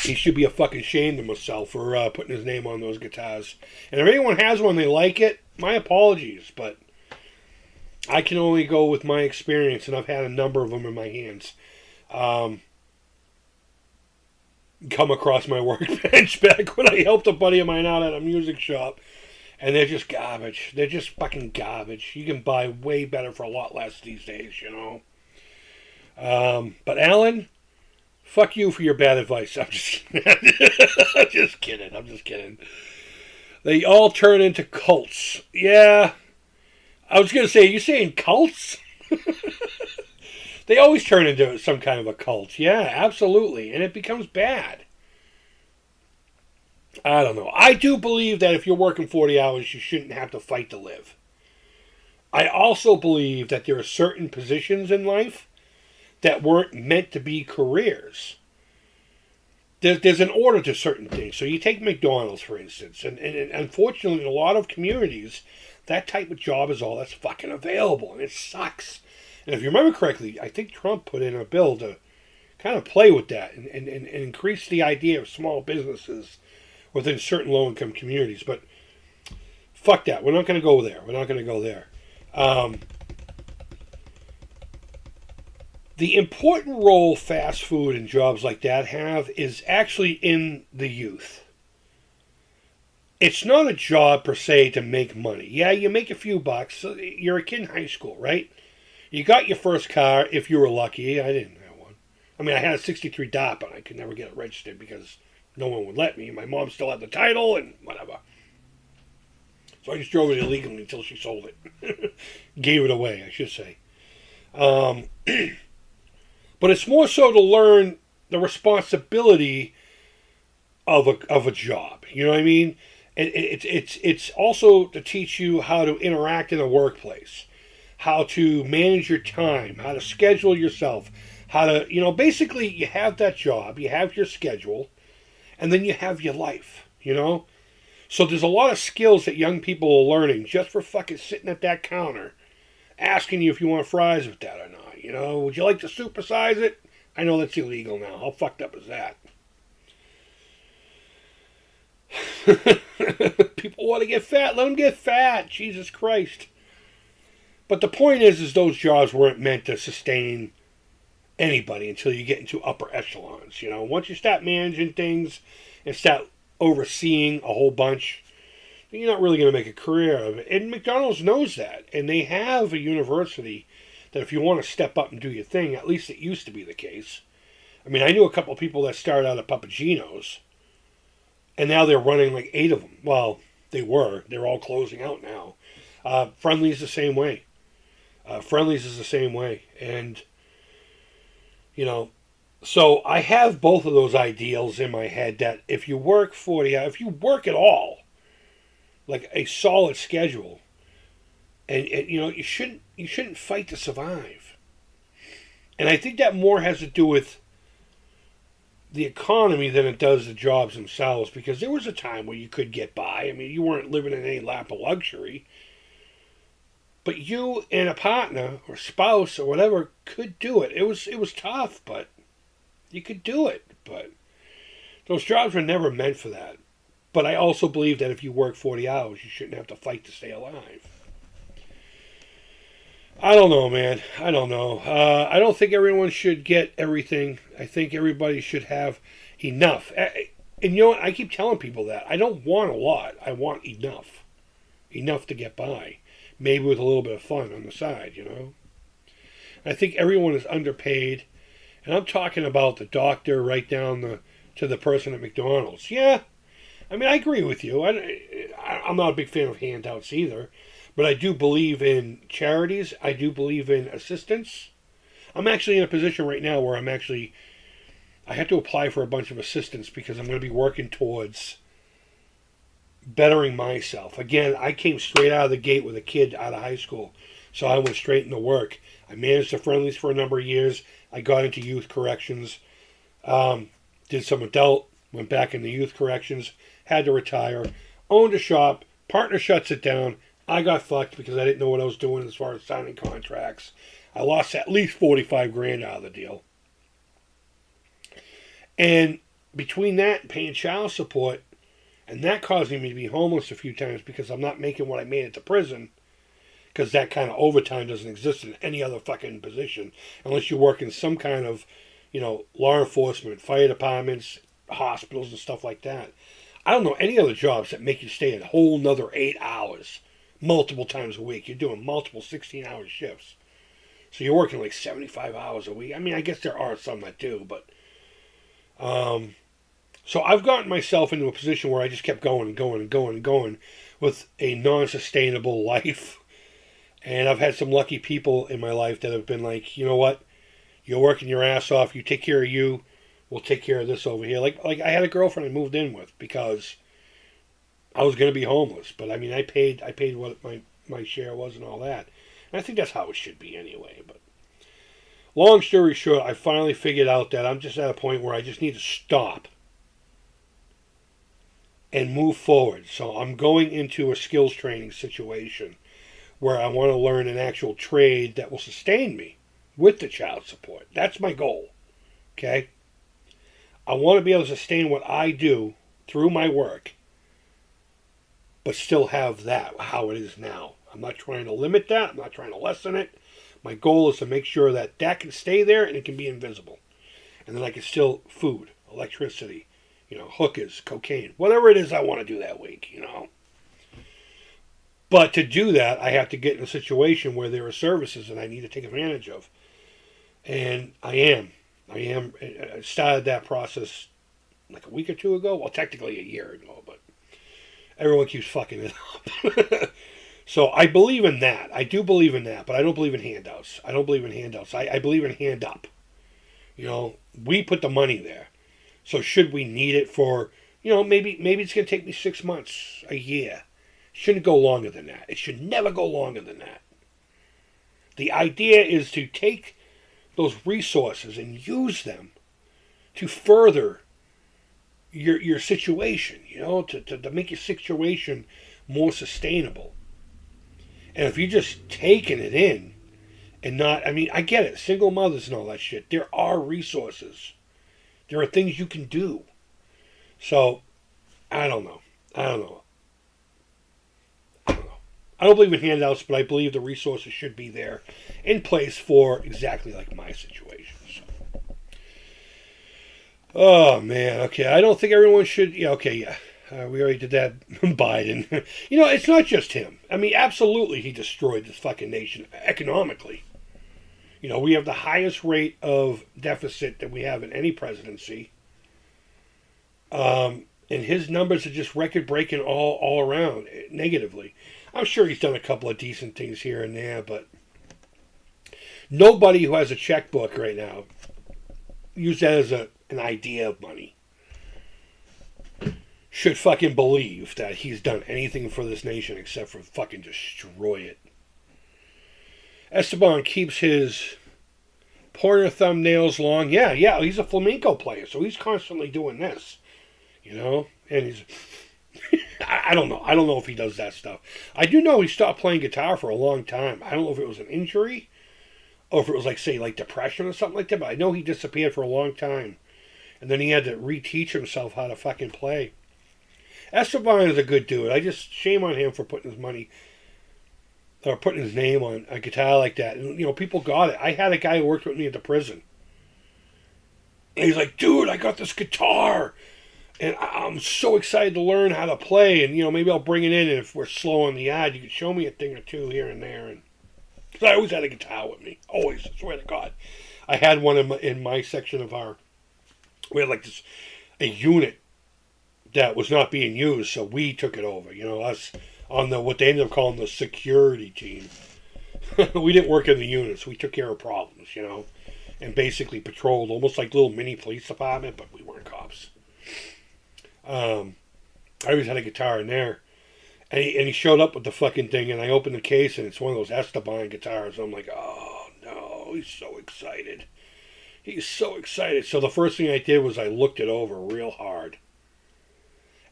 he should be a fucking ashamed of himself for putting his name on those guitars. And if anyone has one, they like it, my apologies, but I can only go with my experience, and I've had a number of them in my hands. Come across my workbench back when I helped a buddy of mine out at a music shop, and they're just garbage. They're just fucking garbage. You can buy way better for a lot less these days, you know. But Alan, fuck you for your bad advice. I'm just kidding. I'm just kidding. They all turn into cults. Yeah. I was going to say, are you saying cults? They always turn into some kind of a cult. Yeah, absolutely. And it becomes bad. I don't know. I do believe that if you're working 40 hours, you shouldn't have to fight to live. I also believe that there are certain positions in life that weren't meant to be careers. there's an order to certain things. So you take McDonald's, for instance, and unfortunately in a lot of communities, that type of job is all that's fucking available, and it sucks. And if you remember correctly, I think Trump put in a bill to kind of play with that and increase the idea of small businesses within certain low-income communities. But fuck that. We're not going to go there. We're not going to go there. The important role fast food and jobs like that have is actually in the youth. It's not a job per se to make money. Yeah, you make a few bucks. You're a kid in high school, right? You got your first car if you were lucky. I didn't have one. I mean, I had a 63 DOT, but I could never get it registered because no one would let me. My mom still had the title and whatever. So I just drove it illegally until she sold it. Gave it away, I should say. But it's more so to learn the responsibility of a job. You know what I mean? It's also to teach you how to interact in a workplace, how to manage your time, how to schedule yourself, how to, basically you have that job, you have your schedule, and then you have your life, So there's a lot of skills that young people are learning just for fucking sitting at that counter, asking you if you want fries with that or not. Would you like to supersize it? I know that's illegal now. How fucked up is that? People want to get fat. Let them get fat. Jesus Christ. But the point is those jobs weren't meant to sustain anybody until you get into upper echelons. Once you start managing things and start overseeing a whole bunch, you're not really going to make a career of it. And McDonald's knows that. And they have a university that if you want to step up and do your thing, at least it used to be the case. I mean, I knew a couple of people that started out at Papagino's, and now they're running like 8 of them. Well, they were. They're all closing out now. Friendly's the same way. Friendly's is the same way. And, so I have both of those ideals in my head that if you work 40 hours, if you work at all, like a solid schedule, and you shouldn't fight to survive. And I think that more has to do with the economy than it does the jobs themselves, because there was a time where you could get by. I mean, you weren't living in any lap of luxury, but you and a partner or spouse or whatever could do it. It was tough, but you could do it. But those jobs were never meant for that. But I also believe that if you work 40 hours, you shouldn't have to fight to stay alive. I don't know, man. I don't know. I don't think everyone should get everything. I think everybody should have enough. And you know what? I keep telling people that. I don't want a lot. I want enough. Enough to get by. Maybe with a little bit of fun on the side, I think everyone is underpaid. And I'm talking about the doctor right down to the person at McDonald's. Yeah. I mean, I agree with you. I'm not a big fan of handouts either. But I do believe in charities. I do believe in assistance. I'm actually in a position right now where I have to apply for a bunch of assistance because I'm going to be working towards bettering myself. Again, I came straight out of the gate with a kid out of high school. So I went straight into work. I managed the Friendlies for a number of years. I got into youth corrections. Did some adult. Went back into youth corrections. Had to retire. Owned a shop. Partner shuts it down. I got fucked because I didn't know what I was doing as far as signing contracts. I lost at least $45,000 out of the deal. And between that and paying child support, and that causing me to be homeless a few times because I'm not making what I made at the prison, because that kind of overtime doesn't exist in any other fucking position unless you work in some kind of, law enforcement, fire departments, hospitals and stuff like that. I don't know any other jobs that make you stay a whole nother 8 hours multiple times a week. You're doing multiple 16-hour shifts. So you're working like 75 hours a week. I mean, I guess there are some that do, but... So I've gotten myself into a position where I just kept going and going and going and going with a non-sustainable life. And I've had some lucky people in my life that have been like, you know what? You're working your ass off. You take care of you. We'll take care of this over here. Like I had a girlfriend I moved in with because I was going to be homeless. But I mean, I paid what my share was and all that. And I think that's how it should be anyway. But long story short, I finally figured out that I'm just at a point where I just need to stop and move forward. So I'm going into a skills training situation where I want to learn an actual trade that will sustain me with the child support. That's my goal. Okay? I want to be able to sustain what I do through my work, but still have that how it is now. I'm not trying to limit that. I'm not trying to lessen it. My goal is to make sure that that can stay there and it can be invisible. And then I can still food, electricity, hookers, cocaine, whatever it is I want to do that week, But to do that, I have to get in a situation where there are services that I need to take advantage of. And I am. I started that process like a week or two ago. Well, technically a year ago, but everyone keeps fucking it up. So I believe in that. I do believe in that, but I don't believe in handouts. I don't believe in handouts. I believe in hand up. We put the money there. So should we need it for, maybe it's going to take me 6 months, a year. It shouldn't go longer than that. It should never go longer than that. The idea is to take those resources and use them to further your situation, to make your situation more sustainable. And if you're just taking it in and not, I get it, single mothers and all that shit. There are resources. There are things you can do. So, I don't know. I don't believe in handouts, but I believe the resources should be there in place for exactly like my situation. So. Oh, man. Okay, I don't think everyone should. Yeah, okay, yeah. We already did that. Biden. It's not just him. Absolutely he destroyed this fucking nation economically. We have the highest rate of deficit that we have in any presidency. And his numbers are just record-breaking all around, negatively. I'm sure he's done a couple of decent things here and there, but nobody who has a checkbook right now use that as an idea of money. Should fucking believe that he's done anything for this nation except for fucking destroy it. Esteban keeps his pointer thumbnails long. Yeah, he's a flamenco player, so he's constantly doing this. And he's... I don't know. I don't know if he does that stuff. I do know he stopped playing guitar for a long time. I don't know if it was an injury or if it was like depression or something like that, but I know he disappeared for a long time. And then he had to reteach himself how to fucking play. Esteban is a good dude. Shame on him for putting his money or putting his name on a guitar like that. And, people got it. I had a guy who worked with me at the prison. And he's like, dude, I got this guitar. And I'm so excited to learn how to play. And, maybe I'll bring it in. And if we're slow on the ad, you can show me a thing or two here and there. And because I always had a guitar with me. Always. I swear to God. I had one in my section of we had a unit that was not being used, so we took it over. Us on what they ended up calling the security team. We didn't work in the units. We took care of problems, and basically patrolled, almost like little mini police department, but we weren't cops. I always had a guitar in there, and he showed up with the fucking thing, and I opened the case, and it's one of those Esteban guitars. I'm like, oh no, he's so excited. He's so excited. So the first thing I did was I looked it over real hard.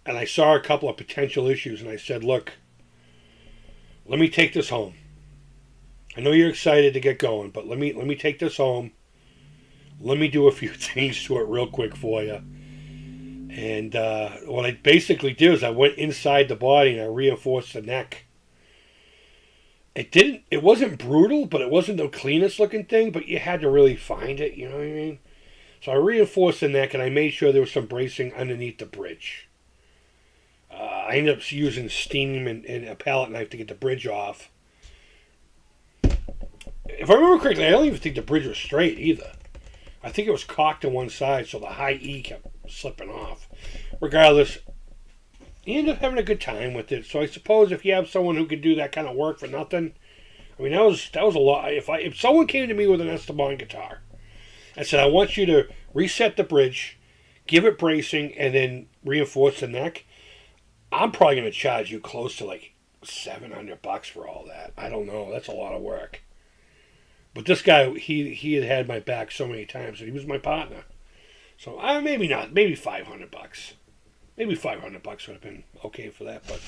And I saw a couple of potential issues, and I said, look, let me take this home. I know you're excited to get going, but let me take this home. Let me do a few things to it real quick for you. And what I basically did is I went inside the body and I reinforced the neck. It wasn't brutal, but it wasn't the cleanest looking thing, but you had to really find it, you know what I mean? So I reinforced the neck and I made sure there was some bracing underneath the bridge. I ended up using steam and a palette knife to get the bridge off. If I remember correctly, I don't even think the bridge was straight either. I think it was cocked to one side, so the high E kept slipping off. Regardless, you end up having a good time with it. So I suppose if you have someone who could do that kind of work for nothing, that was a lot. If someone came to me with an Esteban guitar and said, I want you to reset the bridge, give it bracing, and then reinforce the neck, I'm probably going to charge you close to $700 for all that. I don't know. That's a lot of work. But this guy, he had my back so many times that he was my partner. So maybe not. Maybe $500. Maybe $500 would have been okay for that, but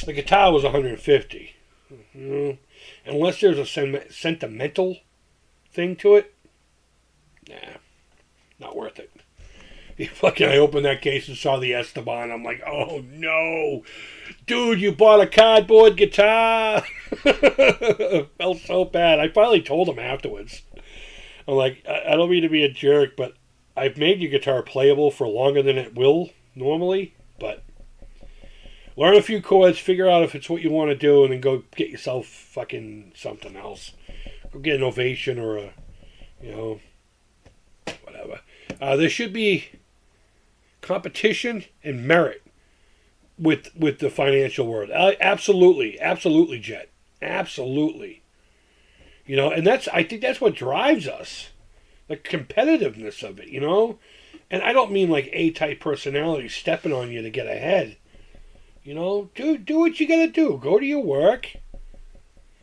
the guitar was $150. Unless there's a sentimental thing to it, nah, not worth it. I opened that case and saw the Esteban. I'm like, oh no, dude, you bought a cardboard guitar. Felt so bad. I finally told him afterwards. I'm like, I don't mean to be a jerk, but I've made your guitar playable for longer than it will normally, but learn a few chords, figure out if it's what you want to do, and then go get yourself fucking something else. Go get an Ovation or a, whatever. There should be competition and merit with the financial world. Absolutely, Jet. Absolutely. And I think that's what drives us. The competitiveness of it, And I don't mean like A-type personality stepping on you to get ahead. Do what you gotta do. Go to your work.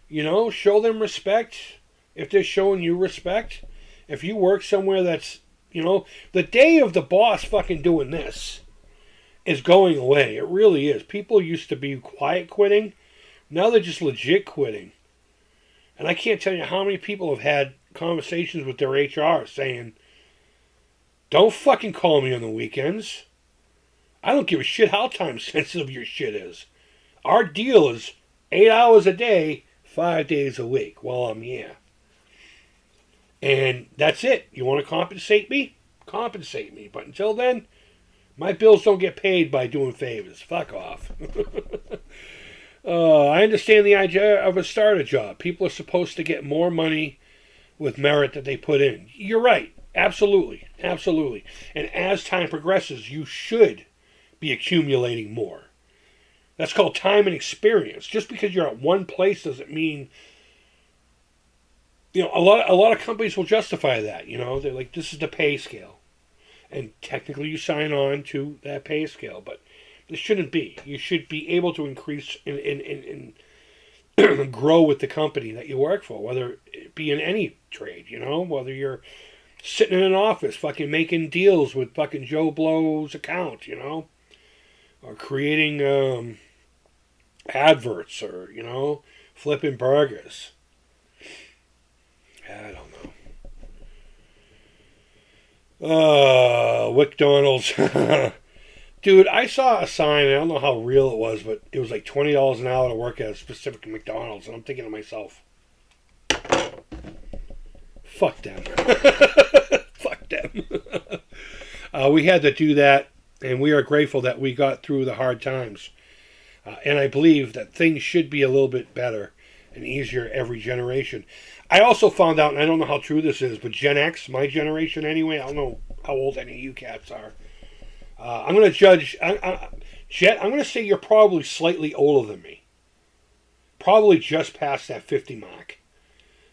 Show them respect if they're showing you respect. If you work somewhere that's, the day of the boss fucking doing this is going away. It really is. People used to be quiet quitting. Now they're just legit quitting. And I can't tell you how many people have had conversations with their HR saying, don't fucking call me on the weekends. I don't give a shit how time sensitive your shit is. Our deal is 8 hours a day, 5 days a week while I'm here. And that's it. You want to compensate me? Compensate me. But until then, my bills don't get paid by doing favors. Fuck off. I understand the idea of a starter job. People are supposed to get more money with merit that they put in. You're right. Absolutely. Absolutely. And as time progresses, you should be accumulating more. That's called time and experience. Just because you're at one place doesn't mean... a lot of companies will justify that. They're like, this is the pay scale. And technically you sign on to that pay scale. But this shouldn't be. You should be able to increase and grow with the company that you work for. Whether it be in any trade, whether you're sitting in an office fucking making deals with fucking Joe Blow's account, or creating adverts or, flipping burgers. I don't know. McDonald's. Dude, I saw a sign, and I don't know how real it was, but it was like $20 an hour to work at a specific McDonald's, and I'm thinking to myself, fuck them. Fuck them. We had to do that, and we are grateful that we got through the hard times. And I believe that things should be a little bit better and easier every generation. I also found out, and I don't know how true this is, but Gen X, my generation anyway, I don't know how old any of you cats are. I'm going to judge, Jet, I'm going to say you're probably slightly older than me. Probably just past that 50 mark.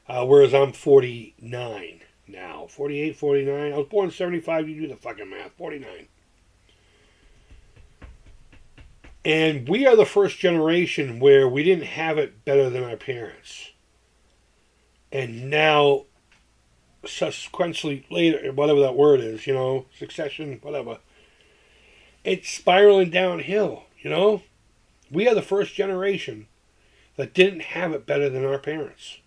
Whereas I'm 49 now. 48, 49. I was born in 75, you do the fucking math. 49. And we are the first generation where we didn't have it better than our parents. And now, subsequently later, whatever that word is, succession, whatever, it's spiraling downhill, We are the first generation that didn't have it better than our parents.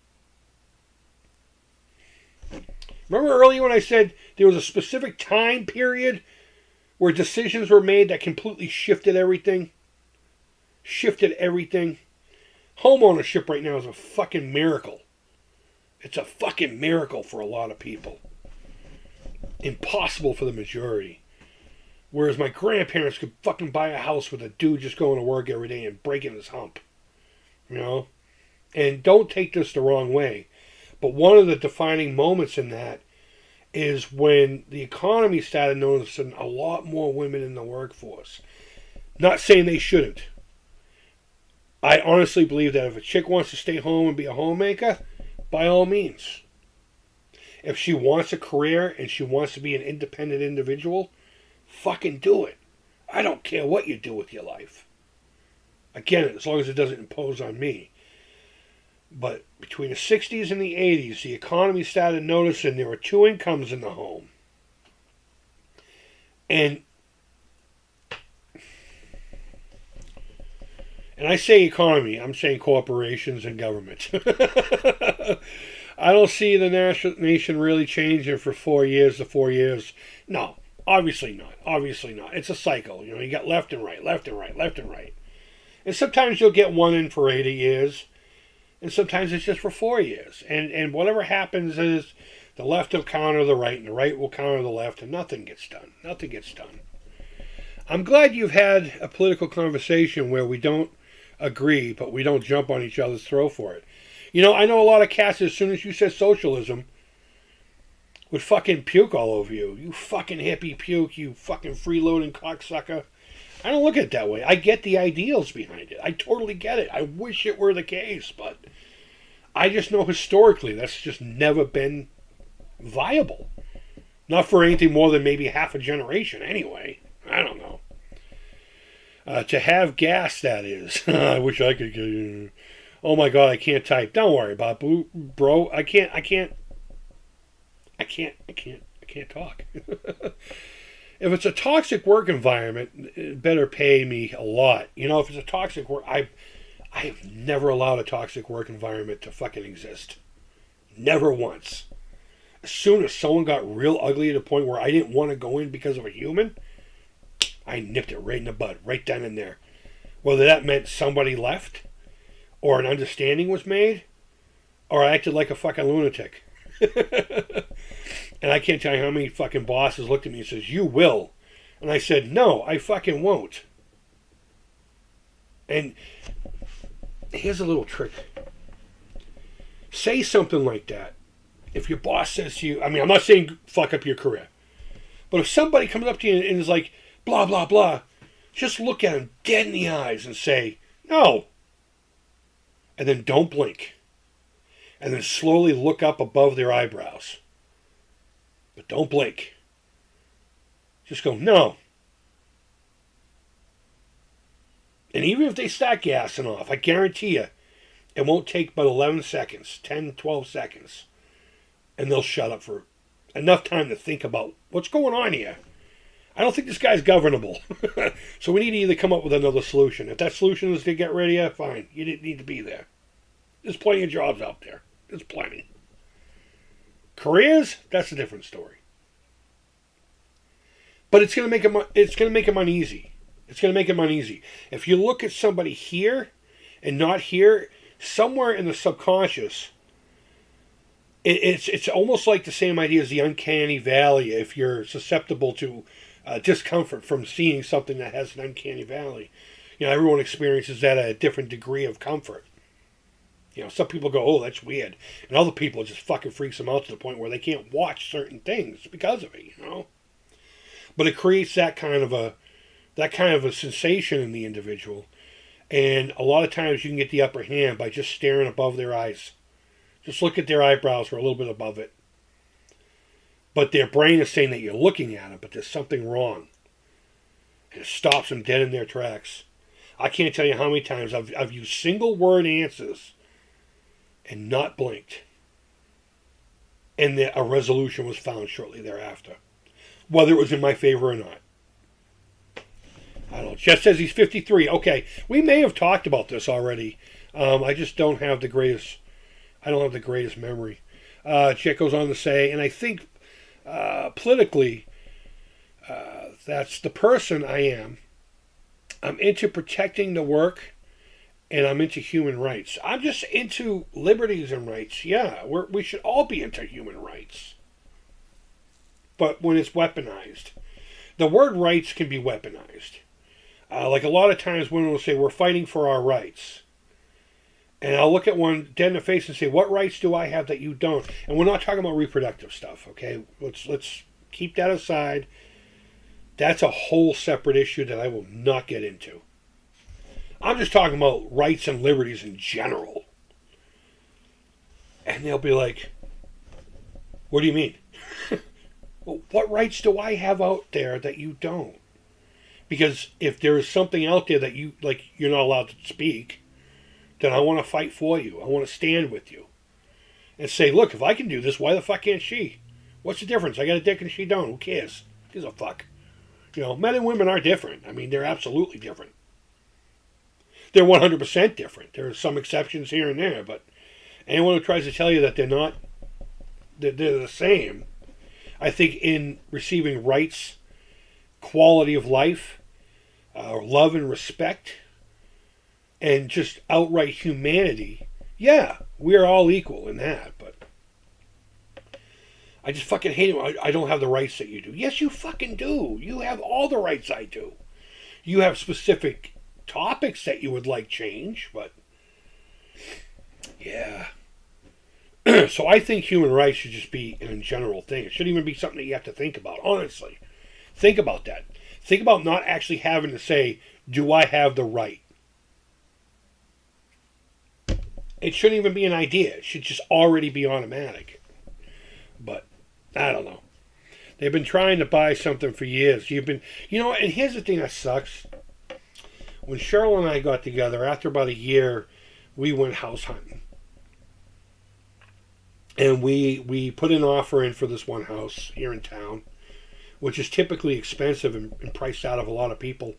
Remember earlier when I said there was a specific time period where decisions were made that completely shifted everything? Shifted everything. Homeownership right now is a fucking miracle. It's a fucking miracle for a lot of people. Impossible for the majority. Whereas my grandparents could fucking buy a house with a dude just going to work every day and breaking his hump. And don't take this the wrong way. But one of the defining moments in that is when the economy started noticing a lot more women in the workforce. Not saying they shouldn't. I honestly believe that if a chick wants to stay home and be a homemaker, by all means. If she wants a career and she wants to be an independent individual, fucking do it. I don't care what you do with your life. Again, as long as it doesn't impose on me. But between the 60s and the 80s, the economy started noticing there were two incomes in the home. And And I say economy, I'm saying corporations and government. I don't see the nation really changing for 4 years to 4 years. No, obviously not. Obviously not. It's a cycle. You got left and right, left and right, left and right. And sometimes you'll get one in for 80 years, and sometimes it's just for 4 years. And whatever happens is the left will counter the right, and the right will counter the left, and nothing gets done. Nothing gets done. I'm glad you've had a political conversation where we don't agree, but we don't jump on each other's throat for it. I know a lot of cats, as soon as you said socialism, would fucking puke all over you. You fucking hippie puke, you fucking freeloading cocksucker. I don't look at it that way. I get the ideals behind it. I totally get it. I wish it were the case, but I just know historically that's just never been viable. Not for anything more than maybe half a generation anyway. I don't know. To have gas, that is. I wish I could get... Oh my God, I can't type. Don't worry about it, bro. I can't talk. If it's a toxic work environment, it better pay me a lot. If it's a toxic work, I have never allowed a toxic work environment to fucking exist. Never once. As soon as someone got real ugly to the point where I didn't want to go in because of a human, I nipped it right in the bud, right down in there. Whether that meant somebody left, or an understanding was made, or I acted like a fucking lunatic. And I can't tell you how many fucking bosses looked at me and says, "You will." And I said, "No, I fucking won't." And here's a little trick. Say something like that. If your boss says to you, I'm not saying fuck up your career, but if somebody comes up to you and is like, blah, blah, blah, just look at them dead in the eyes and say, "No." And then don't blink. And then slowly look up above their eyebrows. But don't blink. Just go, "No." And even if they start gassing off, I guarantee you, it won't take but 11 seconds, 10, 12 seconds. And they'll shut up for enough time to think about what's going on here. I don't think this guy's governable. So we need to either come up with another solution. If that solution is to get rid of you, fine. You didn't need to be there. There's plenty of jobs out there. There's plenty. Careers, that's a different story. But it's going to make them uneasy. It's going to make them uneasy. If you look at somebody here and not here, somewhere in the subconscious, it's almost like the same idea as the uncanny valley. If you're susceptible to discomfort from seeing something that has an uncanny valley, everyone experiences that at a different degree of comfort. Some people go, "Oh, that's weird," and other people it just fucking freaks them out to the point where they can't watch certain things because of it. But it creates that kind of a sensation in the individual, and a lot of times you can get the upper hand by just staring above their eyes. Just look at their eyebrows or a little bit above it. But their brain is saying that you're looking at them, but there's something wrong. And it stops them dead in their tracks. I can't tell you how many times I've used single word answers and not blinked. And a resolution was found shortly thereafter. Whether it was in my favor or not. I don't know. Jeff says he's 53. Okay, we may have talked about this already. I just don't have the greatest... I don't have the greatest memory. Chet goes on to say, and I think politically, that's the person I am. I'm into protecting the work, and I'm into human rights. I'm just into liberties and rights. Yeah, we should all be into human rights. But when it's weaponized. The word rights can be weaponized. Like a lot of times women will say, "We're fighting for our rights." And I'll look at one dead in the face and say, "What rights do I have that you don't?" And we're not talking about reproductive stuff, okay? Let's keep that aside. That's a whole separate issue that I will not get into. I'm just talking about rights and liberties in general. And they'll be like, "What do you mean?" Well, what rights do I have out there that you don't? Because if there is something out there that you're not allowed to speak, then I want to fight for you. I want to stand with you. And say, "Look, if I can do this, why the fuck can't she? What's the difference? I got a dick and she don't. Who cares? Who gives a fuck?" Men and women are different. They're absolutely different. they're 100% different. There are some exceptions here and there, but anyone who tries to tell you that they're the same, I think in receiving rights, quality of life, love and respect, and just outright humanity, yeah, we are all equal in that, but I just fucking hate it. I don't have the rights that you do. Yes, you fucking do. You have all the rights I do. You have specific topics that you would like change, but yeah. So I think human rights should just be an in general thing. It shouldn't even be something that you have to think about, honestly. Think about that. Think about not actually having to say, do I have the right? It shouldn't even be an idea. It should just already be automatic. But I don't know. They've been trying to buy something for years. And here's the thing that sucks. When Cheryl and I got together, after about a year, we went house hunting. And we put an offer in for this one house here in town, which is typically expensive and priced out of a lot of people.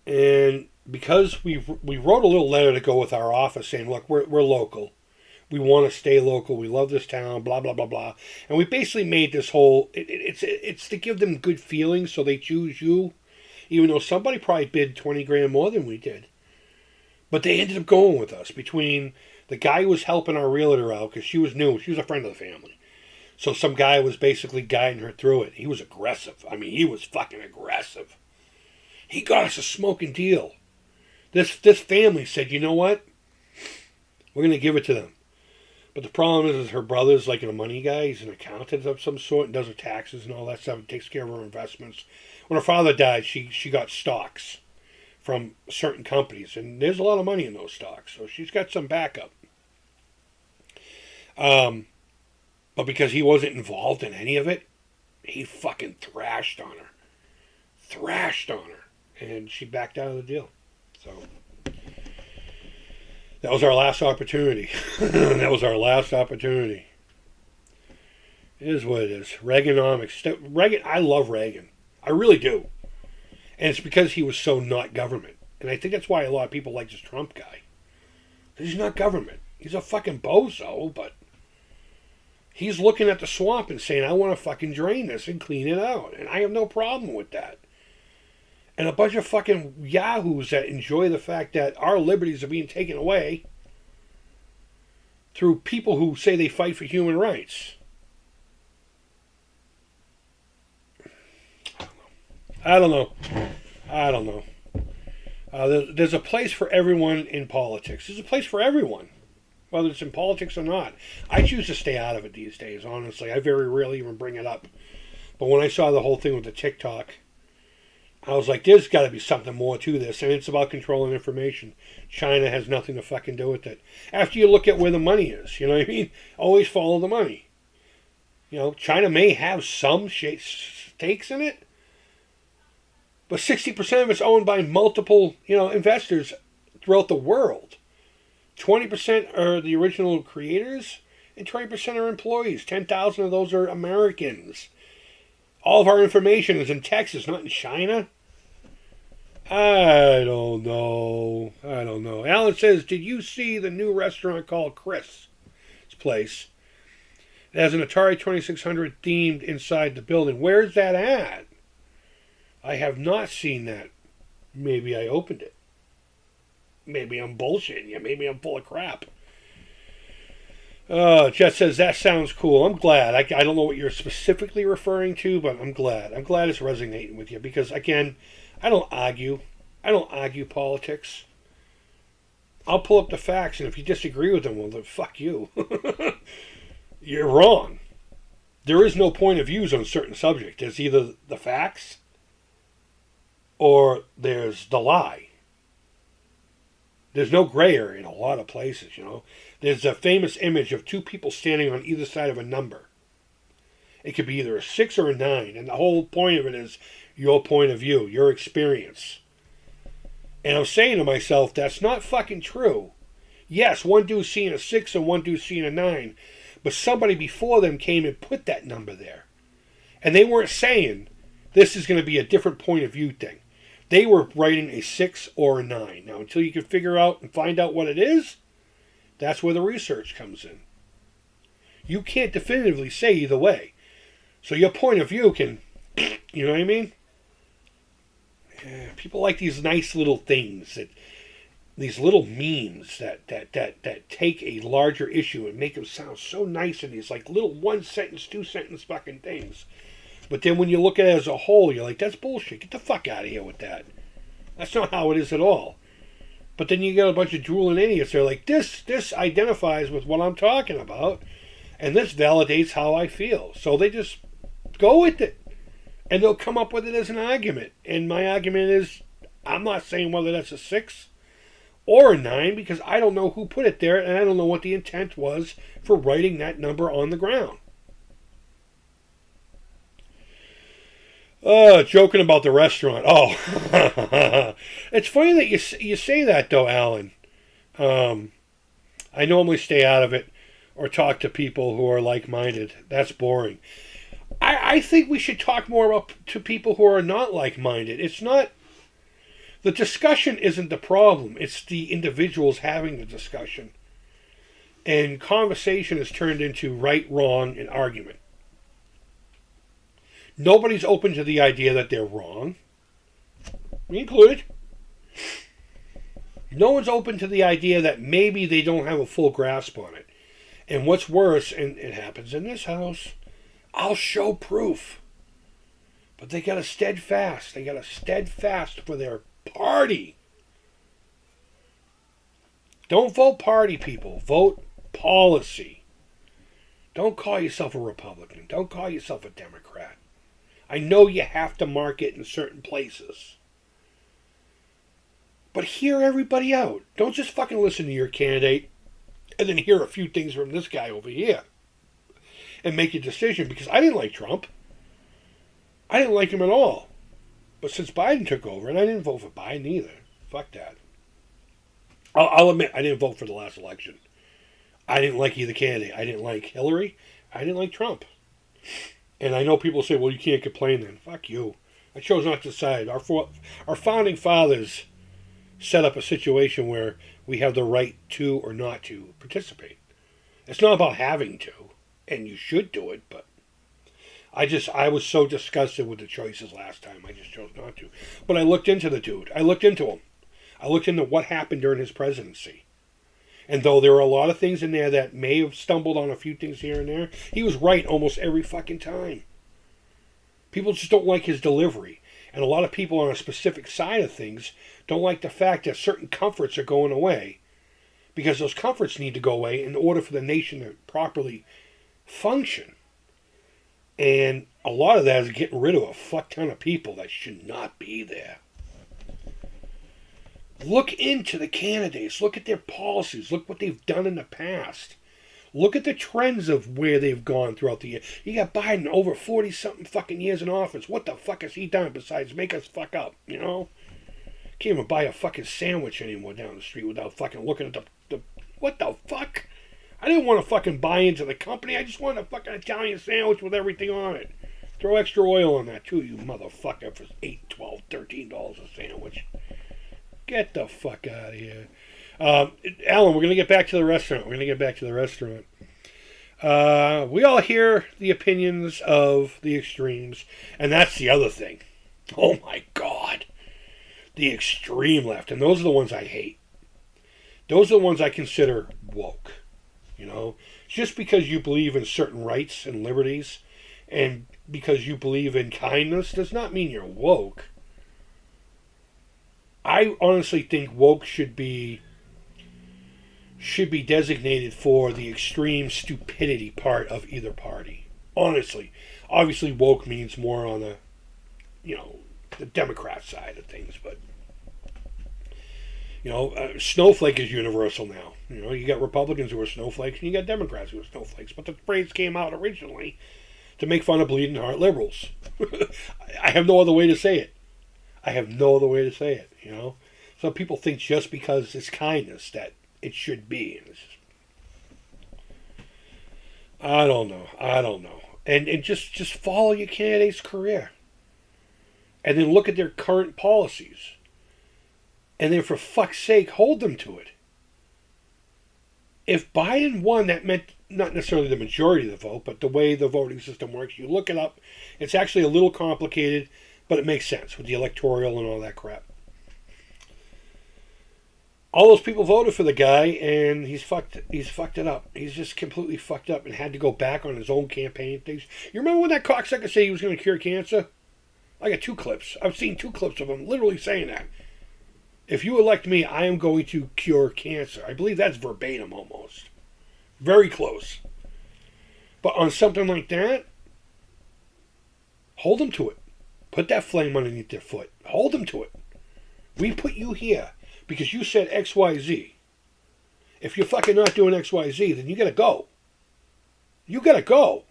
And because we wrote a little letter to go with our offer saying, look, we're local. We want to stay local. We love this town, blah, blah, blah, blah. And we basically made this whole, it's to give them good feelings so they choose you, even though somebody probably bid 20 grand more than we did. But they ended up going with us between the guy who was helping our realtor out, because she was new. She was a friend of the family. So some guy was basically guiding her through it. He was aggressive. I mean, he was fucking aggressive. He got us a smoking deal. This family said, you know what? We're going to give it to them. But the problem is her brother's like a money guy. He's an accountant of some sort and does her taxes and all that stuff and takes care of her investments. When her father died, she got stocks from certain companies. And there's a lot of money in those stocks. So she's got some backup. But because he wasn't involved in any of it, he fucking thrashed on her. And she backed out of the deal. So that was our last opportunity. It is what it is. Reaganomics. I love Reagan. I really do. And it's because he was so not government. And I think that's why a lot of people like this Trump guy. Because he's not government. He's a fucking bozo, but he's looking at the swamp and saying, I want to fucking drain this and clean it out. And I have no problem with that. And a bunch of fucking yahoos that enjoy the fact that our liberties are being taken away through people who say they fight for human rights. I don't know. There's a place for everyone in politics. There's a place for everyone, whether it's in politics or not. I choose to stay out of it these days, honestly. I very rarely even bring it up. But when I saw the whole thing with the TikTok, I was like, there's got to be something more to this. And it's about controlling information. China has nothing to fucking do with it. After you look at where the money is, you know what I mean? Always follow the money. China may have some stakes in it, but 60% of it's owned by multiple, investors throughout the world. 20% are the original creators, and 20% are employees. 10,000 of those are Americans. All of our information is in Texas, not in China. I don't know. Alan says, did you see the new restaurant called Chris' Place? It has an Atari 2600 themed inside the building. Where's that at? I have not seen that. Maybe I opened it. Maybe I'm bullshitting you. Maybe I'm full of crap. Jet says, that sounds cool. I'm glad. I don't know what you're specifically referring to, but I'm glad. I'm glad it's resonating with you because, again, I don't argue. I don't argue politics. I'll pull up the facts, and if you disagree with them, well, then fuck you. You're wrong. There is no point of views on a certain subject. There's either the facts or there's the lie. There's no gray area in a lot of places, There's a famous image of two people standing on either side of a number. It could be either a 6 or a 9, and the whole point of it is your point of view, your experience. And I'm saying to myself, that's not fucking true. Yes, one dude's seeing a 6 and one dude's seeing a 9, but somebody before them came and put that number there. And they weren't saying, this is going to be a different point of view thing. They were writing a 6 or a 9. Now, until you can figure out and find out what it is, that's where the research comes in. You can't definitively say either way. So your point of view can, you know what I mean? Yeah, people like these nice little things, these little memes that take a larger issue and make them sound so nice in these like little 1 sentence, 2 sentence fucking things. But then when you look at it as a whole, you're like, that's bullshit. Get the fuck out of here with that. That's not how it is at all. But then you get a bunch of drooling idiots. They're like, this identifies with what I'm talking about, and this validates how I feel. So they just go with it. And they'll come up with it as an argument. And my argument is, I'm not saying whether that's a 6 or a 9, because I don't know who put it there, and I don't know what the intent was for writing that number on the ground. Joking about the restaurant. Oh, it's funny that you say that though, Alan. I normally stay out of it or talk to people who are like-minded. That's boring. I think we should talk more to people who are not like-minded. It's not... The discussion isn't the problem. It's the individuals having the discussion. And conversation is turned into right, wrong, and argument. Nobody's open to the idea that they're wrong. Me included. No one's open to the idea that maybe they don't have a full grasp on it. And what's worse, and it happens in this house, I'll show proof. But they got to steadfast. They got to steadfast for their party. Don't vote party, people. Vote policy. Don't call yourself a Republican. Don't call yourself a Democrat. I know you have to market in certain places. But hear everybody out. Don't just fucking listen to your candidate and then hear a few things from this guy over here and make your decision. Because I didn't like Trump. I didn't like him at all. But since Biden took over, and I didn't vote for Biden either. Fuck that. I'll admit, I didn't vote for the last election. I didn't like either candidate. I didn't like Hillary. I didn't like Trump. And I know people say, well, you can't complain then. Fuck you. I chose not to decide. Our founding fathers set up a situation where we have the right to or not to participate. It's not about having to, and you should do it, but I was so disgusted with the choices last time, I just chose not to. But I looked into the dude. I looked into him. I looked into what happened during his presidency. And though there were a lot of things in there that may have stumbled on a few things here and there, he was right almost every fucking time. People just don't like his delivery. And a lot of people on a specific side of things don't like the fact that certain comforts are going away. Because those comforts need to go away in order for the nation to properly function. And a lot of that is getting rid of a fuck ton of people that should not be there. Look into the candidates. Look at their policies. Look what they've done in the past. Look at the trends of where they've gone throughout the year. You got Biden over 40-something fucking years in office. What the fuck has he done besides make us fuck up, you know? Can't even buy a fucking sandwich anymore down the street without fucking looking at the what the fuck? I didn't want to fucking buy into the company. I just wanted a fucking Italian sandwich with everything on it. Throw extra oil on that too, you motherfucker, for $8, $12, $13 a sandwich. Get the fuck out of here. Alan, we're going to get back to the restaurant. We all hear the opinions of the extremes, and that's the other thing. Oh my God. The extreme left, and those are the ones I hate. Those are the ones I consider woke. You know, just because you believe in certain rights and liberties, and because you believe in kindness, does not mean you're woke. I honestly think woke should be designated for the extreme stupidity part of either party. Honestly. Obviously woke means more on the, the Democrat side of things, but snowflake is universal now. You got Republicans who are snowflakes and you got Democrats who are snowflakes, but the phrase came out originally to make fun of bleeding heart liberals. I have no other way to say it. Some people think just because it's kindness that it should be. I don't know. And just follow your candidate's career. and then look at their current policies. And then, for fuck's sake, hold them to it. If Biden won, that meant not necessarily the majority of the vote, but the way the voting system works. You look it up. It's actually a little complicated, but it makes sense with the electoral and all that crap. All those people voted for the guy, and he's fucked it up. He's just completely fucked up and had to go back on his own campaign things. You remember when that cocksucker said he was going to cure cancer? I got 2 clips. I've seen 2 clips of him literally saying that. If you elect me, I am going to cure cancer. I believe that's verbatim almost. Very close. But on something like that, hold them to it. Put that flame underneath their foot. Hold them to it. We put you here because you said XYZ. If you're fucking not doing XYZ, then you gotta go. You gotta go.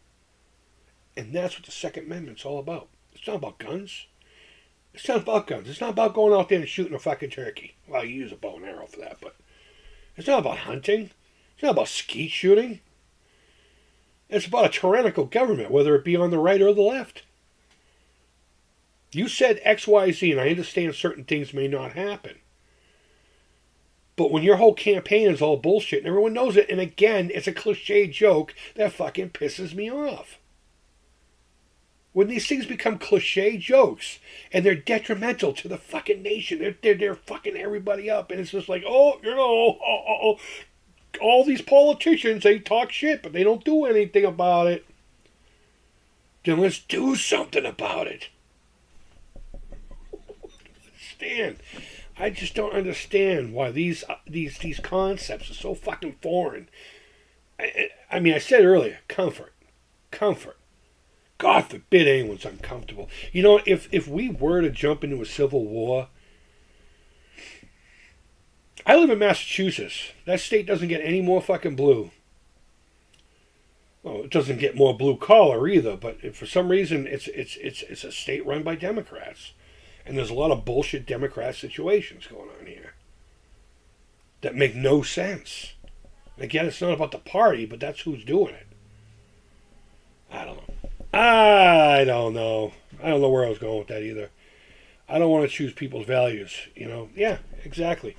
And that's what the Second Amendment's all about. It's not about guns. It's not about guns. It's not about going out there and shooting a fucking turkey. Well, you use a bow and arrow for that, but it's not about hunting. It's not about skeet shooting. It's about a tyrannical government, whether it be on the right or the left. You said XYZ, and I understand certain things may not happen. But when your whole campaign is all bullshit and everyone knows it, and again, it's a cliche joke that fucking pisses me off. When these things become cliche jokes and they're detrimental to the fucking nation, they're fucking everybody up, and it's just like, all these politicians, they talk shit, but they don't do anything about it. Then let's do something about it. I just don't understand why these concepts are so fucking foreign. I mean, I said earlier, comfort. God forbid anyone's uncomfortable. You know, if we were to jump into a civil war, I live in Massachusetts. That state doesn't get any more fucking blue. Well, it doesn't get more blue collar either, but for some reason it's a state run by Democrats. And there's a lot of bullshit Democrat situations going on here that make no sense. Again, it's not about the party, but that's who's doing it. I don't know. I don't know where I was going with that either. I don't want to choose people's values, you know. Yeah, exactly.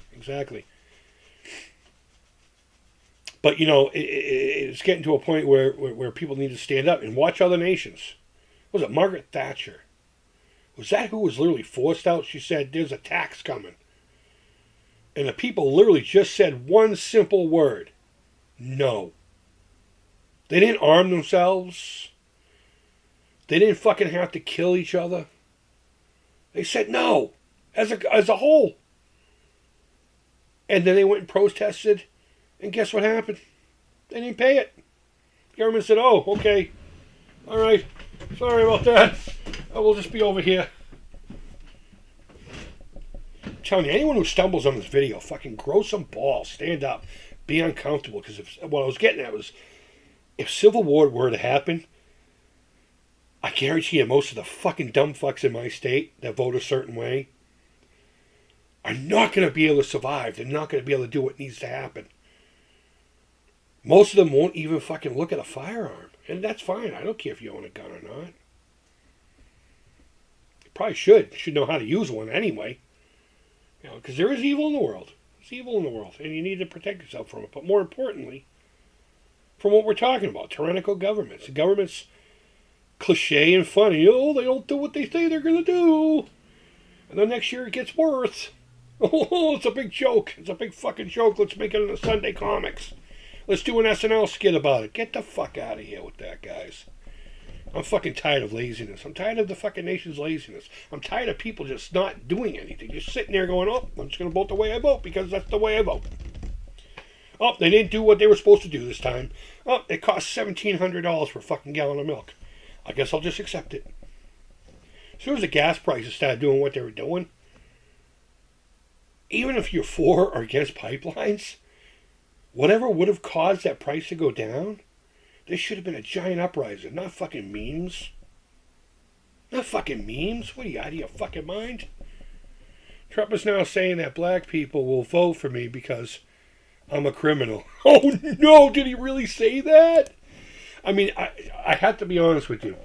But, you know, it's getting to a point where people need to stand up and watch other nations. Was it Margaret Thatcher? Was that who was literally forced out? She said, there's a tax coming. And the people literally just said one simple word. No. They didn't arm themselves. They didn't fucking have to kill each other. They said no. As a whole. And then they went and protested. And guess what happened? They didn't pay it. The government said, oh, okay. All right. Sorry about that. We'll just be over here. I'm telling you, anyone who stumbles on this video, fucking grow some balls. Stand up. Be uncomfortable. Because what I was getting at was, if civil war were to happen, I guarantee you most of the fucking dumb fucks in my state that vote a certain way are not going to be able to survive. They're not going to be able to do what needs to happen. Most of them won't even fucking look at a firearm. And that's fine. I don't care if you own a gun or not. You probably should. You should know how to use one anyway. You know, because there is evil in the world. There's evil in the world. And you need to protect yourself from it. But more importantly, from what we're talking about, tyrannical governments. The government's cliche and funny. Oh, they don't do what they say they're going to do. And then next year it gets worse. Oh, it's a big joke. It's a big fucking joke. Let's make it in the Sunday comics. Let's do an SNL skit about it. Get the fuck out of here with that, guys. I'm fucking tired of laziness. I'm tired of the fucking nation's laziness. I'm tired of people just not doing anything. Just sitting there going, oh, I'm just going to vote the way I vote because that's the way I vote. Oh, they didn't do what they were supposed to do this time. Oh, it cost $1,700 for a fucking gallon of milk. I guess I'll just accept it. As soon as the gas prices started doing what they were doing, even if you're for or against pipelines, whatever would have caused that price to go down, there should have been a giant uprising, not fucking memes. Not fucking memes. What are you, out of your fucking mind? Trump is now saying that black people will vote for me because I'm a criminal. Oh no, did he really say that? I mean, I have to be honest with you.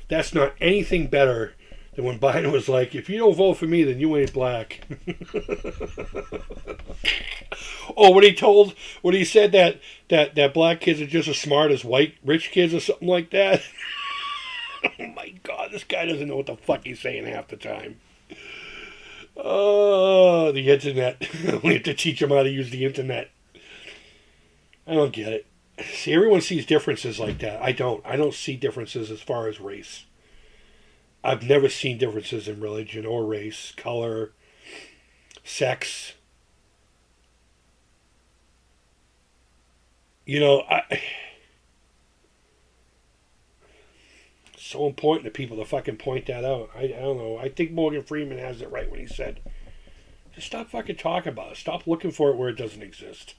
That's not anything better And when Biden was like, if you don't vote for me, then you ain't black. Oh, when he said that black kids are just as smart as white rich kids or something like that. Oh my God, this guy doesn't know what the fuck he's saying half the time. Oh, the internet. We have to teach him how to use the internet. I don't get it. See, everyone sees differences like that. I don't. I don't see differences as far as race. I've never seen differences in religion or race, color, sex. You know, it's so important to people to fucking point that out. I don't know. I think Morgan Freeman has it right when he said, just stop fucking talking about it. Stop looking for it where it doesn't exist.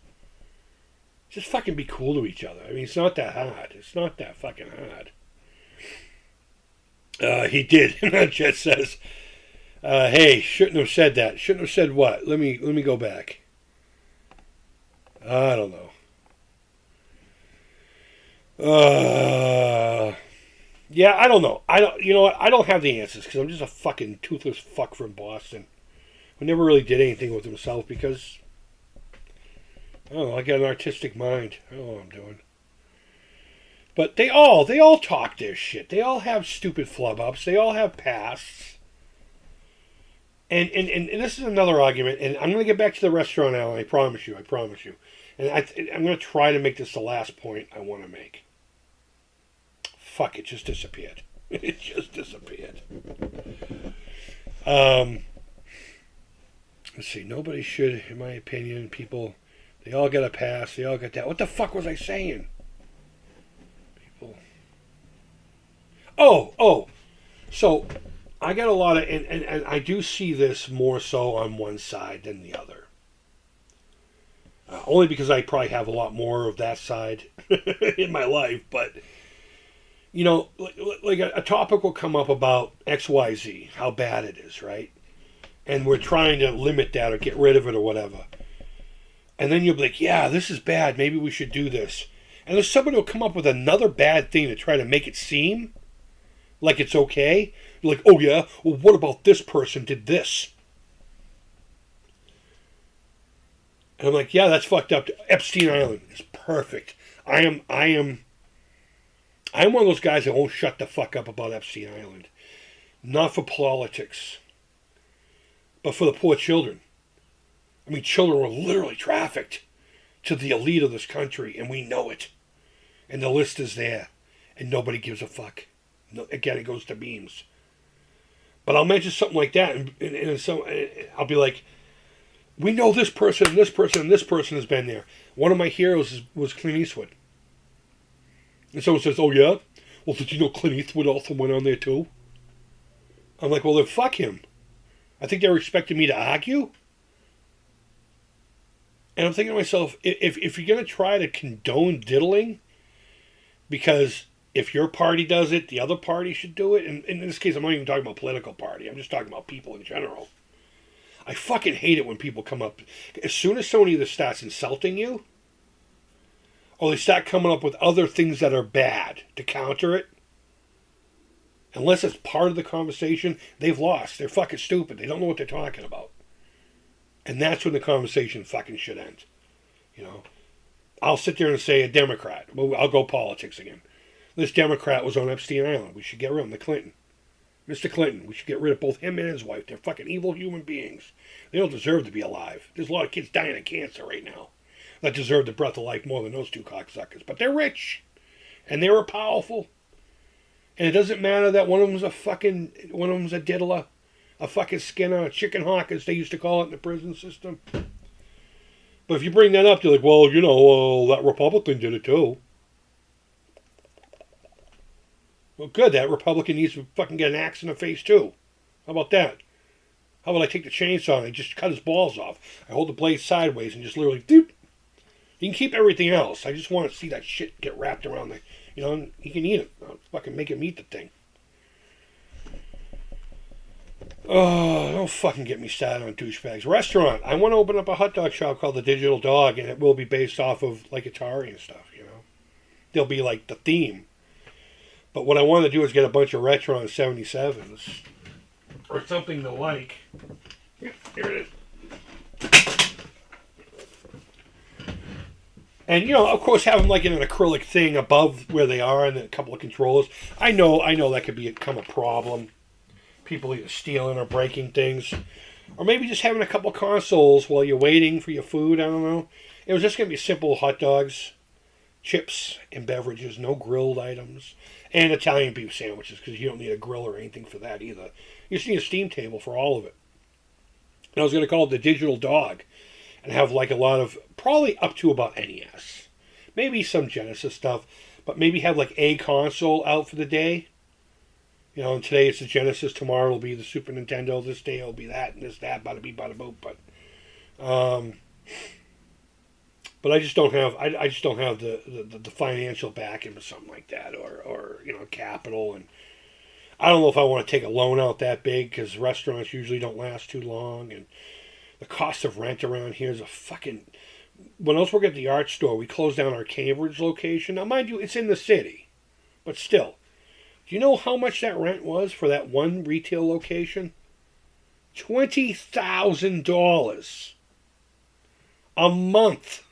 Just fucking be cool to each other. I mean, it's not that hard. It's not that fucking hard. He did. Jet says, hey, shouldn't have said that. Shouldn't have said what? Let me go back. I don't know. Yeah, I don't know. You know what? I don't have the answers because I'm just a fucking toothless fuck from Boston who never really did anything with himself because, I don't know, I got an artistic mind. I don't know what I'm doing. But they all talk their shit. They all have stupid flub ups. They all have pasts. And this is another argument, and I'm going to get back to the restaurant, Alan. I promise you. And I'm going to try to make this the last point I want to make. Fuck, it just disappeared. It just disappeared. Let's see. Nobody should, in my opinion, people, they all get a pass. They all get that. What the fuck was I saying? People. Oh. So, I get a lot of, and I do see this more so on one side than the other. Only because I probably have a lot more of that side in my life, but you know, like a topic will come up about XYZ, how bad it is, right? And we're trying to limit that or get rid of it or whatever. And then you'll be like, yeah, this is bad. Maybe we should do this. And there's somebody who'll come up with another bad thing to try to make it seem like it's okay. You're like, oh yeah, well what about this person did this? And I'm like, yeah, that's fucked up. Epstein Island is perfect. I am one of those guys that won't shut the fuck up about Epstein Island. Not for politics, but for the poor children. I mean, children were literally trafficked to the elite of this country, and we know it. And the list is there, and nobody gives a fuck. No, again, it goes to memes. But I'll mention something like that, and so I'll be like, we know this person, and this person, and this person has been there. One of my heroes was Clint Eastwood. And someone says, oh yeah? Well, did you know Clint Eastwood also went on there too? I'm like, well then fuck him. I think they were expecting me to argue. And I'm thinking to myself, if you're going to try to condone diddling, because if your party does it, the other party should do it. And in this case, I'm not even talking about political party. I'm just talking about people in general. I fucking hate it when people come up. As soon as someone either starts insulting you, or they start coming up with other things that are bad to counter it, unless it's part of the conversation, they've lost. They're fucking stupid. They don't know what they're talking about. And that's when the conversation fucking should end. You know? I'll sit there and say a Democrat. Well, I'll go politics again. This Democrat was on Epstein Island. We should get rid of him. The Clinton. Mr. Clinton. We should get rid of both him and his wife. They're fucking evil human beings. They don't deserve to be alive. There's a lot of kids dying of cancer right now that deserve the breath of life more than those two cocksuckers. But they're rich. And they were powerful. And it doesn't matter that one of them's a diddler. A fucking skinner, a chicken hawk, as they used to call it in the prison system. But if you bring that up, they're like, well, you know, that Republican did it too. Well, good. That Republican needs to fucking get an axe in the face too. How about that? How about I take the chainsaw and I just cut his balls off? I hold the blade sideways and just literally, doop. You can keep everything else. I just want to see that shit get wrapped around the, you know, and he can eat it. I'll fucking make him eat the thing. Oh, don't fucking get me started on douchebags. Restaurant. I want to open up a hot dog shop called The Digital Dog, and it will be based off of, like, Atari and stuff, you know. There'll be, like, the theme. But what I want to do is get a bunch of retro 77s or something to like. Here it is. And, you know, of course, have them like in an acrylic thing above where they are and a couple of controllers. I know that could become a problem. People either stealing or breaking things. Or maybe just having a couple consoles while you're waiting for your food. I don't know. It was just going to be simple hot dogs, chips, and beverages. No grilled items. And Italian beef sandwiches, because you don't need a grill or anything for that either. You just need a steam table for all of it. And I was going to call it the Digital Dog. And have like a lot of, probably up to about NES. Maybe some Genesis stuff. But maybe have like a console out for the day. You know, and today it's the Genesis, tomorrow it'll be the Super Nintendo, this day it'll be that, and this, that, bada bee, bada boop. But I just don't have, I just don't have the financial backing for something like that, or you know, capital. And I don't know if I want to take a loan out that big, because restaurants usually don't last too long, and the cost of rent around here is a fucking... When I was working at the art store, we closed down our Cambridge location. Now, mind you, it's in the city, but still. Do you know how much that rent was for that one retail location? $20,000 a month.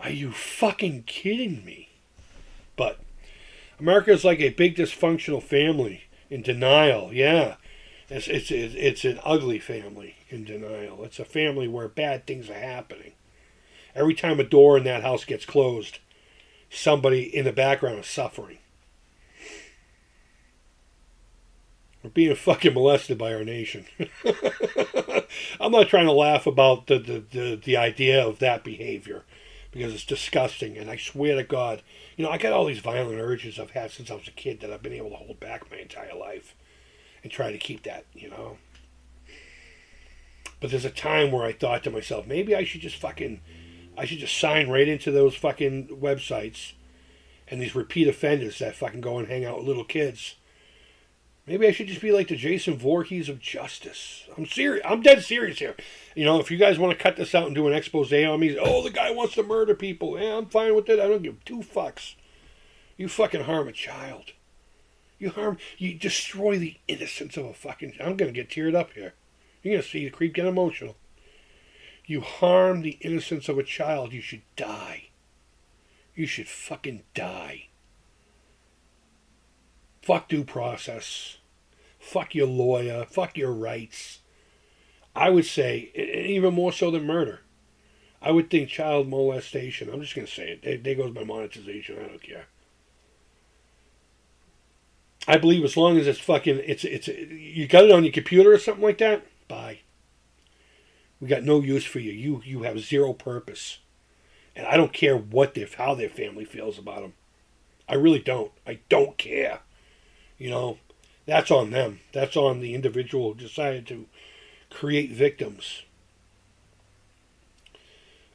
Are you fucking kidding me? But America is like a big dysfunctional family in denial. Yeah, it's an ugly family in denial. It's a family where bad things are happening. Every time a door in that house gets closed, somebody in the background is suffering. We're being fucking molested by our nation. I'm not trying to laugh about the idea of that behavior, because it's disgusting, and I swear to God, you know, I got all these violent urges I've had since I was a kid that I've been able to hold back my entire life and try to keep that, you know. But there's a time where I thought to myself, maybe I should just sign right into those fucking websites and these repeat offenders that fucking go and hang out with little kids. Maybe I should just be like the Jason Voorhees of justice. I'm serious. I'm dead serious here. You know, if you guys want to cut this out and do an expose on me, oh, the guy wants to murder people. Yeah, I'm fine with it. I don't give two fucks. You fucking harm a child. You destroy the innocence of a fucking... I'm going to get teared up here. You're going to see the creep get emotional. You harm the innocence of a child. You should die. You should fucking die. Fuck due process. Fuck your lawyer. Fuck your rights. I would say, even more so than murder, I would think child molestation. I'm just going to say it. There goes my monetization. I don't care. I believe as long as it's fucking, you got it on your computer or something like that, bye. We got no use for you. You have zero purpose. And I don't care how their family feels about them. I really don't. I don't care. You know, that's on them. That's on the individual who decided to create victims.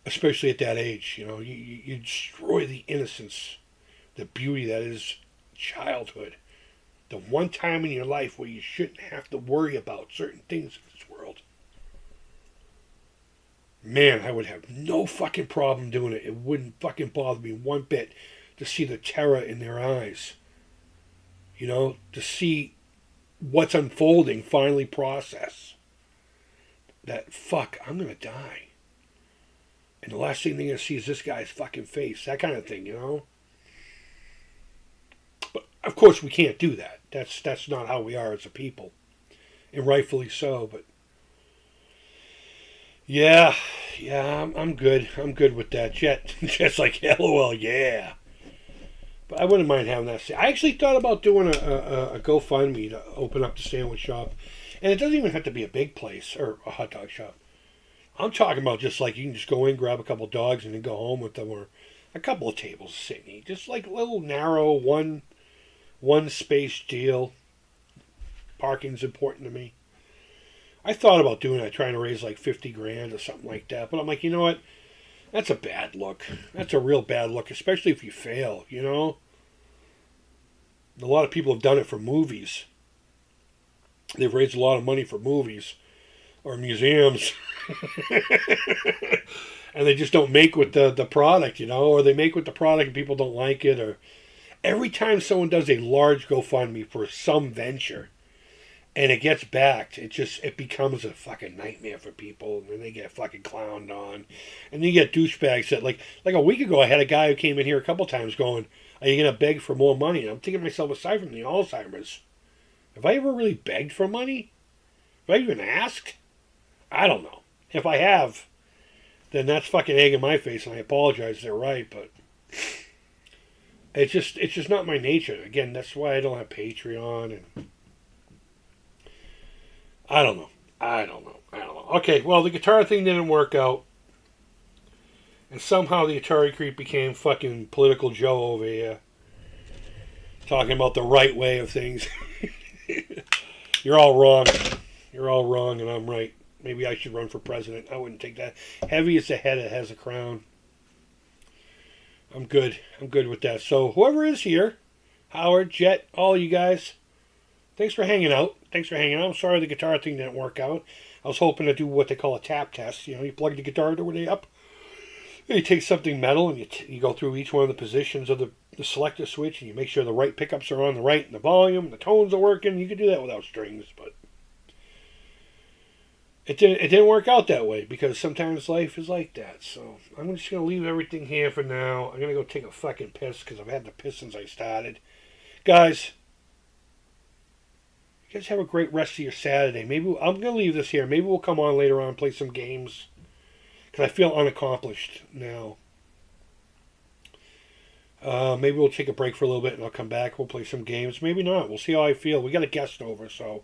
Especially at that age. You know, you destroy the innocence, the beauty that is childhood. The one time in your life where you shouldn't have to worry about certain things in this world. Man, I would have no fucking problem doing it. It wouldn't fucking bother me one bit to see the terror in their eyes. You know, to see what's unfolding finally process. That, fuck, I'm going to die. And the last thing they're going to see is this guy's fucking face. That kind of thing, you know? But, of course, we can't do that. That's not how we are as a people. And rightfully so, but... Yeah, I'm good. I'm good with that. Jet's like, LOL, yeah. But I wouldn't mind having that. I actually thought about doing a GoFundMe to open up the sandwich shop. And it doesn't even have to be a big place or a hot dog shop. I'm talking about just like you can just go in, grab a couple dogs, and then go home with them, or a couple of tables to sit and eat. Just like a little narrow, one space deal. Parking's important to me. I thought about doing it, trying to raise like 50 grand or something like that. But I'm like, you know what? That's a bad look. That's a real bad look, especially if you fail, you know? A lot of people have done it for movies. They've raised a lot of money for movies or museums. And they just don't make with the product, you know? Or they make with the product and people don't like it. Or every time someone does a large GoFundMe for some venture, and it gets backed. It becomes a fucking nightmare for people, and then they get fucking clowned on, and then you get douchebags that like a week ago I had a guy who came in here a couple times going, "Are you gonna beg for more money?" And I'm thinking to myself, aside from the alzheimers, have I ever really begged for money? Have I even asked? I don't know. If I have, then that's fucking egg in my face, and I apologize. They're right, but it's just not my nature. Again, that's why I don't have Patreon, and I don't know. Okay, well, the guitar thing didn't work out, and somehow the Atari Creep became fucking political Joe over here, talking about the right way of things. You're all wrong. You're all wrong, and I'm right. Maybe I should run for president. I wouldn't take that. Heavy is the head that has a crown. I'm good. I'm good with that. So whoever is here, Howard, Jet, all you guys, thanks for hanging out. I'm sorry the guitar thing didn't work out. I was hoping to do what they call a tap test. You know, you plug the guitar all the way up, and you take something metal, and you go through each one of the positions of the selector switch, and you make sure the right pickups are on the right, and the volume, and the tones are working. You can do that without strings, but it didn't work out that way, because sometimes life is like that. So I'm just going to leave everything here for now. I'm going to go take a fucking piss, because I've had the piss since I started. Guys, you guys have a great rest of your Saturday. Maybe I'm going to leave this here. Maybe we'll come on later on and play some games, because I feel unaccomplished now. Maybe we'll take a break for a little bit, and I'll come back. We'll play some games. Maybe not. We'll see how I feel. We got a guest over, so...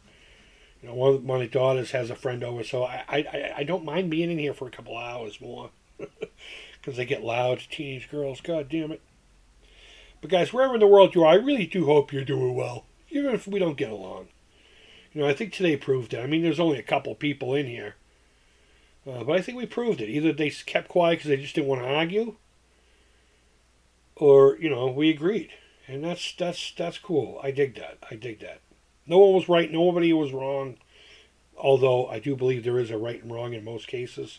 You know, one of my daughters has a friend over, so I don't mind being in here for a couple hours more. Because they get loud, teenage girls, god damn it. But guys, wherever in the world you are, I really do hope you're doing well. Even if we don't get along. You know, I think today proved it. I mean, there's only a couple people in here. But I think we proved it. Either they kept quiet because they just didn't want to argue. Or, you know, we agreed. And that's cool. I dig that. No one was right. Nobody was wrong. Although I do believe there is a right and wrong in most cases.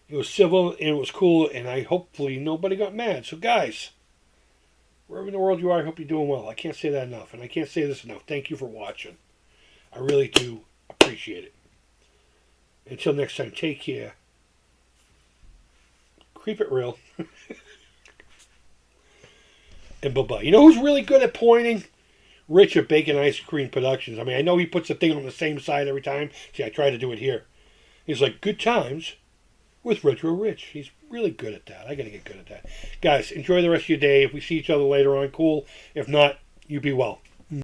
It was civil and it was cool, and hopefully nobody got mad. So guys, wherever in the world you are, I hope you're doing well. I can't say that enough, and I can't say this enough. Thank you for watching. I really do appreciate it. Until next time, take care. Creep it real. And bye-bye. You know who's really good at pointing? Rich at Bacon Ice Cream Productions. I mean, I know he puts the thing on the same side every time. See, I try to do it here. He's like, good times with Retro Rich. He's really good at that. I got to get good at that. Guys, enjoy the rest of your day. If we see each other later on, cool. If not, you be well.